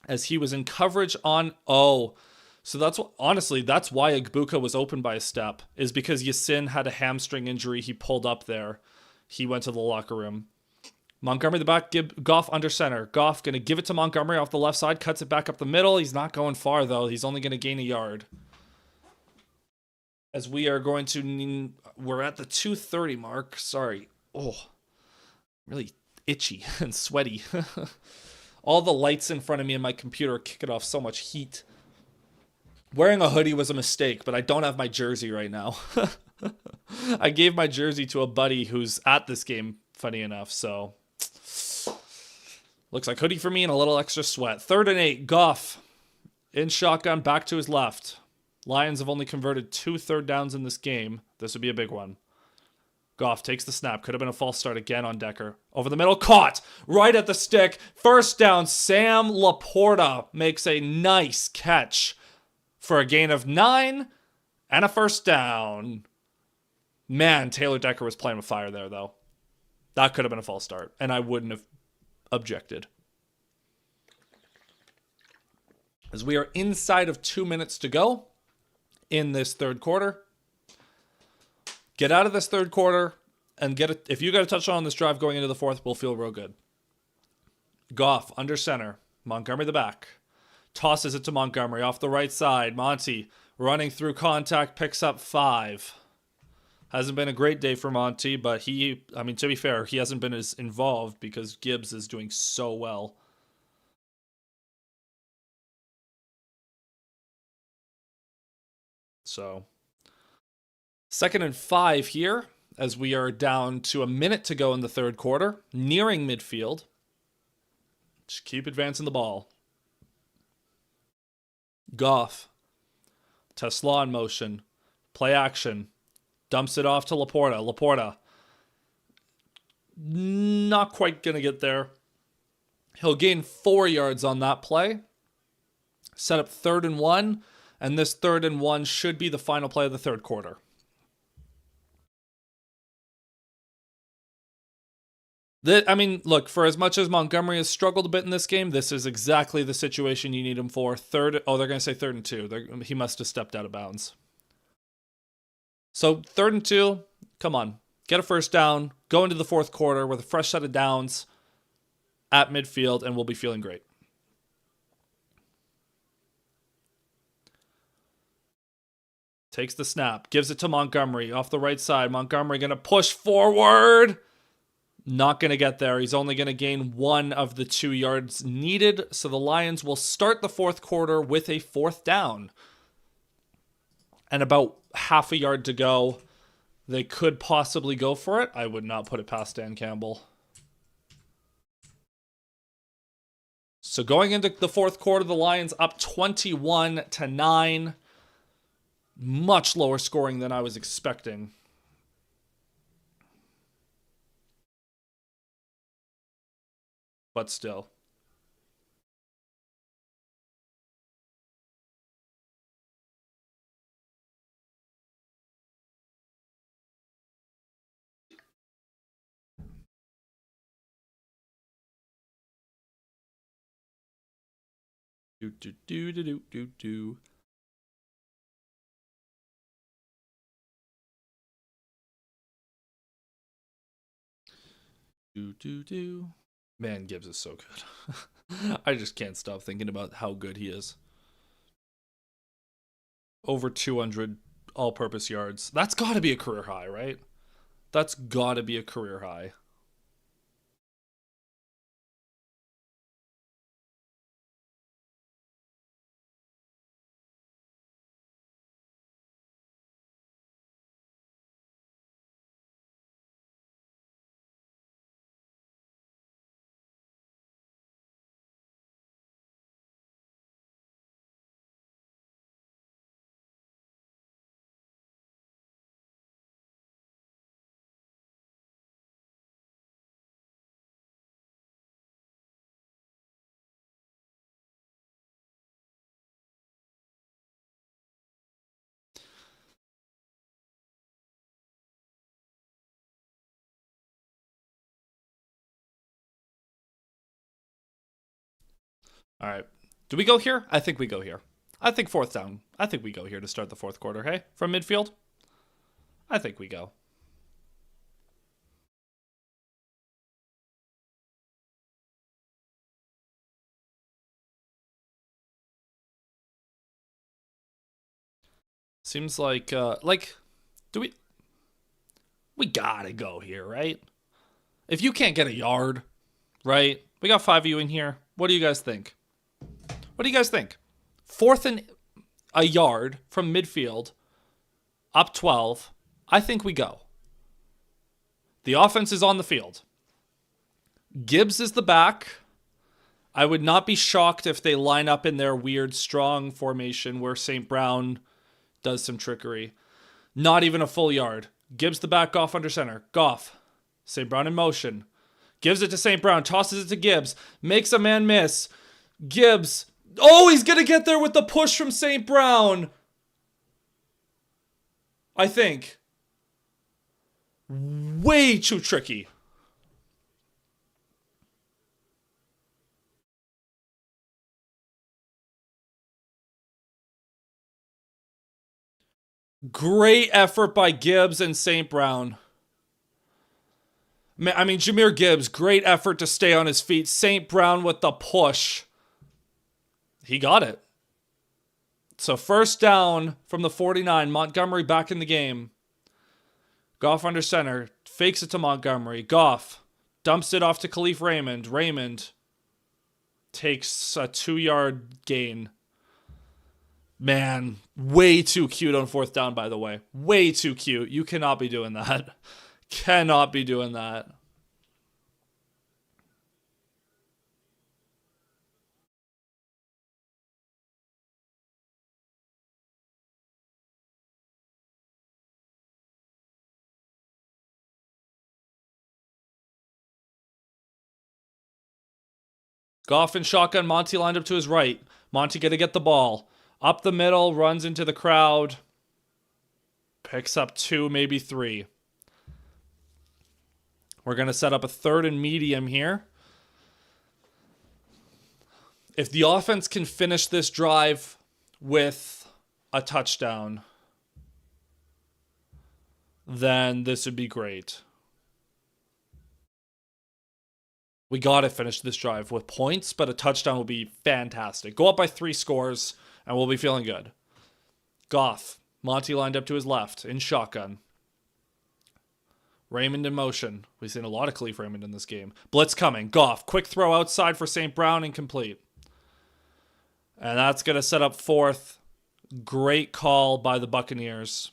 as he was in coverage on... Oh, so that's why Igbuka was open by a step, is because Ya-Sin had a hamstring injury he pulled up there. He went to the locker room. Montgomery the back, Goff under center. Goff going to give it to Montgomery off the left side, cuts it back up the middle. He's not going far, though. He's only going to gain a yard. As we are going to... We're at the 2:30 mark. Sorry. Oh, really itchy and sweaty. All the lights in front of me in my computer are kicking off so much heat. Wearing a hoodie was a mistake, but I don't have my jersey right now. I gave my jersey to a buddy who's at this game, funny enough, so... Looks like hoodie for me and a little extra sweat. 3rd and 8, Goff. In shotgun, back to his left. Lions have only converted 2 third downs in this game. This would be a big one. Goff takes the snap. Could have been a false start again on Decker. Over the middle, caught! Right at the stick. First down, Sam Laporta makes a nice catch for a gain of 9 and a first down. Man, Taylor Decker was playing with fire there, though. That could have been a false start, and I wouldn't have objected. As we are inside of 2 minutes to go in this third quarter. Get out of this third quarter and get it. If you got a touchdown on this drive going into the fourth, we'll feel real good. Goff under center. Montgomery the back. Tosses it to Montgomery off the right side. Monty running through contact, picks up 5. Hasn't been a great day for Monty, but to be fair, he hasn't been as involved because Gibbs is doing so well. So, 2nd and 5 here, as we are down to a minute to go in the third quarter, nearing midfield. Just keep advancing the ball. Goff. Tesla in motion. Play action. Dumps it off to Laporta. Laporta. Not quite going to get there. He'll gain 4 yards on that play. Set up 3rd and 1. And this 3rd and 1 should be the final play of the third quarter. Look, for as much as Montgomery has struggled a bit in this game, this is exactly the situation you need him for. They're going to say 3rd and 2. He must have stepped out of bounds. So 3rd and 2, come on. Get a first down, go into the fourth quarter with a fresh set of downs at midfield, and we'll be feeling great. Takes the snap, gives it to Montgomery off the right side. Montgomery going to push forward. Not going to get there. He's only going to gain 1 of the 2 yards needed. So the Lions will start the fourth quarter with a 4th down. And about half a yard to go. They could possibly go for it. I would not put it past Dan Campbell. So going into the fourth quarter, the Lions up 21-9. Much lower scoring than I was expecting. but still. Do do do do do do do. Do do do. Man, Gibbs is so good. I just can't stop thinking about how good he is. Over 200 all-purpose yards. That's got to be a career high, right? That's got to be a career high. All right. Do we go here? I think we go here. I think fourth down. I think we go here to start the fourth quarter, hey? From midfield? I think we go. Seems like do we gotta go here, right? If you can't get a yard, right? We got 5 of you in here. What do you guys think? What do you guys think? Fourth and a yard from midfield, up 12. I think we go. The offense is on the field. Gibbs is the back. I would not be shocked if they line up in their weird strong formation where St. Brown does some trickery. Not even a full yard. Gibbs the back, Goff under center. Goff. St. Brown in motion. Gives it to St. Brown. Tosses it to Gibbs. Makes a man miss. Gibbs. Oh, he's going to get there with the push from St. Brown. I think. Way too tricky. Great effort by Gibbs and St. Brown. I mean, Jahmyr Gibbs, great effort to stay on his feet. St. Brown with the push. He got it. So first down from the 49. Montgomery back in the game. Goff under center. Fakes it to Montgomery. Goff dumps it off to Khalif Raymond. Raymond takes a 2-yard gain. Man, way too cute on fourth down, by the way. Way too cute. You cannot be doing that. Cannot be doing that. Goff and shotgun. Monty lined up to his right. Monty gonna get the ball. Up the middle, runs into the crowd. Picks up 2, maybe 3. We're going to set up a third and medium here. If the offense can finish this drive with a touchdown, then this would be great. We got to finish this drive with points, but a touchdown will be fantastic. Go up by 3 scores, and we'll be feeling good. Goff. Monty lined up to his left in shotgun. Raymond in motion. We've seen a lot of Khalif Raymond in this game. Blitz coming. Goff. Quick throw outside for St. Brown, incomplete. And that's going to set up fourth. Great call by the Buccaneers.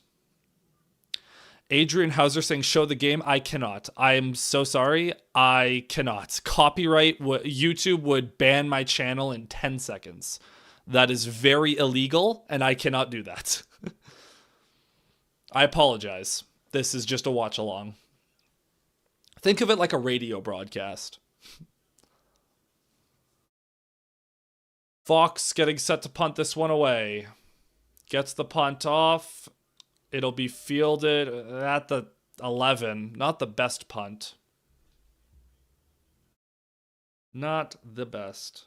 Adrian Hauser saying, show the game. I cannot. I am so sorry. I cannot. Copyright. YouTube would ban my channel in 10 seconds. That is very illegal, and I cannot do that. I apologize. This is just a watch along. Think of it like a radio broadcast. Fox getting set to punt this one away. Gets the punt off. It'll be fielded at the 11. Not the best punt. Not the best.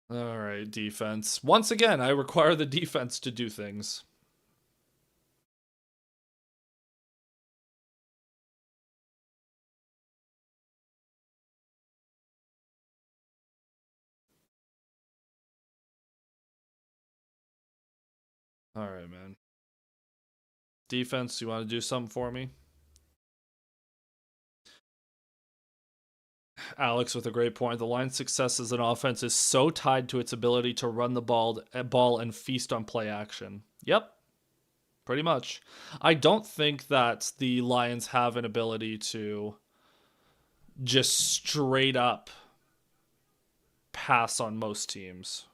All right, defense. Once again, I require the defense to do things. All right, man. Defense, you want to do something for me? Alex with a great point. The Lions' success as an offense is so tied to its ability to run the ball and feast on play action. Yep, pretty much. I don't think that the Lions have an ability to just straight up pass on most teams.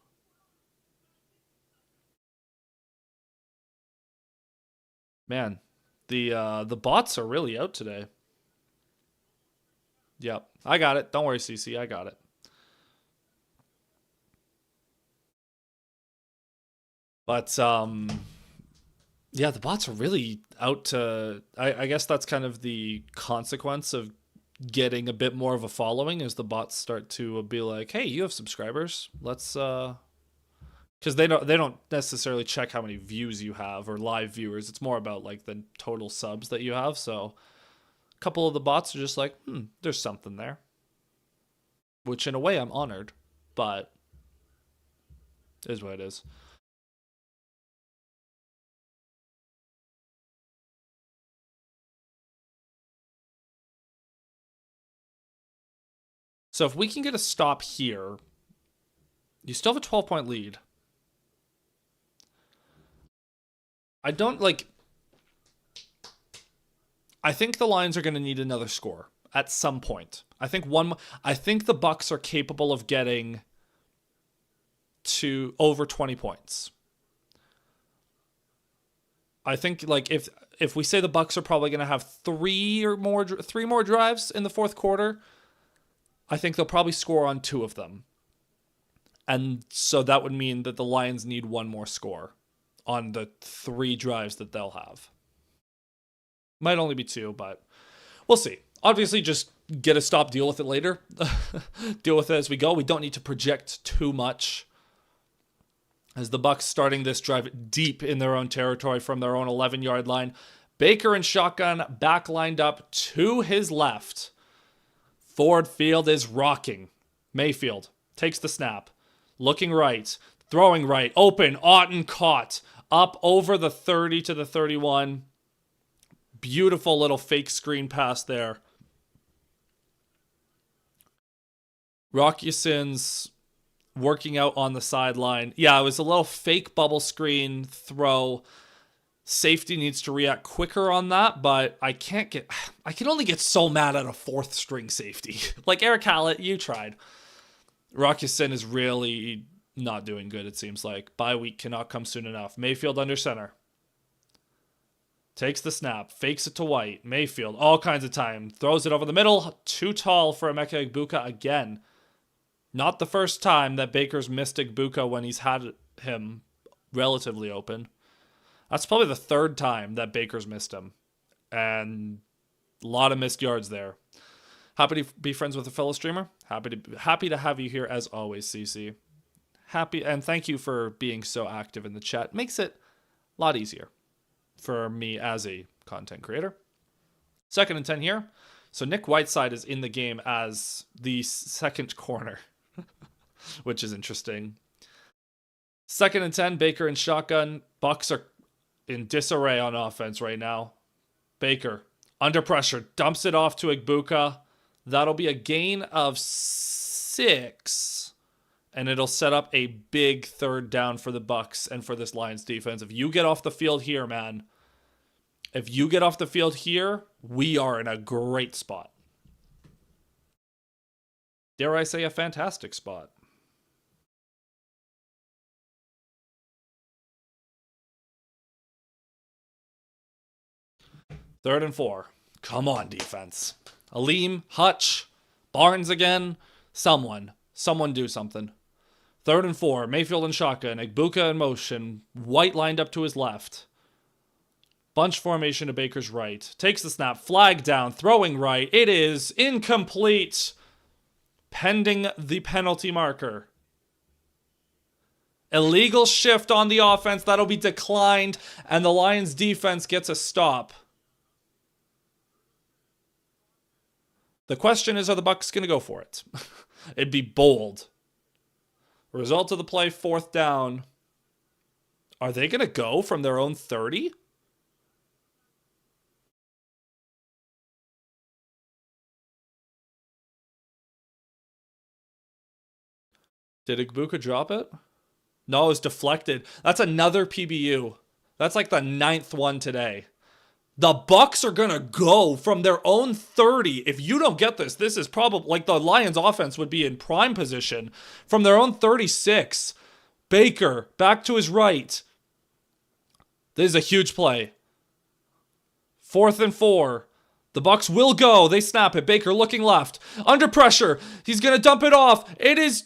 Man, the bots are really out today. Yep, I got it. Don't worry, CC, I got it. But yeah, the bots are really out to. I guess that's kind of the consequence of getting a bit more of a following as the bots start to be like, "Hey, you have subscribers. Let's because they don't necessarily check how many views you have or live viewers. It's more about like the total subs that you have. So a couple of the bots are just like, there's something there. Which in a way I'm honored, but it is what it is. So if we can get a stop here, you still have a 12-point lead. I don't like. I think the Lions are going to need another score at some point. I think one. I think the Bucs are capable of getting to over 20 points. I think like if we say the Bucs are probably going to have three more drives in the fourth quarter, I think they'll probably score on two of them. And so that would mean that the Lions need one more score on the three drives that they'll have. Might only be two, but we'll see. Obviously, just get a stop, deal with it later. Deal with it as we go. We don't need to project too much. As the Bucs starting this drive deep in their own territory from their own 11-yard line. Baker and shotgun back lined up to his left. Ford Field is rocking. Mayfield takes the snap. Looking right. Throwing right. Open. Otten caught. Up over the 30 to the 31. Beautiful little fake screen pass there. Rockyson's working out on the sideline. Yeah, it was a little fake bubble screen throw. Safety needs to react quicker on that, but I can only get so mad at a fourth string safety. Like Eric Hallett, you tried. Rockyson is really not doing good, it seems like. Bye week cannot come soon enough. Mayfield under center. Takes the snap, fakes it to White. Mayfield, all kinds of time. Throws it over the middle. Too tall for Emeka Egbuka again. Not the first time that Baker's missed Egbuka when he's had him relatively open. That's probably the third time that Baker's missed him. And a lot of missed yards there. Happy to be friends with a fellow streamer. Happy to have you here as always, CC. Happy, and thank you for being so active in the chat. Makes it a lot easier for me as a content creator. 2nd and 10 here. So Nick Whiteside is in the game as the second corner, which is interesting. 2nd and 10, Baker and shotgun. Bucs are in disarray on offense right now. Baker, under pressure, dumps it off to Egbuka. That'll be a gain of 6. And it'll set up a big third down for the Bucs and for this Lions defense. If you get off the field here, man, if you get off the field here, we are in a great spot. Dare I say a fantastic spot. Third and 4. Come on, defense. Aleem, Hutch, Barnes again. Someone do something. 3rd and 4, Mayfield and shotgun, Egbuka in motion, White lined up to his left. Bunch formation to Baker's right. Takes the snap, flag down, throwing right. It is incomplete. Pending the penalty marker. Illegal shift on the offense. That'll be declined, and the Lions defense gets a stop. The question is, are the Bucs going to go for it? It'd be bold. Result of the play, 4th down. Are they going to go from their own 30? Did Egbuka drop it? No, it was deflected. That's another PBU. That's like the 9th one today. The Bucs are going to go from their own 30. If you don't get this, this is probably like the Lions offense would be in prime position from their own 36. Baker back to his right. This is a huge play. 4th and 4. The Bucs will go. They snap it. Baker looking left. Under pressure. He's going to dump it off. It is...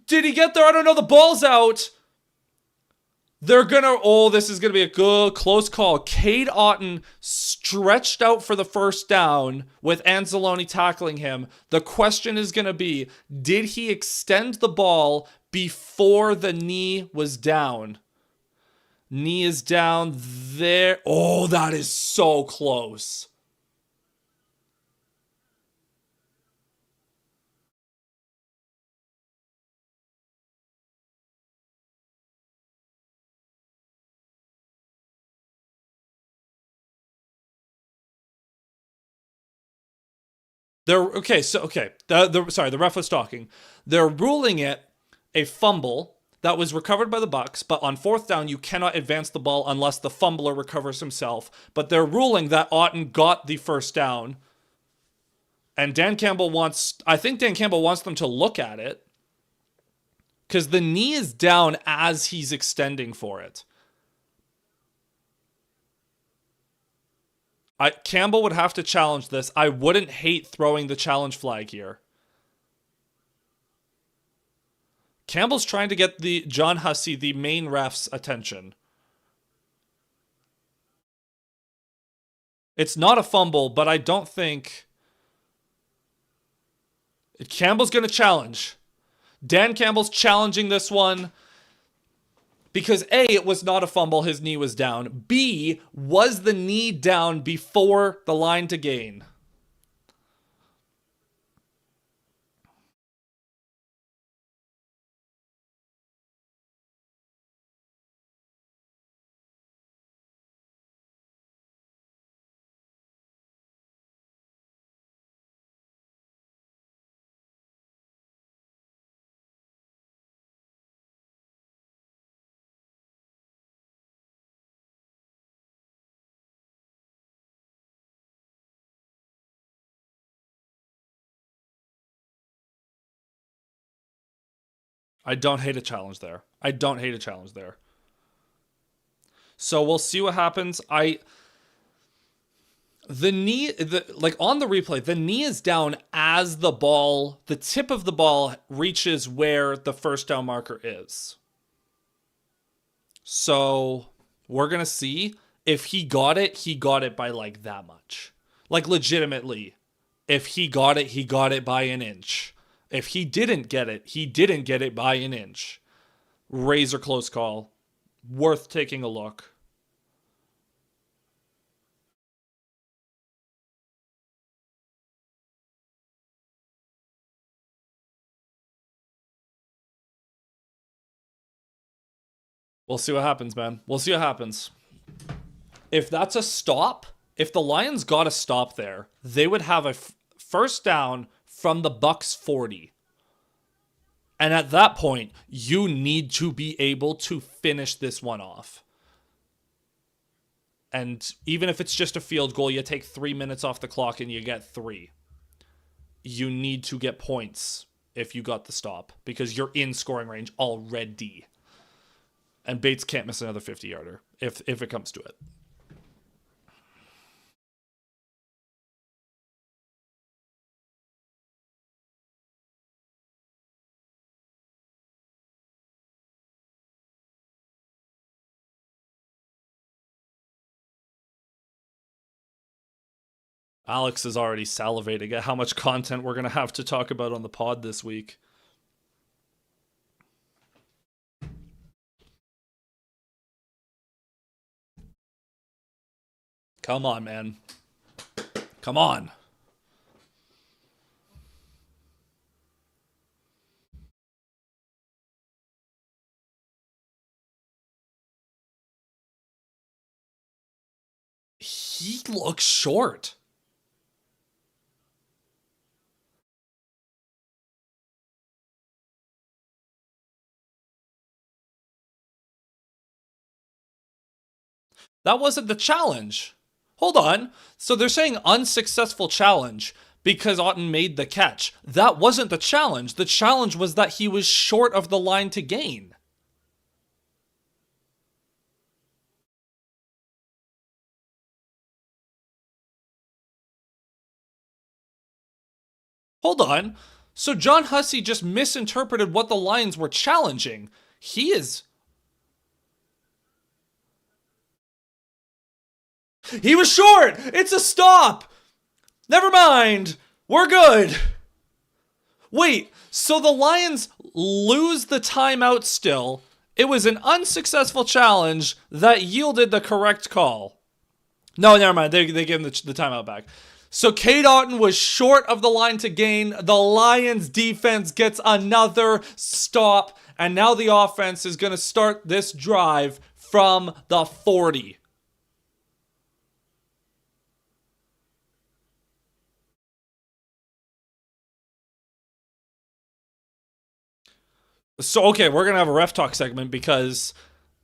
Did he get there? I don't know. The ball's out. They're going to... Oh, this is going to be a good, close call. Cade Otton stretched out for the 1st down with Anzalone tackling him. The question is going to be, did he extend the ball before the knee was down? Knee is down there. Oh, that is so close. The ref was talking. They're ruling it a fumble that was recovered by the Bucs, but on 4th down you cannot advance the ball unless the fumbler recovers himself. But they're ruling that Otton got the 1st down. And I think Dan Campbell wants them to look at it. Because the knee is down as he's extending for it. Campbell would have to challenge this. I wouldn't hate throwing the challenge flag here. Campbell's trying to get the John Hussey, the main ref's attention. It's not a fumble, but I don't think... Campbell's going to challenge. Dan Campbell's challenging this one. Because A, it was not a fumble, his knee was down. B, was the knee down before the line to gain? I don't hate a challenge there. So we'll see what happens. On the replay, the knee is down as the tip of the ball reaches where the 1st down marker is. So we're going to see if he got it by like that much. Like legitimately. If he got it by an inch. If he didn't get it by an inch. Razor close call. Worth taking a look. We'll see what happens, man. We'll see what happens. If that's a stop, if the Lions got a stop there, they would have a 1st down from the Bucs 40. And at that point, you need to be able to finish this one off. And even if it's just a field goal, you take 3 minutes off the clock and you get 3. You need to get points if you got the stop because you're in scoring range already. And Bates can't miss another 50-yarder if it comes to it. Alex is already salivating at how much content we're going to have to talk about on the pod this week. Come on, man. Come on. He looks short. That wasn't the challenge. Hold on. So they're saying unsuccessful challenge because Otten made the catch. That wasn't the challenge. The challenge was that he was short of the line to gain. Hold on. So John Hussey just misinterpreted what the Lions were challenging. He is. He was short! It's a stop! Never mind. We're good. Wait, so the Lions lose the timeout still. It was an unsuccessful challenge that yielded the correct call. No, never mind. They gave him the timeout back. So Cade Otton was short of the line to gain. The Lions defense gets another stop. And now the offense is going to start this drive from the 40. So, okay, we're going to have a ref talk segment because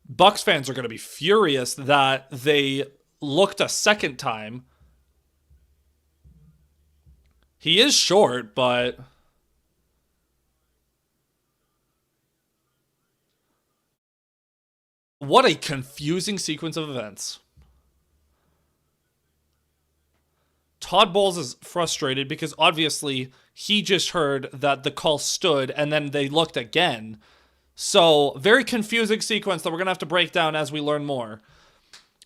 Bucks fans are going to be furious that they looked a second time. He is short, but what a confusing sequence of events. Todd Bowles is frustrated because obviously he just heard that the call stood and then they looked again. So, very confusing sequence that we're going to have to break down as we learn more.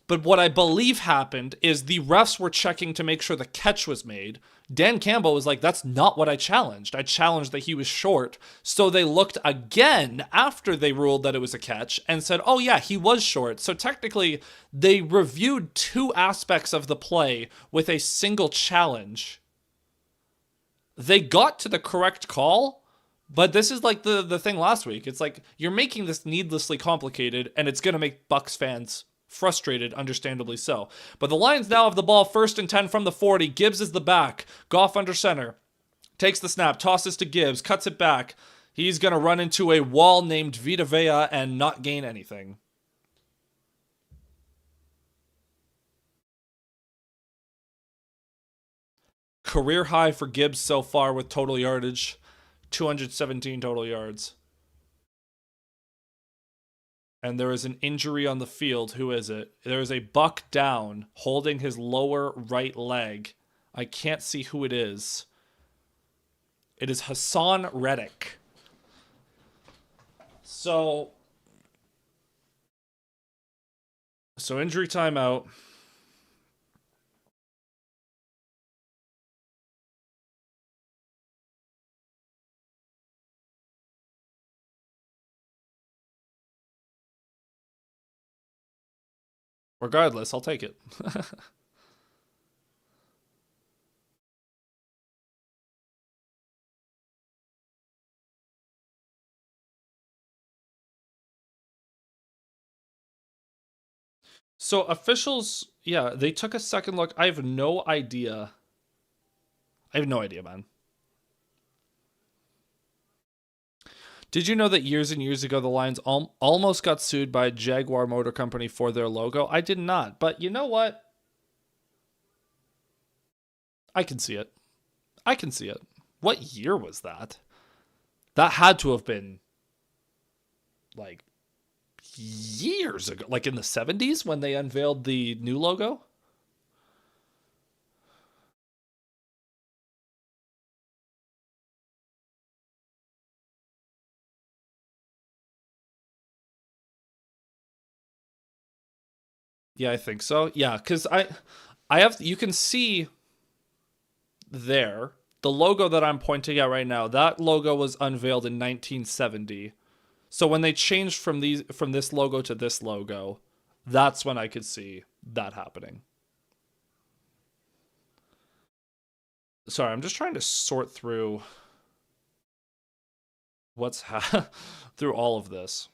But what I believe happened is the refs were checking to make sure the catch was made. Dan Campbell was like, that's not what I challenged. I challenged that he was short. So they looked again after they ruled that it was a catch and said, oh yeah, he was short. So technically, they reviewed two aspects of the play with a single challenge. They got to the correct call, but this is like the thing last week. It's like, you're making this needlessly complicated, and it's going to make Bucks fans frustrated, understandably so. But the Lions now have the ball 1st and 10 from the 40. Gibbs is the back. Goff under center. Takes the snap, tosses to Gibbs, cuts it back. He's going to run into a wall named Vita Vea and not gain anything. Career high for Gibbs so far with total yardage. 217 total yards. And there is an injury on the field. Who is it? There is a Buck down holding his lower right leg. I can't see who it is. It is Hassan Reddick. So injury timeout. Regardless, I'll take it. So officials, yeah, they took a second look. I have no idea. I have no idea, man. Did you know that years and years ago the Lions almost got sued by Jaguar Motor Company for their logo? I did not, but you know what? I can see it. I can see it. What year was that? That had to have been like years ago, like in the 70s when they unveiled the new logo. Yeah, I think so. Yeah, cuz I have you can see there, the logo that I'm pointing at right now, that logo was unveiled in 1970. So when they changed from this logo to this logo, that's when I could see that happening. Sorry, I'm just trying to sort through through all of this.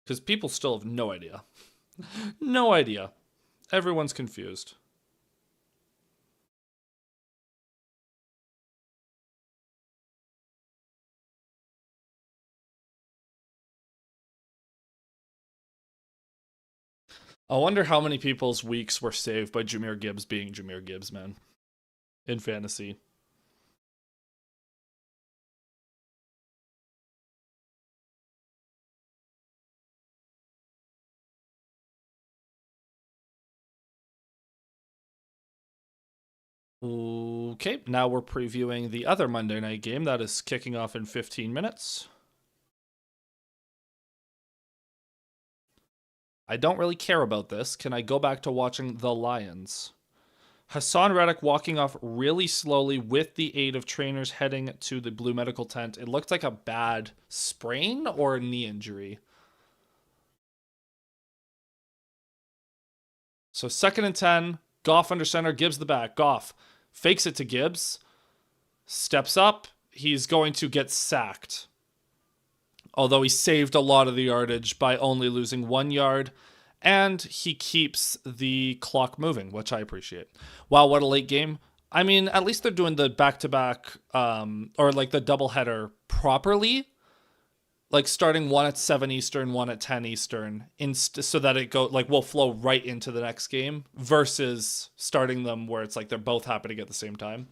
Because people still have no idea. No idea. Everyone's confused. I wonder how many people's weeks were saved by Jahmyr Gibbs being Jahmyr Gibbs, man, in fantasy. Okay, now we're previewing the other Monday night game that is kicking off in 15 minutes. I don't really care about this. Can I go back to watching the Lions? Hassan Reddick walking off really slowly with the aid of trainers heading to the blue medical tent. It looked like a bad sprain or a knee injury. So 2nd and 10, Goff under center, Gibbs the back. Goff fakes it to Gibbs, steps up. He's going to get sacked. Although he saved a lot of the yardage by only losing 1 yard. And he keeps the clock moving, which I appreciate. Wow, what a late game. I mean, at least they're doing the back-to-back, or like the doubleheader properly. Like starting one at 7 Eastern, one at 10 Eastern, so that it will flow right into the next game versus starting them where it's like they're both happening at the same time.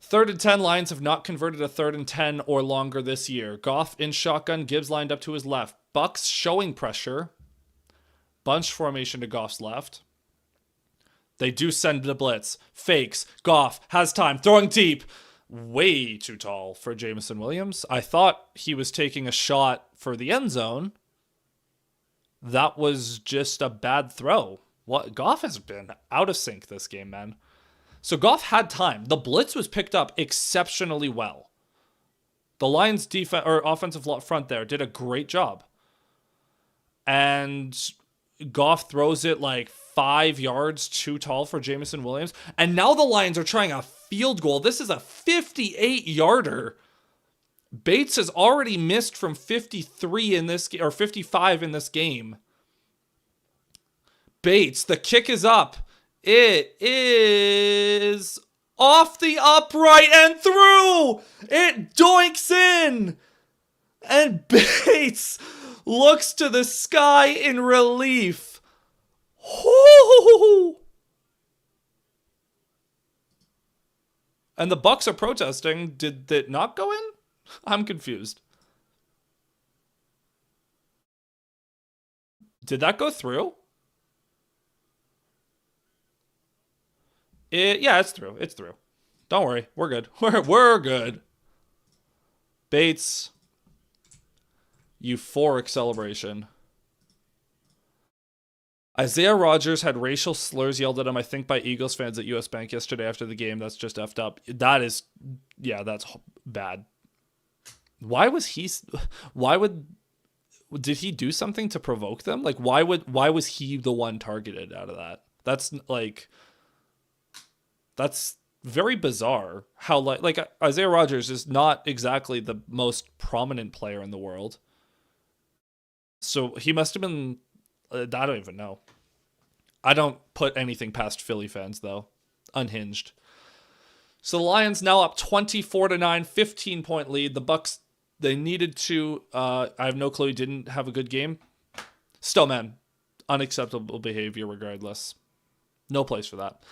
3rd and 10, Lions have not converted a 3rd and 10 or longer this year. Goff in shotgun, Gibbs lined up to his left. Bucs showing pressure. Bunch formation to Goff's left. They do send the blitz. Fakes. Goff has time. Throwing deep. Way too tall for Jameson Williams. I thought he was taking a shot for the end zone. That was just a bad throw. What Goff has been out of sync this game, man. So Goff had time. The blitz was picked up exceptionally well. The Lions defense or offensive front there did a great job. And Goff throws it like 5 yards too tall for Jameson Williams. And now the Lions are trying a field goal. This is a 58-yarder. Bates has already missed from 53 in this or 55 in this game. Bates, the kick is up. It is off the upright and through. It doinks in. And Bates looks to the sky in relief. Woo! And the Bucs are protesting. Did it not go in? I'm confused. Did that go through? Yeah, it's through. It's through. Don't worry. We're good. We're good. Bates. Euphoric celebration. Isaiah Rodgers had racial slurs yelled at him, I think, by Eagles fans at US Bank yesterday after the game. That's just effed up. That's bad. Did he do something to provoke them? Like, why was he the one targeted out of that? That's very bizarre. How like Isaiah Rodgers is not exactly the most prominent player in the world. So he must have been, I don't even know. I don't put anything past Philly fans, though. Unhinged. So the Lions now up 24-9, 15-point lead. The Bucs, they needed to, I have no clue, he didn't have a good game. Still, man, unacceptable behavior regardless. No place for that.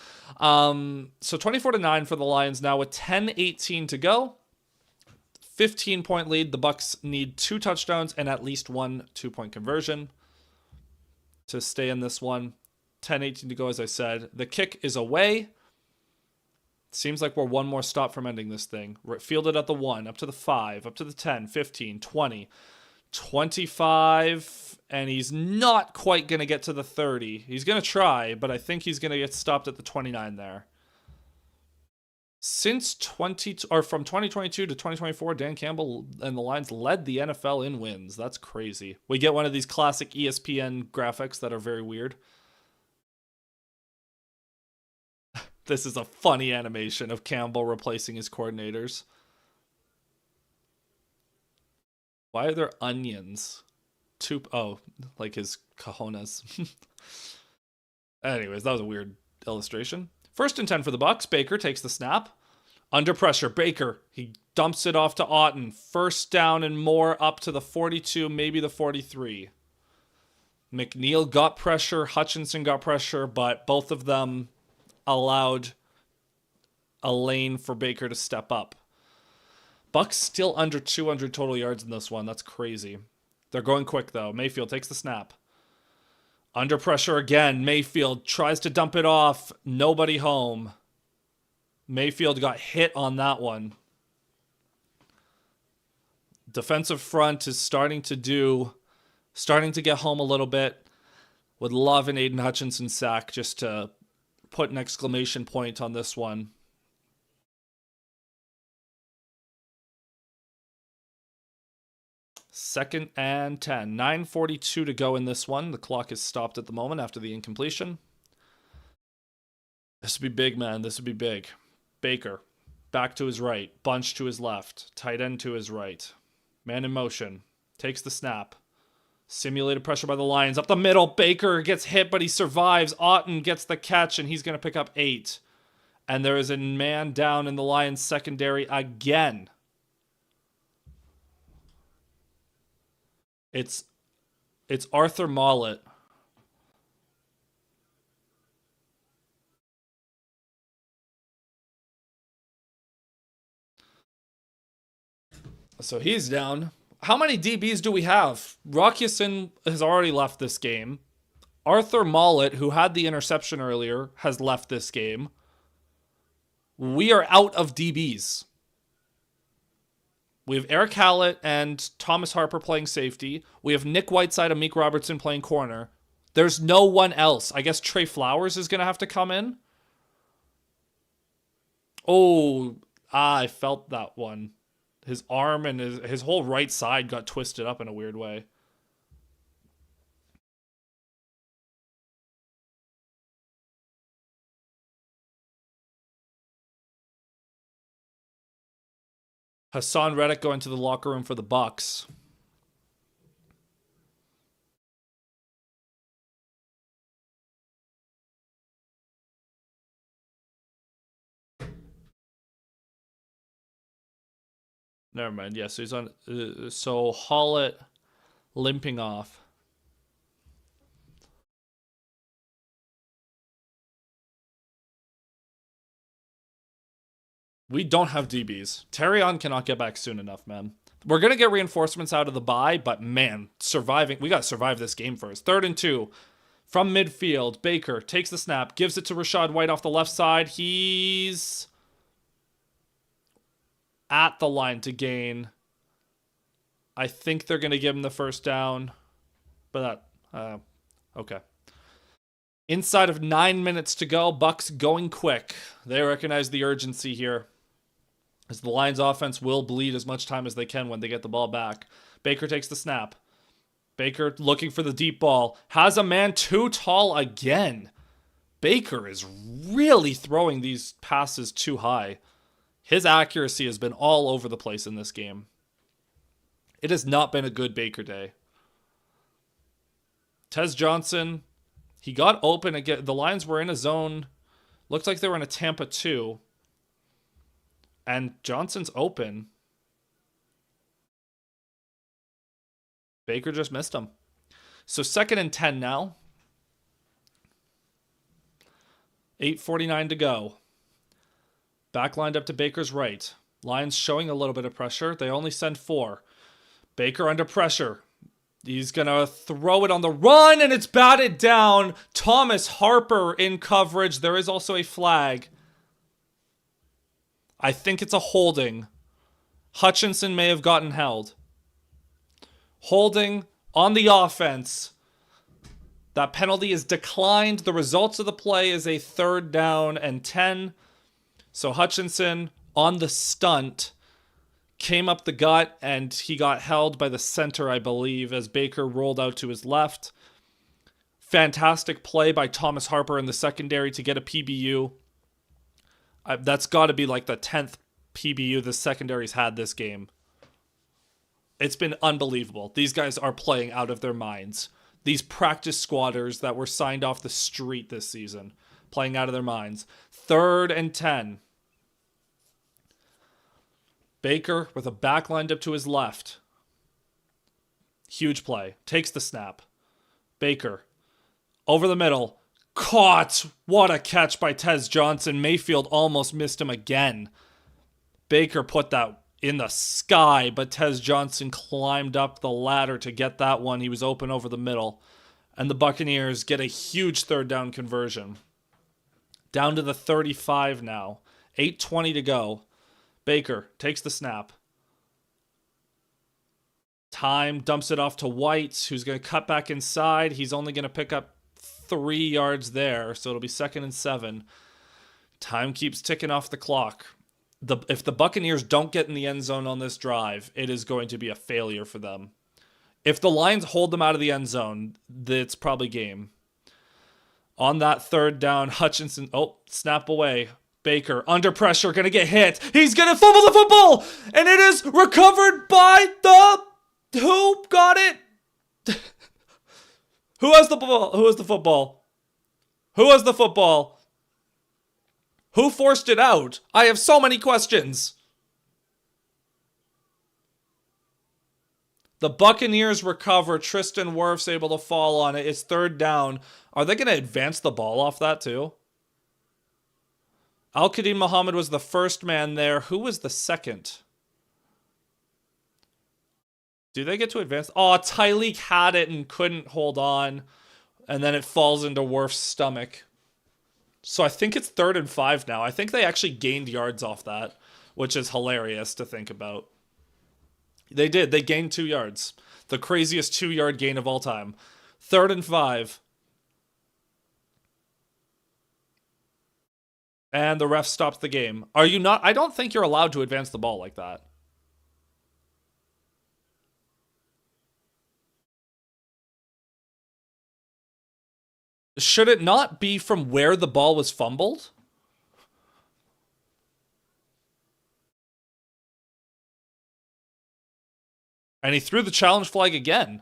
So 24-9 for the Lions now with 10:18 to go. 15-point lead. The Bucs need 2 touchdowns and at least 1 2-point conversion to stay in this one. 10:18 to go, as I said. The kick is away. Seems like we're one more stop from ending this thing. We're fielded at the 1, up to the 5, up to the 10, 15, 20, 25, And he's not quite going to get to the 30. He's going to try, but I think he's going to get stopped at the 29 there. Since from 2022 to 2024, Dan Campbell and the Lions led the NFL in wins. That's crazy. We get one of these classic ESPN graphics that are very weird. This is a funny animation of Campbell replacing his coordinators. Why are there onions? Oh, like his cojones. Anyways, that was a weird illustration. 1st and 10 for the Bucs. Baker takes the snap. Under pressure, Baker. He dumps it off to Otten. 1st down and more up to the 42, maybe the 43. McNeil got pressure. Hutchinson got pressure, but both of them allowed a lane for Baker to step up. Bucs still under 200 total yards in this one. That's crazy. They're going quick, though. Mayfield takes the snap. Under pressure again. Mayfield tries to dump it off. Nobody home. Mayfield got hit on that one. Defensive front is starting to get home a little bit. Would love an Aiden Hutchinson sack just to put an exclamation point on this one. Second and 10. 9:42 to go in this one. The clock is stopped at the moment after the incompletion. This would be big, man. This would be big. Baker, back to his right. Bunch to his left. Tight end to his right. Man in motion. Takes the snap. Simulated pressure by the Lions. Up the middle. Baker gets hit, but he survives. Otten gets the catch, and he's going to pick up 8. And there is a man down in the Lions secondary again. It's Arthur Mollett. So he's down. How many DBs do we have? Rockyason has already left this game. Arthur Mollett, who had the interception earlier, has left this game. We are out of DBs. We have Eric Hallett and Thomas Harper playing safety. We have Nick Whiteside and Meek Robertson playing corner. There's no one else. I guess Trey Flowers is going to have to come in. Oh, I felt that one. His arm and his whole right side got twisted up in a weird way. Hassan Reddick going to the locker room for the Bucs. Never mind. Yeah, so he's on. So Hallett limping off. We don't have DBs. Terrion cannot get back soon enough, man. We're going to get reinforcements out of the bye, but man, surviving. We got to survive this game first. 3rd and 2. From midfield, Baker takes the snap, gives it to Rachaad White off the left side. He's at the line to gain. I think they're going to give him the 1st down. But okay. Inside of 9 minutes to go, Bucs going quick. They recognize the urgency here, as the Lions offense will bleed as much time as they can when they get the ball back. Baker takes the snap. Baker looking for the deep ball. Has a man too tall again. Baker is really throwing these passes too high. His accuracy has been all over the place in this game. It has not been a good Baker day. Tez Johnson, he got open again. The Lions were in a zone. Looked like they were in a Tampa 2. And Johnson's open. Baker just missed him. So 2nd and 10 now. 8:49 to go. Back lined up to Baker's right. Lions showing a little bit of pressure. They only send 4. Baker under pressure. He's going to throw it on the run, and it's batted down. Thomas Harper in coverage. There is also a flag. I think it's a holding. Hutchinson may have gotten held. Holding, On the offense, that penalty is declined. The results of the play is a 3rd down and 10. So Hutchinson on the stunt came up the gut, and he got held by the center, I believe, as Baker rolled out to his left. Fantastic play by Thomas Harper in the secondary to get a PBU. That's got to be like the 10th PBU the secondary's had this game. It's been unbelievable. These guys are playing out of their minds. These practice squatters that were signed off the street this season, playing out of their minds. 3rd and 10. Baker with a back lined up to his left. Huge play. Takes the snap. Baker over the middle. Caught. What a catch by Tez Johnson. Mayfield almost missed him again. Baker put that in the sky, but Tez Johnson climbed up the ladder to get that one. He was open over the middle. And the Buccaneers get a huge 3rd down conversion. Down to the 35 now. 8:20 to go. Baker takes the snap. Time, dumps it off to White, who's going to cut back inside. He's only going to pick up 3 yards there, so it'll be 2nd and 7. Time keeps ticking off the clock. If the Buccaneers don't get in the end zone on this drive, it is going to be a failure for them. If the Lions hold them out of the end zone, it's probably game. On that 3rd down, Hutchinson, snap away. Baker, under pressure, going to get hit. He's going to fumble the football, and it is recovered by who got it? Who has the ball? Who has the football? Who has the football? Who forced it out? I have so many questions. The Buccaneers recover. Tristan Wirfs able to fall on it. It's 3rd down. Are they going to advance the ball off that too? Al-Qadim Muhammad was the first man there. Who was the second? Do they get to advance? Oh, Tyleek had it and couldn't hold on. And then it falls into Wirf's stomach. So I think it's 3rd and 5 now. I think they actually gained yards off that, which is hilarious to think about. They did. They gained 2 yards. The craziest 2-yard gain of all time. 3rd and 5. And the ref stops the game. Are you not? I don't think you're allowed to advance the ball like that. Should it not be from where the ball was fumbled? And he threw the challenge flag again.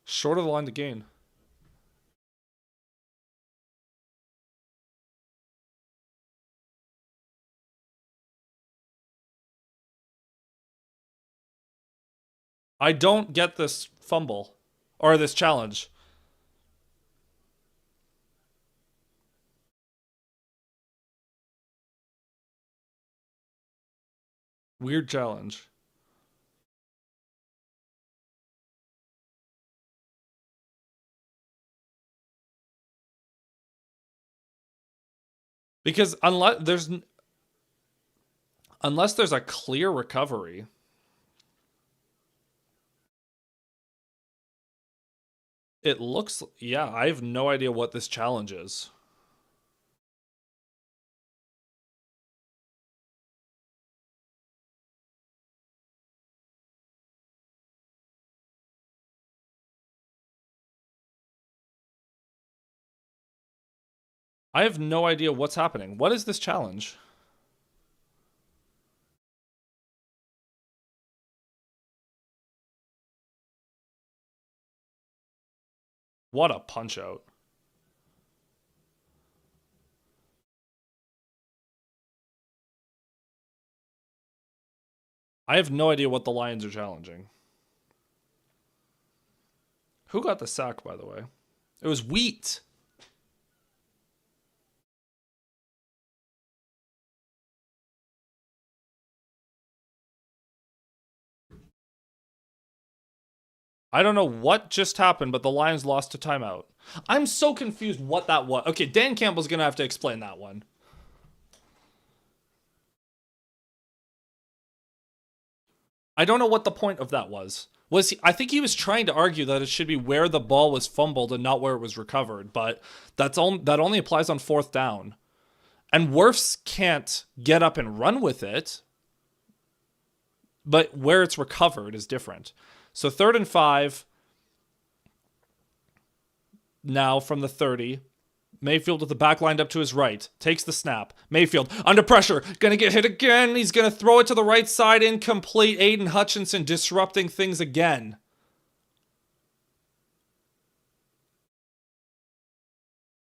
Short of the line to gain. I don't get this fumble. Or this challenge. Weird challenge. Because unless there's a clear recovery. It looks, yeah, I have no idea what this challenge is. I have no idea what's happening. What is this challenge? What a punch out. I have no idea what the Lions are challenging. Who got the sack, by the way? It was Wheat. I don't know what just happened, but the Lions lost a timeout. I'm so confused what that was. Okay, Dan Campbell's going to have to explain that one. I don't know what the point of that was. I think he was trying to argue that it should be where the ball was fumbled and not where it was recovered, but that only applies on 4th down. And Wirfs can't get up and run with it, but where it's recovered is different. So 3rd and 5, now from the 30. Mayfield with the back lined up to his right. Takes the snap. Mayfield under pressure. Gonna get hit again. He's gonna throw it to the right side. Incomplete. Aiden Hutchinson disrupting things again.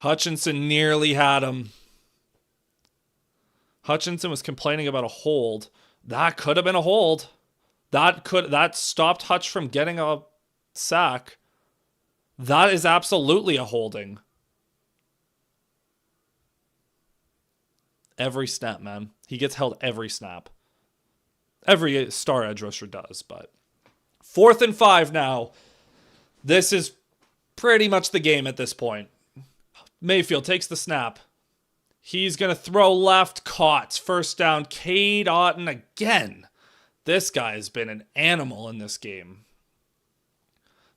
Hutchinson nearly had him. Hutchinson was complaining about a hold. That could have been a hold. That stopped Hutch from getting a sack. That is absolutely a holding. Every snap, man. He gets held every snap. Every star edge rusher does, but 4th and 5 now. This is pretty much the game at this point. Mayfield takes the snap. He's going to throw left, caught. 1st down, Cade Otton again. This guy has been an animal in this game.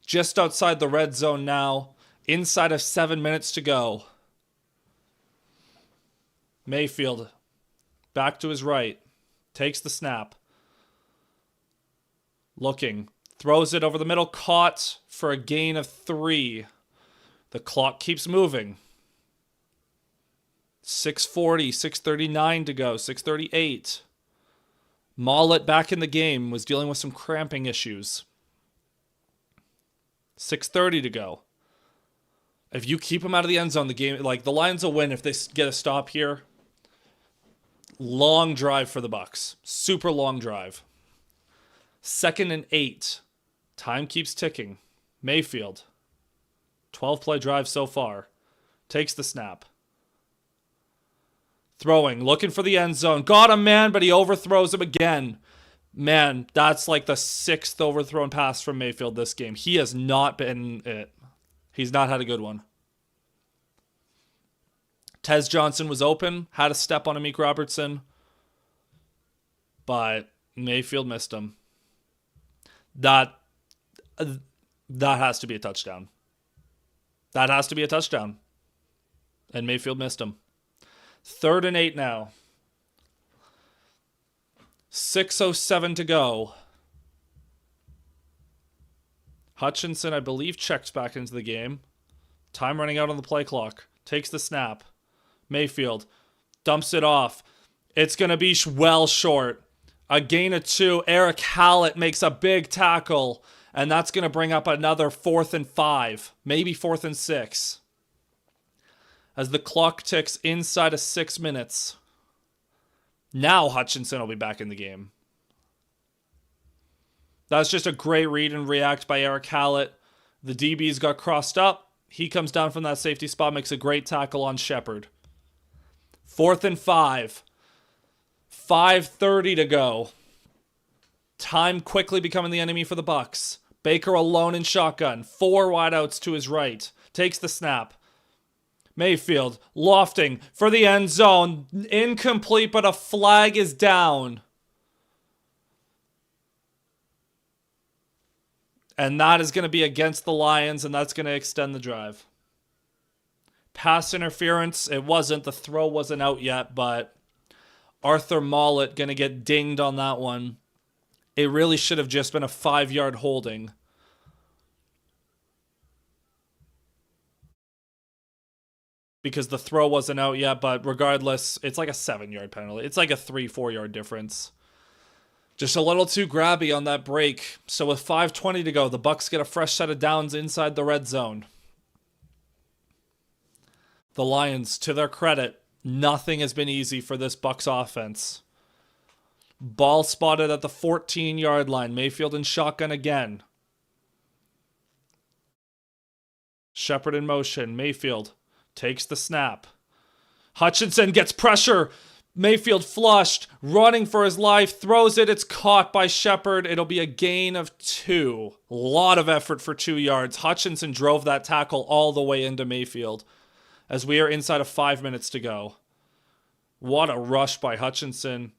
Just outside the red zone now. Inside of 7 minutes to go. Mayfield, back to his right, takes the snap. Looking, throws it over the middle, caught for a gain of 3. The clock keeps moving. 6:40, 6:39 to go, 6:38. Mollett back in the game, was dealing with some cramping issues. 6:30 to go. If you keep him out of the end zone, the game, like the Lions will win if they get a stop here. Long drive for the Bucs. Super long drive. 2nd and 8. Time keeps ticking. Mayfield. 12-play drive so far. Takes the snap. Throwing. Looking for the end zone. Got him, man, but he overthrows him again. Man, that's like the 6th overthrown pass from Mayfield this game. He has not been it. He's not had a good one. Tez Johnson was open, had a step on Amik Robertson, but Mayfield missed him. That has to be a touchdown. That has to be a touchdown. And Mayfield missed him. 3rd and 8 now. 6:07 to go. Hutchinson, I believe, checks back into the game. Time running out on the play clock. Takes the snap. Mayfield dumps it off. It's going to be well short. A gain of 2. Eric Hallett makes a big tackle, and that's going to bring up another 4th and 5, maybe 4th and 6. As the clock ticks inside of 6 minutes. Now Hutchinson will be back in the game. That's just a great read and react by Eric Hallett. The DBs got crossed up. He comes down from that safety spot, makes a great tackle on Shepard. 4th and 5. 5:30 to go. Time quickly becoming the enemy for the Bucs. Baker alone in shotgun. 4 wideouts to his right. Takes the snap. Mayfield lofting for the end zone. Incomplete, but a flag is down. And that is going to be against the Lions, and that's going to extend the drive. Pass interference, it wasn't. The throw wasn't out yet, but Arthur Mollett going to get dinged on that one. It really should have just been a 5-yard holding. Because the throw wasn't out yet, but regardless, it's like a 7-yard penalty. It's like a 3-4 yard difference. Just a little too grabby on that break. So with 5:20 to go, the Bucs get a fresh set of downs inside the red zone. The Lions, to their credit, nothing has been easy for this Bucs offense. Ball spotted at the 14-yard line. Mayfield in shotgun again. Shepard in motion. Mayfield takes the snap. Hutchinson gets pressure. Mayfield flushed, running for his life, throws it. It's caught by Shepard. It'll be a gain of 2. A lot of effort for 2 yards. Hutchinson drove that tackle all the way into Mayfield as we are inside of 5 minutes to go. What a rush by Hutchinson.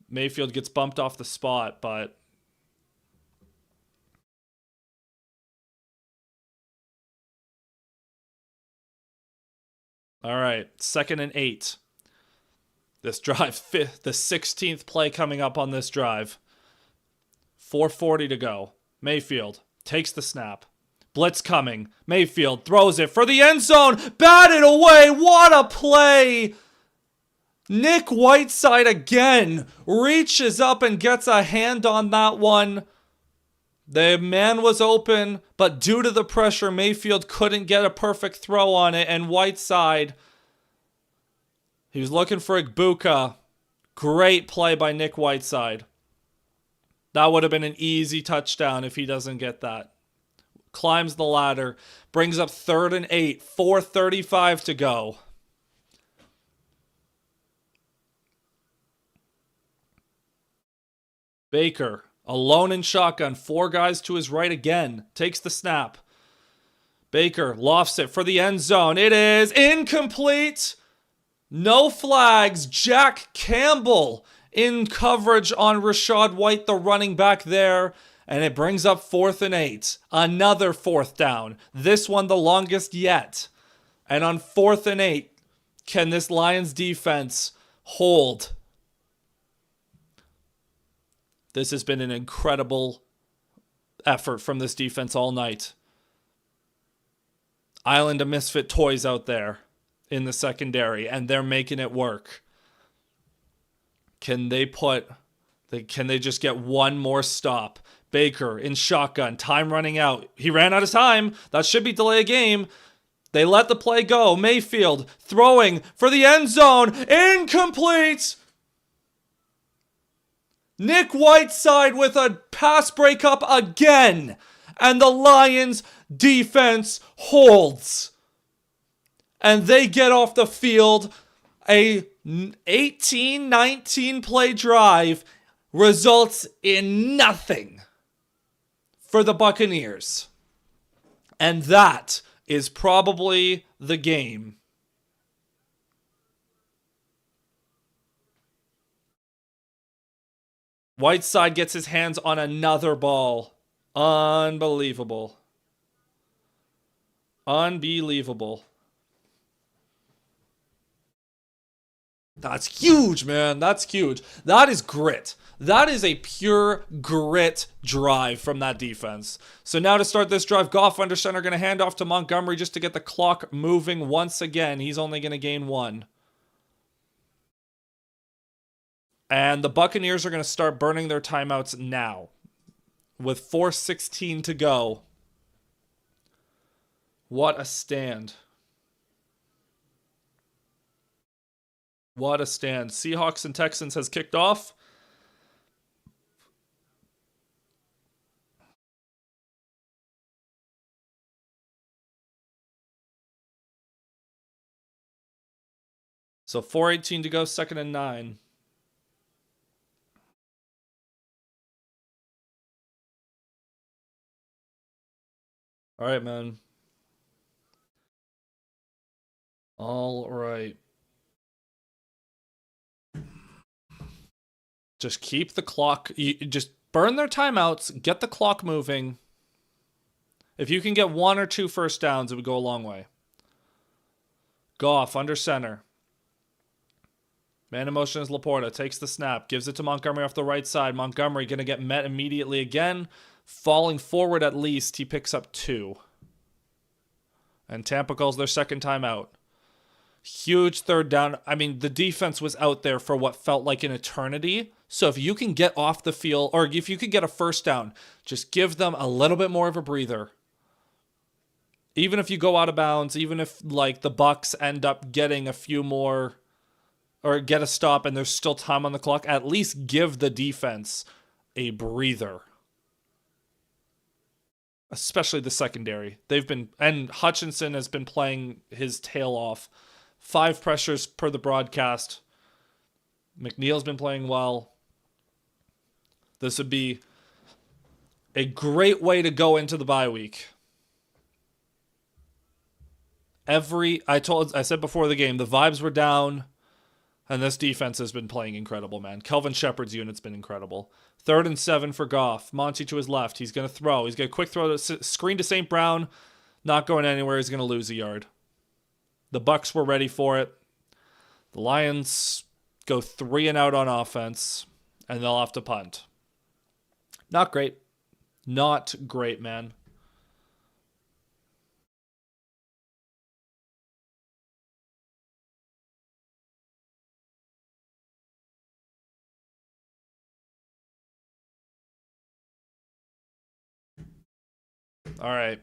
Mayfield gets bumped off the spot, but All right, 2nd and 8. This drive, the 16th play coming up on this drive. 4:40 to go. Mayfield takes the snap. Blitz coming. Mayfield throws it for the end zone. Batted away. What a play. Nick Whiteside again reaches up and gets a hand on that one. The man was open, but due to the pressure, Mayfield couldn't get a perfect throw on it, and Whiteside, he was looking for Igbuka. Great play by Nick Whiteside. That would have been an easy touchdown if he doesn't get that. Climbs the ladder, brings up 3rd and 8, 4:35 to go. Baker, alone in shotgun, 4 guys to his right again, takes the snap. Baker lofts it for the end zone. It is incomplete. No flags. Jack Campbell in coverage on Rachaad White, the running back there. And it brings up 4th and 8. Another 4th down. This one the longest yet. And on 4th and 8, can this Lions defense hold? This has been an incredible effort from this defense all night. Island of misfit toys out there in the secondary, and they're making it work. Can they just get one more stop? Baker in shotgun, time running out. He ran out of time. That should be delay a game. They let the play go. Mayfield throwing for the end zone. Incomplete. Nick Whiteside with a pass breakup again. And the Lions defense holds. And they get off the field. A 18-19 play drive results in nothing for the Buccaneers. And that is probably the game. Whiteside gets his hands on another ball. Unbelievable. Unbelievable. That's huge, man. That's huge. That is grit. That is a pure grit drive from that defense. So now to start this drive, Goff under center, going to hand off to Montgomery just to get the clock moving once again. He's only going to gain 1. And the Buccaneers are going to start burning their timeouts now with 4:16 to go. What a stand. What a stand. Seahawks and Texans has kicked off. So 4:18 to go, 2nd and 9. All right, man. All right. Just keep the clock. Just burn their timeouts. Get the clock moving. If you can get 1 or 2 first downs, it would go a long way. Goff under center. Man in motion is Laporta. Takes the snap. Gives it to Montgomery off the right side. Montgomery going to get met immediately again. Falling forward at least. He picks up 2. And Tampa calls their second timeout. Huge 3rd down. I mean, the defense was out there for what felt like an eternity. So if you can get off the field, or if you could get a first down, just give them a little bit more of a breather. Even if you go out of bounds, even if like the Bucs end up getting a few more, or get a stop and there's still time on the clock, at least give the defense a breather. Especially the secondary. And Hutchinson has been playing his tail off. 5 pressures per the broadcast. McNeil's been playing well. This would be a great way to go into the bye week. I said before the game, the vibes were down, and this defense has been playing incredible, man. Kelvin Shepard's unit's been incredible. 3rd and 7 for Goff. Monty to his left. He's going to throw. He's got a quick throw to screen to St. Brown. Not going anywhere. He's going to lose a yard. The Bucs were ready for it. The Lions go 3 and out on offense, and they'll have to punt. Not great. Not great, man. All right.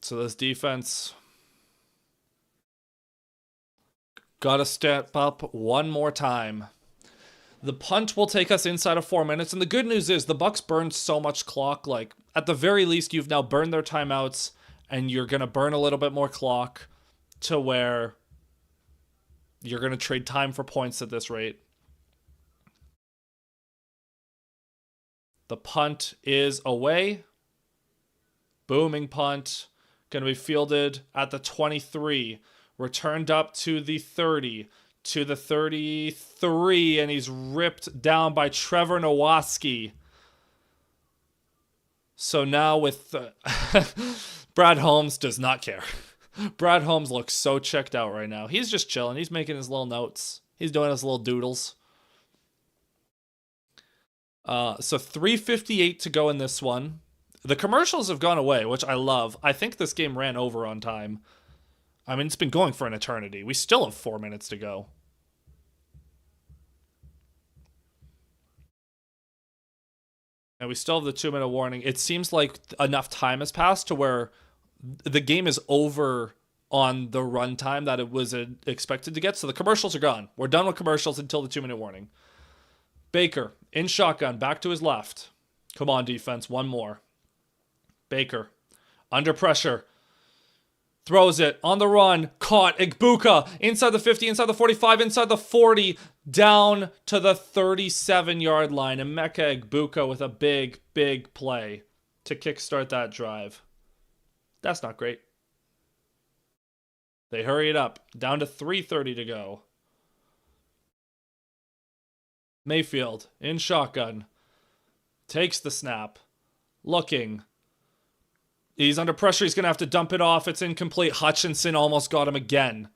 So this defense got to step up one more time. The punt will take us inside of 4 minutes, and the good news is the Bucs burned so much clock. Like, at the very least, you've now burned their timeouts, and you're going to burn a little bit more clock to where you're going to trade time for points at this rate. The punt is away. Booming punt. Going to be fielded at the 23. Returned up to the 30. To the 33. And he's ripped down by Trevor Nowatzki. So now with... Brad Holmes does not care. Brad Holmes looks so checked out right now. He's just chilling. He's making his little notes. He's doing his little doodles. So 3:58 to go in this one. The commercials have gone away, which I love. I think this game ran over on time. I mean, it's been going for an eternity. We still have 4 minutes to go. And we still have the 2-minute warning. It seems like enough time has passed to where the game is over on the runtime that it was expected to get. So the commercials are gone. We're done with commercials until the 2-minute warning. Baker in shotgun, back to his left. Come on, defense, one more. Baker under pressure. Throws it on the run. Caught. Igbuka inside the 50, inside the 45, inside the 40. Down to the 37-yard line. And Emeka Igbuka with a big, big play to kickstart that drive. That's not great. They hurry it up. Down to 3:30 to go. Mayfield in shotgun. Takes the snap. Looking. He's under pressure. He's going to have to dump it off. It's incomplete. Hutchinson almost got him again.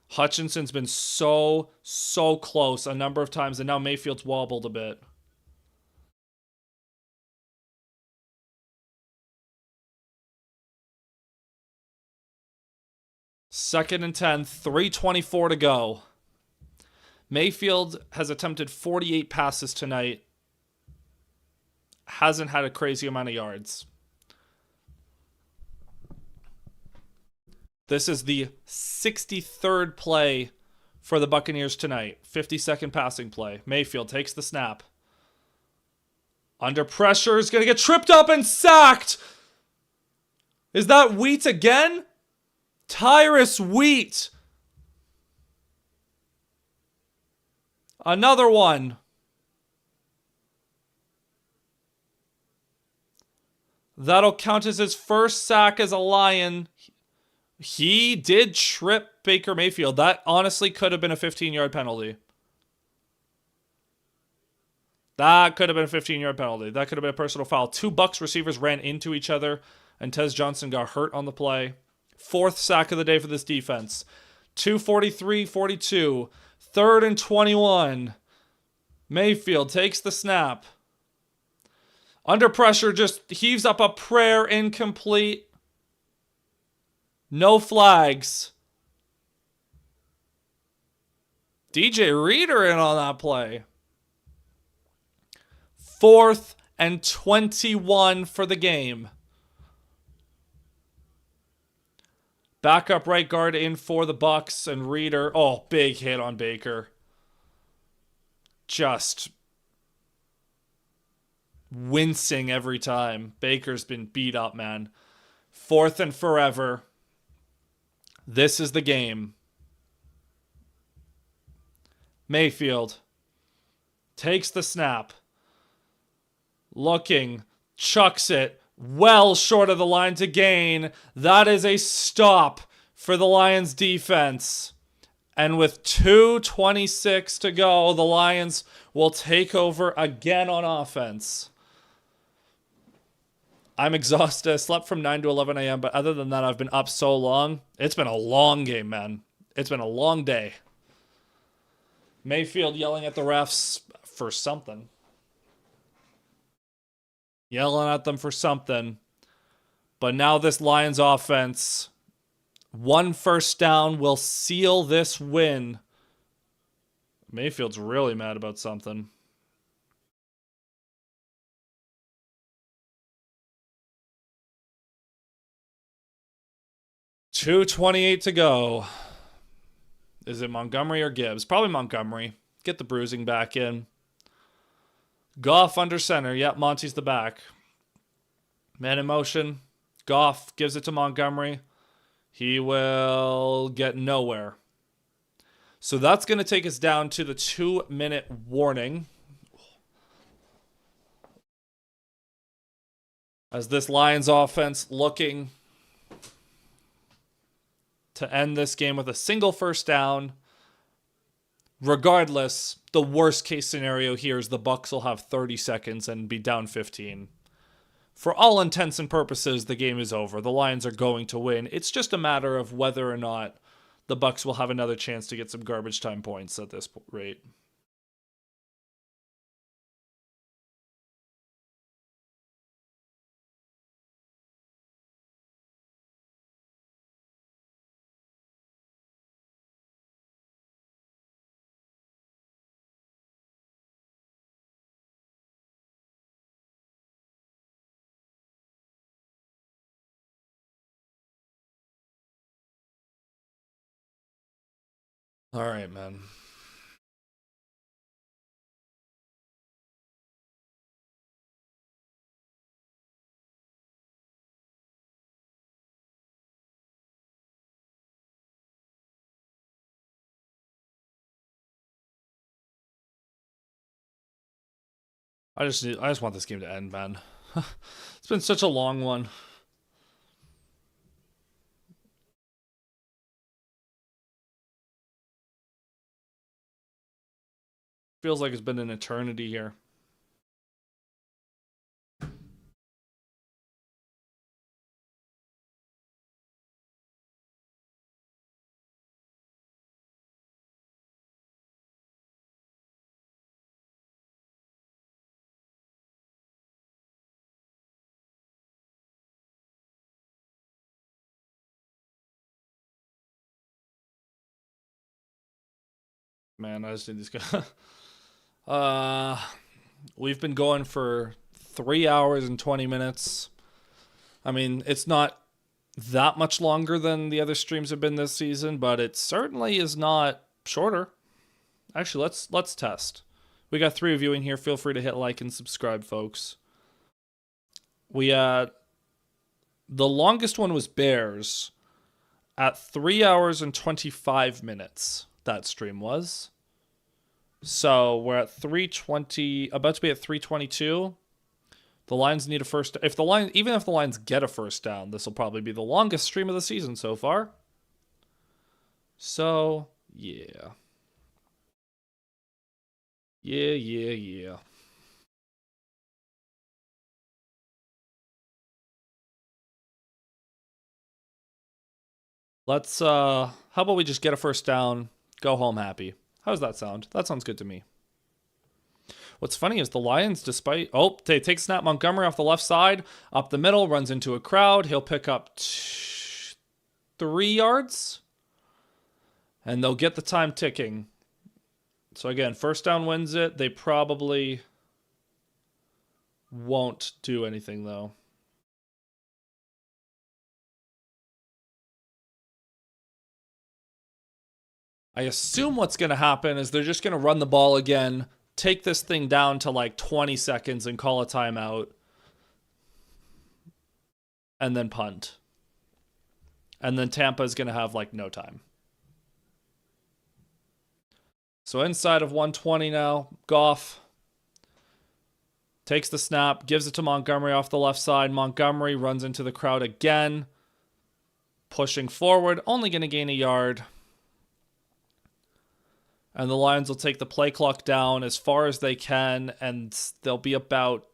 Hutchinson's been so close a number of times, and now Mayfield's wobbled a bit. Second and 10, 3:24 to go. Mayfield has attempted 48 passes tonight. Hasn't had a crazy amount of yards. This is the 63rd play for the Buccaneers tonight. 50-second passing play. Mayfield takes the snap. Under pressure, is going to get tripped up and sacked. Is that Wheat again? Tyrus Wheat. Another one. That'll count as his first sack as a Lion. He did trip Baker Mayfield. That honestly could have been a 15-yard penalty. That could have been a 15-yard penalty. That could have been a personal foul. 2 Bucs receivers ran into each other, and Tez Johnson got hurt on the play. 4th sack of the day for this defense. 2:43-42. 3rd and 21. Mayfield takes the snap. Under pressure, just heaves up a prayer, incomplete. No flags. DJ Reader in on that play. 4th and 21 for the game. Backup right guard in for the Bucs, and Reader. Oh, big hit on Baker. Just wincing every time. Baker's been beat up, man. 4th and forever. This is the game. Mayfield takes the snap. Looking. Chucks it. Well short of the line to gain. That is a stop for the Lions defense. And with 2:26 to go, the Lions will take over again on offense. I'm exhausted. I slept from 9 to 11 a.m., but other than that, I've been up so long. It's been a long game, man. It's been a long day. Mayfield yelling at the refs for something. Yelling at them for something. But now this Lions offense, one first down will seal this win. Mayfield's really mad about something. $2:28 to go. Is it Montgomery or Gibbs? Probably Montgomery. Get the bruising back in. Goff under center. Yep, Monty's the back. Man in motion. Goff gives it to Montgomery. He will get nowhere. So that's going to take us down to the 2-minute warning. As this Lions offense looking to end this game with a single first down. Regardless, the worst case scenario here is the Bucs will have 30 seconds and be down 15. For all intents and purposes, the game is over. The Lions are going to win. It's just a matter of whether or not the Bucs will have another chance to get some garbage time points at this rate. All right, man. I just want this game to end, man. It's been such a long one. Feels like it's been an eternity here. Man, I just need these guys. We've been going for 3 hours and 20 minutes. I mean, it's not that much longer than the other streams have been this season, but it certainly is not shorter. Actually, let's test. We got 3 of you in here. Feel free to hit like and subscribe, folks. We had the longest one was Bears at 3 hours and 25 minutes. That stream was. So we're at 3:20, about to be at 3:22. The Lions need a first. Even if the Lions get a first down, this will probably be the longest stream of the season so far. So yeah. Yeah. Let's how about we just get a first down, go home happy. How does that sound? That sounds good to me. What's funny is the Lions, they take snap, Montgomery off the left side, up the middle, runs into a crowd. He'll pick up 3 yards, and they'll get the time ticking. So again, first down wins it. They probably won't do anything, though. I assume what's going to happen is they're just going to run the ball again, take this thing down to like 20 seconds and call a timeout, and then punt. And then Tampa is going to have like no time. So inside of 120 now, Goff takes the snap, gives it to Montgomery off the left side. Montgomery runs into the crowd again, pushing forward, only going to gain a yard. And the Lions will take the play clock down as far as they can, and they'll be about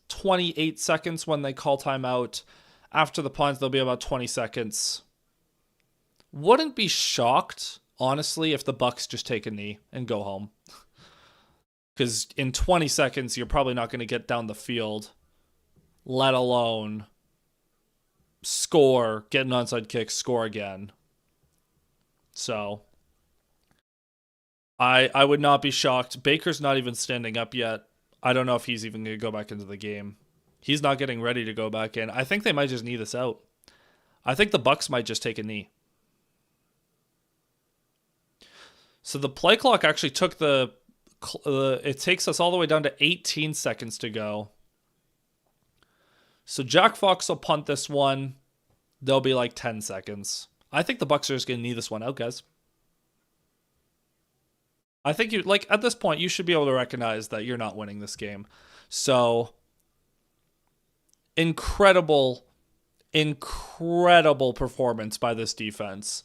28 seconds when they call timeout. After the punt, there'll be about 20 seconds Wouldn't be shocked, honestly, if the Bucs just take a knee and go home. Because in 20 seconds, you're probably not going to get down the field, let alone score, get an onside kick, score again. So I would not be shocked. Baker's not even standing up yet. I don't know if he's even going to go back into the game. He's not getting ready to go back in. I think they might just knee this out. I think the Bucs might just take a knee. So the play clock actually took it takes us all the way down to 18 seconds to go. So Jack Fox will punt this one. There'll be like 10 seconds. I think the Bucs are just going to knee this one out, guys. I think at this point, you should be able to recognize that you're not winning this game. So incredible performance by this defense.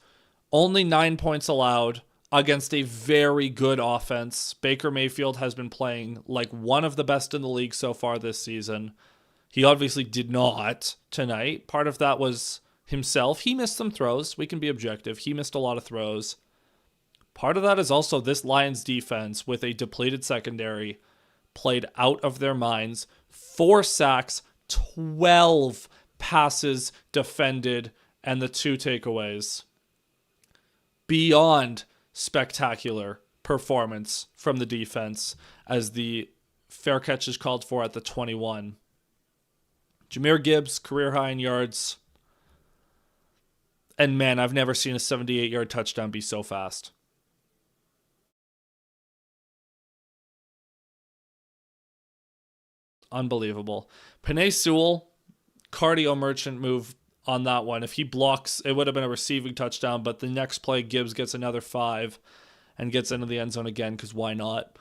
Only 9 points allowed against a very good offense. Baker Mayfield has been playing like one of the best in the league so far this season. He obviously did not tonight. Part of that was himself. He missed some throws. We can be objective. He missed a lot of throws. Part of that is also this Lions defense with a depleted secondary played out of their minds. 4 sacks, 12 passes defended, and the 2 takeaways. Beyond spectacular performance from the defense as the fair catch is called for at the 21. Jahmyr Gibbs, career high in yards. And man, I've never seen a 78-yard touchdown be so fast. Unbelievable. Penei Sewell, cardio merchant move on that one. If he blocks, it would have been a receiving touchdown, but the next play, Gibbs gets another 5 and gets into the end zone again, because why not?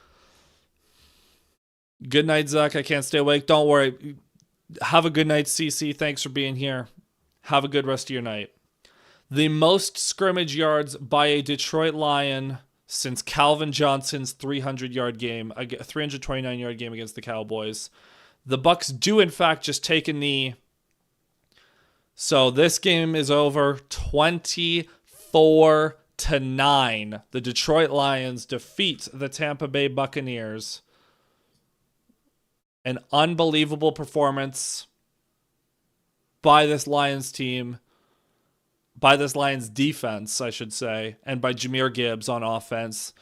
Good night, Zach. I can't stay awake. Don't worry. Have a good night, CC. Thanks for being here. Have a good rest of your night. The most scrimmage yards by a Detroit Lion since Calvin Johnson's 300-yard game, a 329-yard game against the Cowboys. The Bucs do, in fact, just take a knee. So this game is over 24-9. The Detroit Lions defeat the Tampa Bay Buccaneers. An unbelievable performance by this Lions team, by this Lions defense, I should say, and by Jahmyr Gibbs on offense.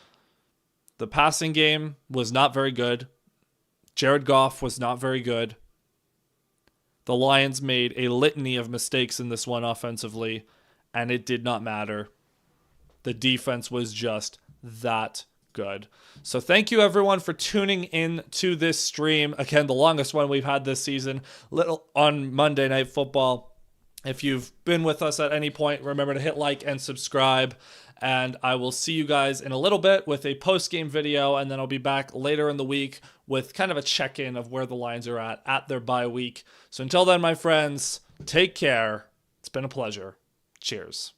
The passing game was not very good. Jared Goff was not very good. The Lions made a litany of mistakes in this one offensively, and it did not matter. The defense was just that good. So thank you everyone for tuning in to this stream. Again, the longest one we've had this season, little on Monday Night Football. If you've been with us at any point, remember to hit like and subscribe. And I will see you guys in a little bit with a post-game video, and then I'll be back later in the week with kind of a check-in of where the Lions are at their bye week. So until then, my friends, take care. It's been a pleasure. Cheers.